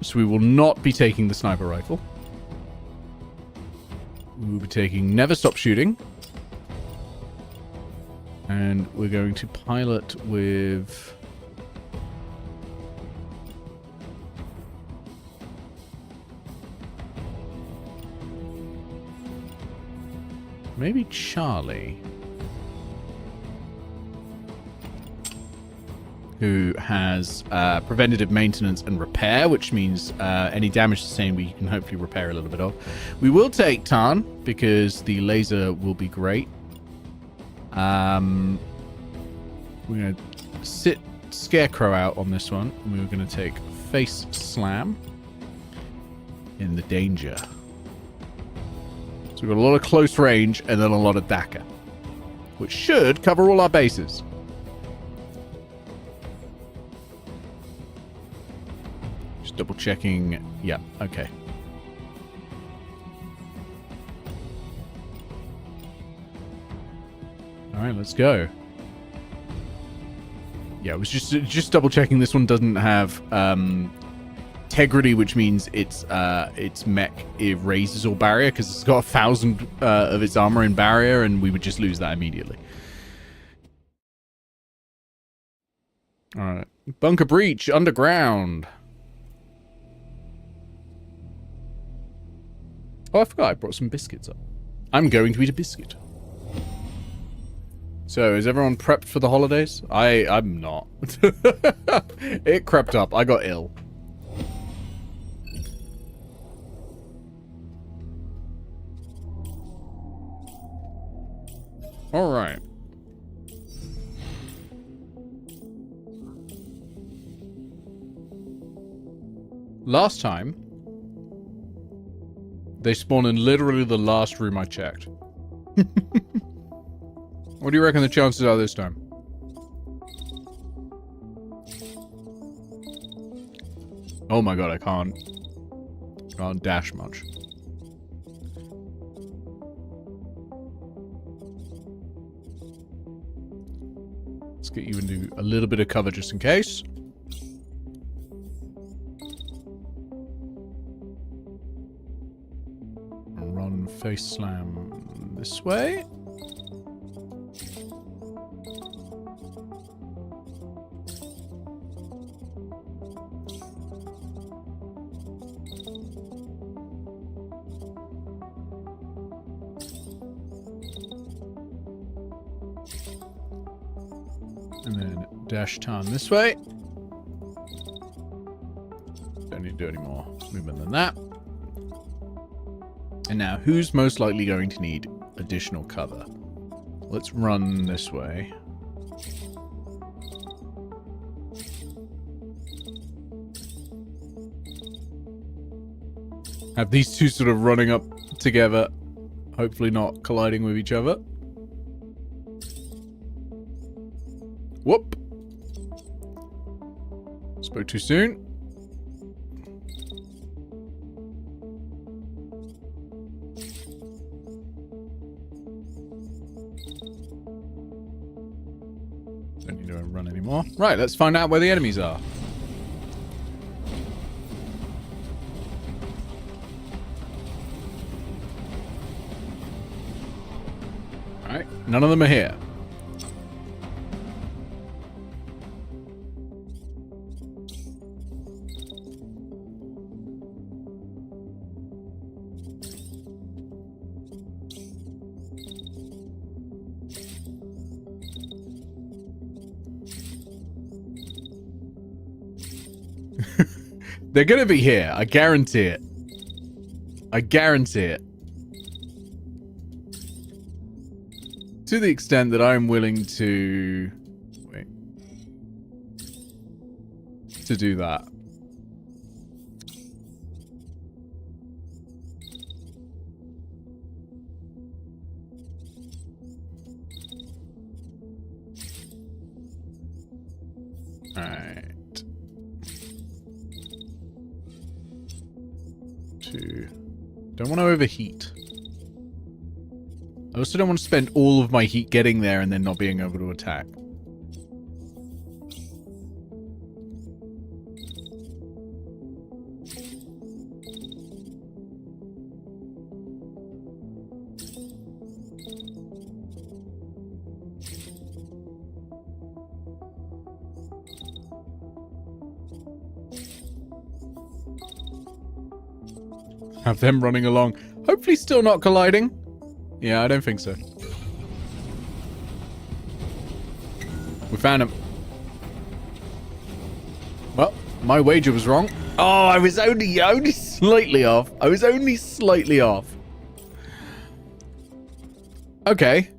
So we will not be taking the sniper rifle. We will be taking never stop shooting. And we're going to pilot with... maybe Charlie, who has preventative maintenance and repair, which means any damage sustained we can hopefully repair a little bit of. We will take Tarn because the laser will be great. We're going to sit Scarecrow out on this one, and we're going to take Face Slam in the danger. So we've got a lot of close range and then a lot of Dakka, which should cover all our bases. Just double checking. Yeah, okay. All right, let's go. Yeah, it was just double checking. This one doesn't have integrity, which means its mech erases all barrier because it's got 1,000 of its armor in barrier, and we would just lose that immediately. All right, bunker breach underground. Oh, I forgot I brought some biscuits up. I'm going to eat a biscuit. So, is everyone prepped for the holidays? I'm not. It crept up. I got ill. All right. Last time, they spawned in literally the last room I checked. What do you reckon the chances are this time? Oh my god, I can't dash much. Let's get you into a little bit of cover just in case. Run face slam this way. And then dash Tarn this way. Don't need to do any more movement than that. And now, who's most likely going to need additional cover? Let's run this way. Have these two sort of running up together, hopefully not colliding with each other. Whoop. Spoke too soon. Don't need to run anymore. Right, let's find out where the enemies are. Alright, none of them are here. They're gonna be here. I guarantee it. I guarantee it. To the extent that I'm willing to... Wait. To do that. Alright. Don't want to overheat. I also don't want to spend all of my heat getting there and then not being able to attack. Have them running along. Hopefully still not colliding. Yeah, I don't think so. We found him. Well, my wager was wrong. Oh, I was only slightly off. I was only slightly off. Okay.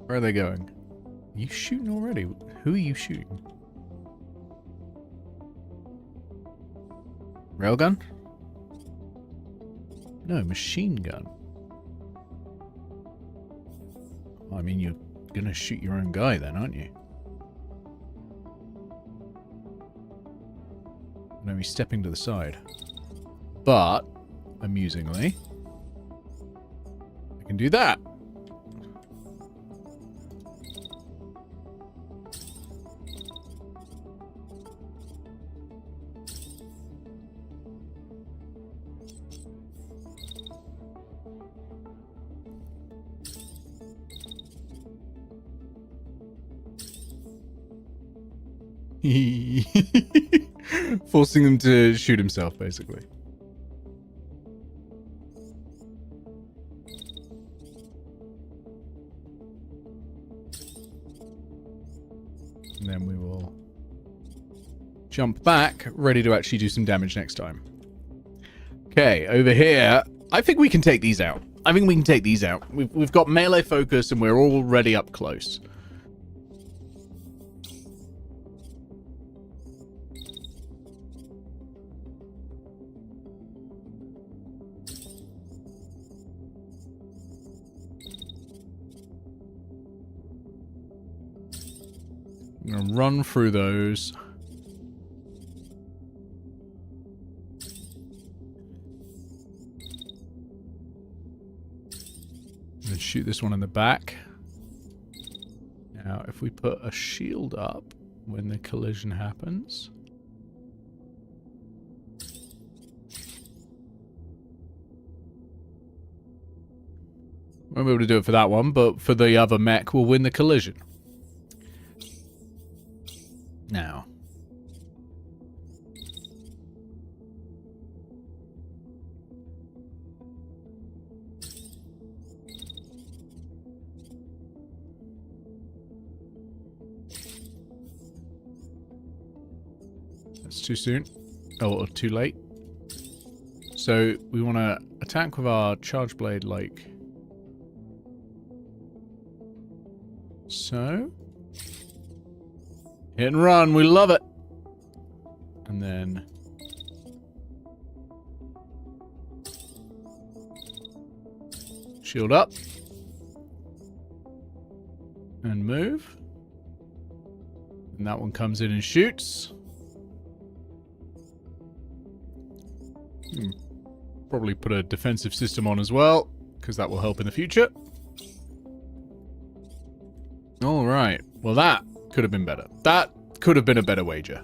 Where are they going? Are you shooting already? Who are you shooting? Railgun? No, machine gun. I mean, you're gonna shoot your own guy then, aren't you? No, he's stepping to the side. But, amusingly, I can do that. Forcing him to shoot himself, basically. And then we will jump back, ready to actually do some damage next time. Okay, over here, I think we can take these out. I think we can take these out. We've got melee focus and we're already up close. I'm going to run through those. And then shoot this one in the back. Now, if we put a shield up when the collision happens... Won't be able to do it for that one, but for the other mech, we'll win the collision. Now. That's too soon. Oh, or too late. So we want to attack with our charge blade like so. Hit and run, we love it. then shield up. And move. And that one comes in and shoots. Probably put a defensive system on as well, because that will help in the future. Alright. Well, that could have been better. That could have been a better wager.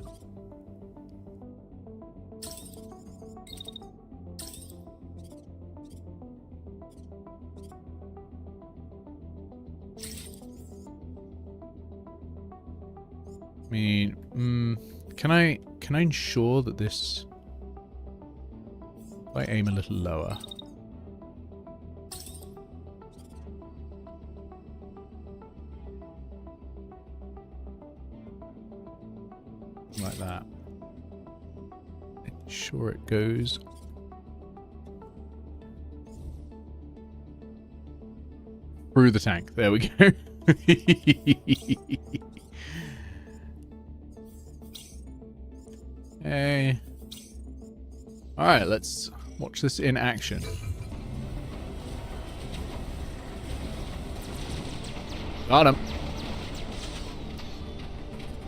I mean, can I ensure that this... If I aim a little lower... Like that. Ensure it goes... through the tank. There we go. Hey. Alright, let's watch this in action. Got him.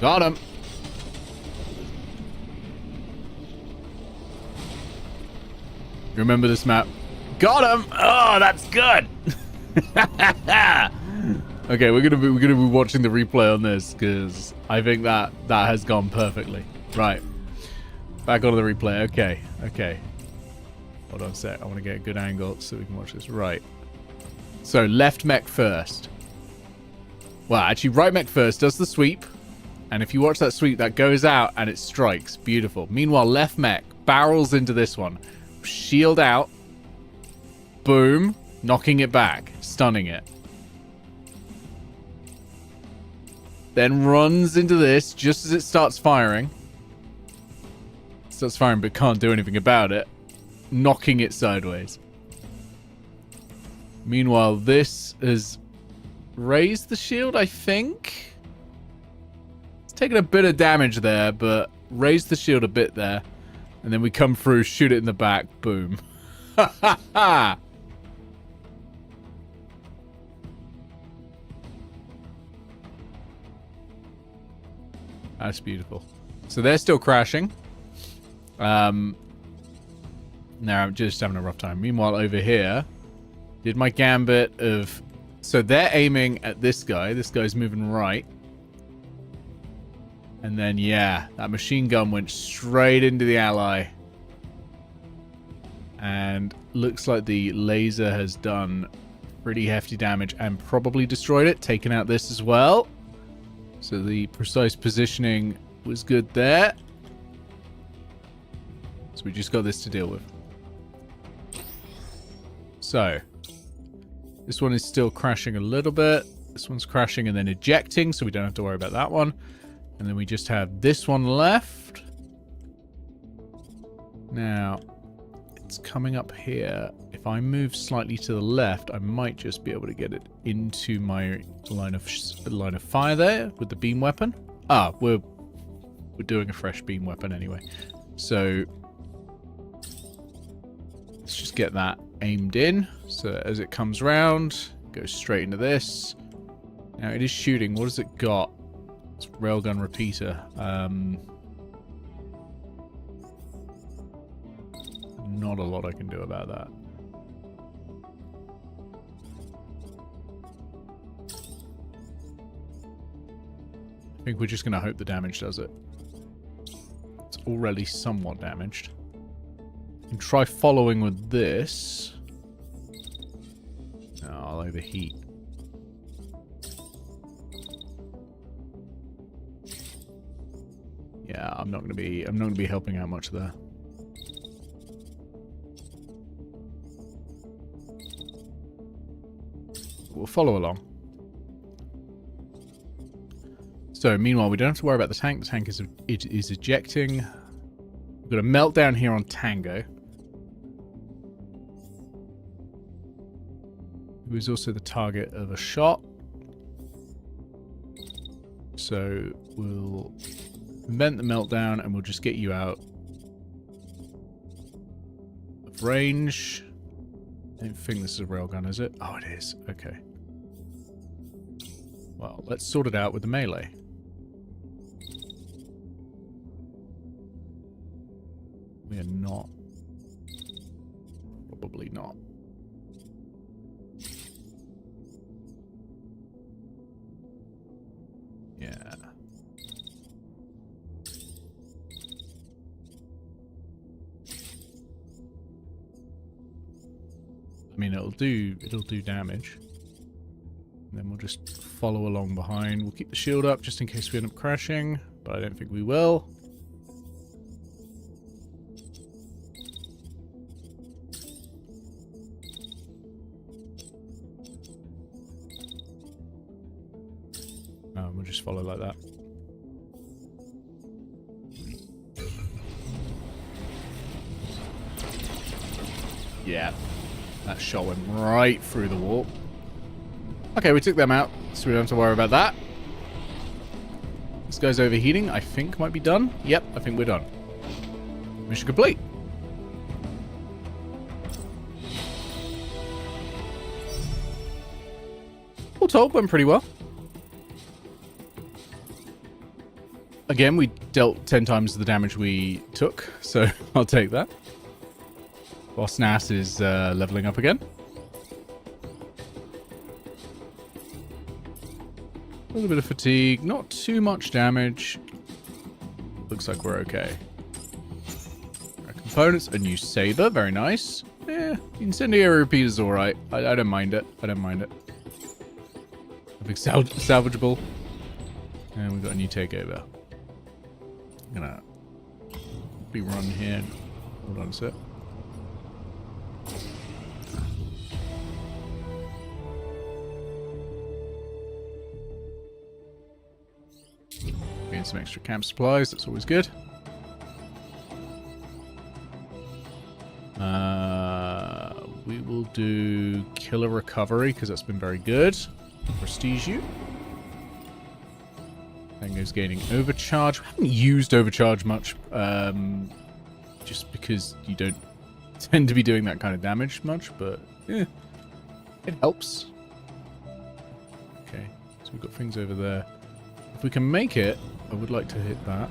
Got him. Remember this map? Got him! Oh, that's good! Okay, we're gonna be watching the replay on this, because I think that has gone perfectly. Right. Back onto the replay. Okay. Okay. Hold on a sec. I want to get a good angle so we can watch this. Right. So, left mech first. Well, actually, right mech first does the sweep. And if you watch that sweep, that goes out and it strikes. Beautiful. Meanwhile, left mech barrels into this one. Shield out. Boom. Knocking it back. Stunning it. Then runs into this just as it starts firing. Starts firing but can't do anything about it. Knocking it sideways. Meanwhile, this has raised the shield, I think. It's taken a bit of damage there, but raised the shield a bit there. And then we come through, shoot it in the back. Boom. Ha ha ha! That's beautiful. So they're still crashing. Now I'm just having a rough time. Meanwhile, over here, did my gambit of... So they're aiming at this guy. This guy's moving right. And then, yeah, that machine gun went straight into the ally. And looks like the laser has done pretty hefty damage and probably destroyed it. Taken out this as well. So the precise positioning was good there. So we just got this to deal with. So, this one is still crashing a little bit. This one's crashing and then ejecting, so we don't have to worry about that one. And then we just have this one left. Now, it's coming up here. If I move slightly to the left, I might just be able to get it into my line of fire there with the beam weapon. Ah, we're doing a fresh beam weapon anyway. So let's just get that aimed in. So as it comes round, it goes straight into this. Now it is shooting. What has it got? It's railgun repeater. Not a lot I can do about that. I think we're just going to hope the damage does it. It's already somewhat damaged. And try following with this. Oh, I'll overheat. Yeah, I'm not going to be helping out much there. We'll follow along. So, meanwhile, we don't have to worry about the tank. The tank is ejecting. We've got a meltdown here on Tango. Who is also the target of a shot. So, we'll Vent the meltdown, and we'll just get you out of range. I don't think this is a railgun, is it? Oh, it is. Okay. Well, let's sort it out with the melee. We are not. Probably not. Yeah. I mean, it'll do damage. And then we'll just follow along behind. We'll keep the shield up just in case we end up crashing, but I don't think we will. We'll just follow like that. Yeah, that shot went right through the wall. Okay, we took them out, so we don't have to worry about that. This guy's overheating, I think might be done. Yep, I think we're done. Mission complete. All told, went pretty well. Again, we dealt 10 times the damage we took, so I'll take that. Boss Nass is leveling up again. A little bit of fatigue, not too much damage. Looks like we're okay. Our components, a new saber, very nice. Yeah, incendiary repeater is alright. I don't mind it. I don't mind it. I think salvageable. And we've got a new takeover. I'm gonna be run here. Hold on a sec. Getting some extra camp supplies, that's always good. We will do killer recovery because that's been very good. Prestige you. Tango's gaining overcharge. We haven't used overcharge much, just because you don't tend to be doing that kind of damage much, but yeah, it helps. Okay, so we've got things over there. If we can make it, I would like to hit that.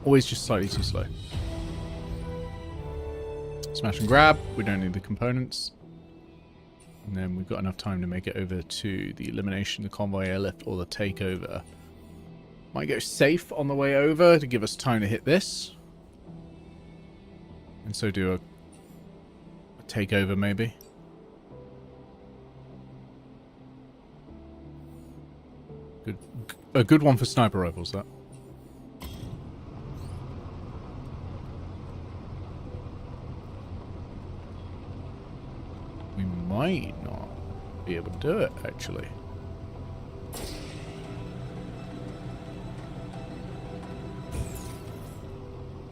Always just slightly too slow. Smash and grab. We don't need the components. And then we've got enough time to make it over to the elimination, the convoy airlift, or the takeover. Might go safe on the way over to give us time to hit this. And so do a takeover, maybe. A good one for sniper rifles, that. We might not be able to do it, actually.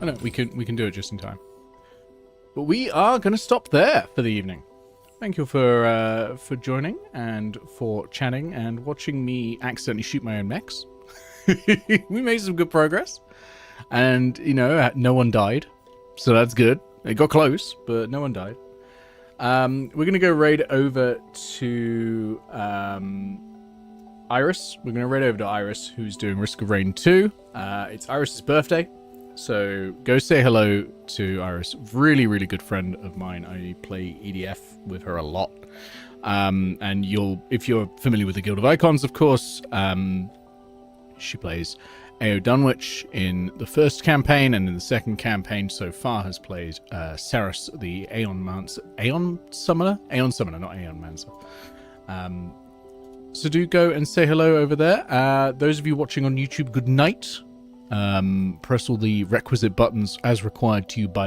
I know, we can do it just in time. But we are going to stop there for the evening. Thank you for joining and for chatting and watching me accidentally shoot my own mechs. We made some good progress. And, you know, no one died. So that's good. It got close, but no one died. We're going to go raid over to Iris. We're going to raid over to Iris, who's doing Risk of Rain 2. It's Iris's birthday. So go say hello to Iris. Really, really good friend of mine. I play EDF with her a lot. And if you're familiar with the Guild of Icons, of course, she plays AO Dunwich in the first campaign, and in the second campaign so far has played Saris, the Aeon Summoner, not Aeon Mancer. So do go and say hello over there. Those of you watching on YouTube, good night. Press all the requisite buttons as required to you by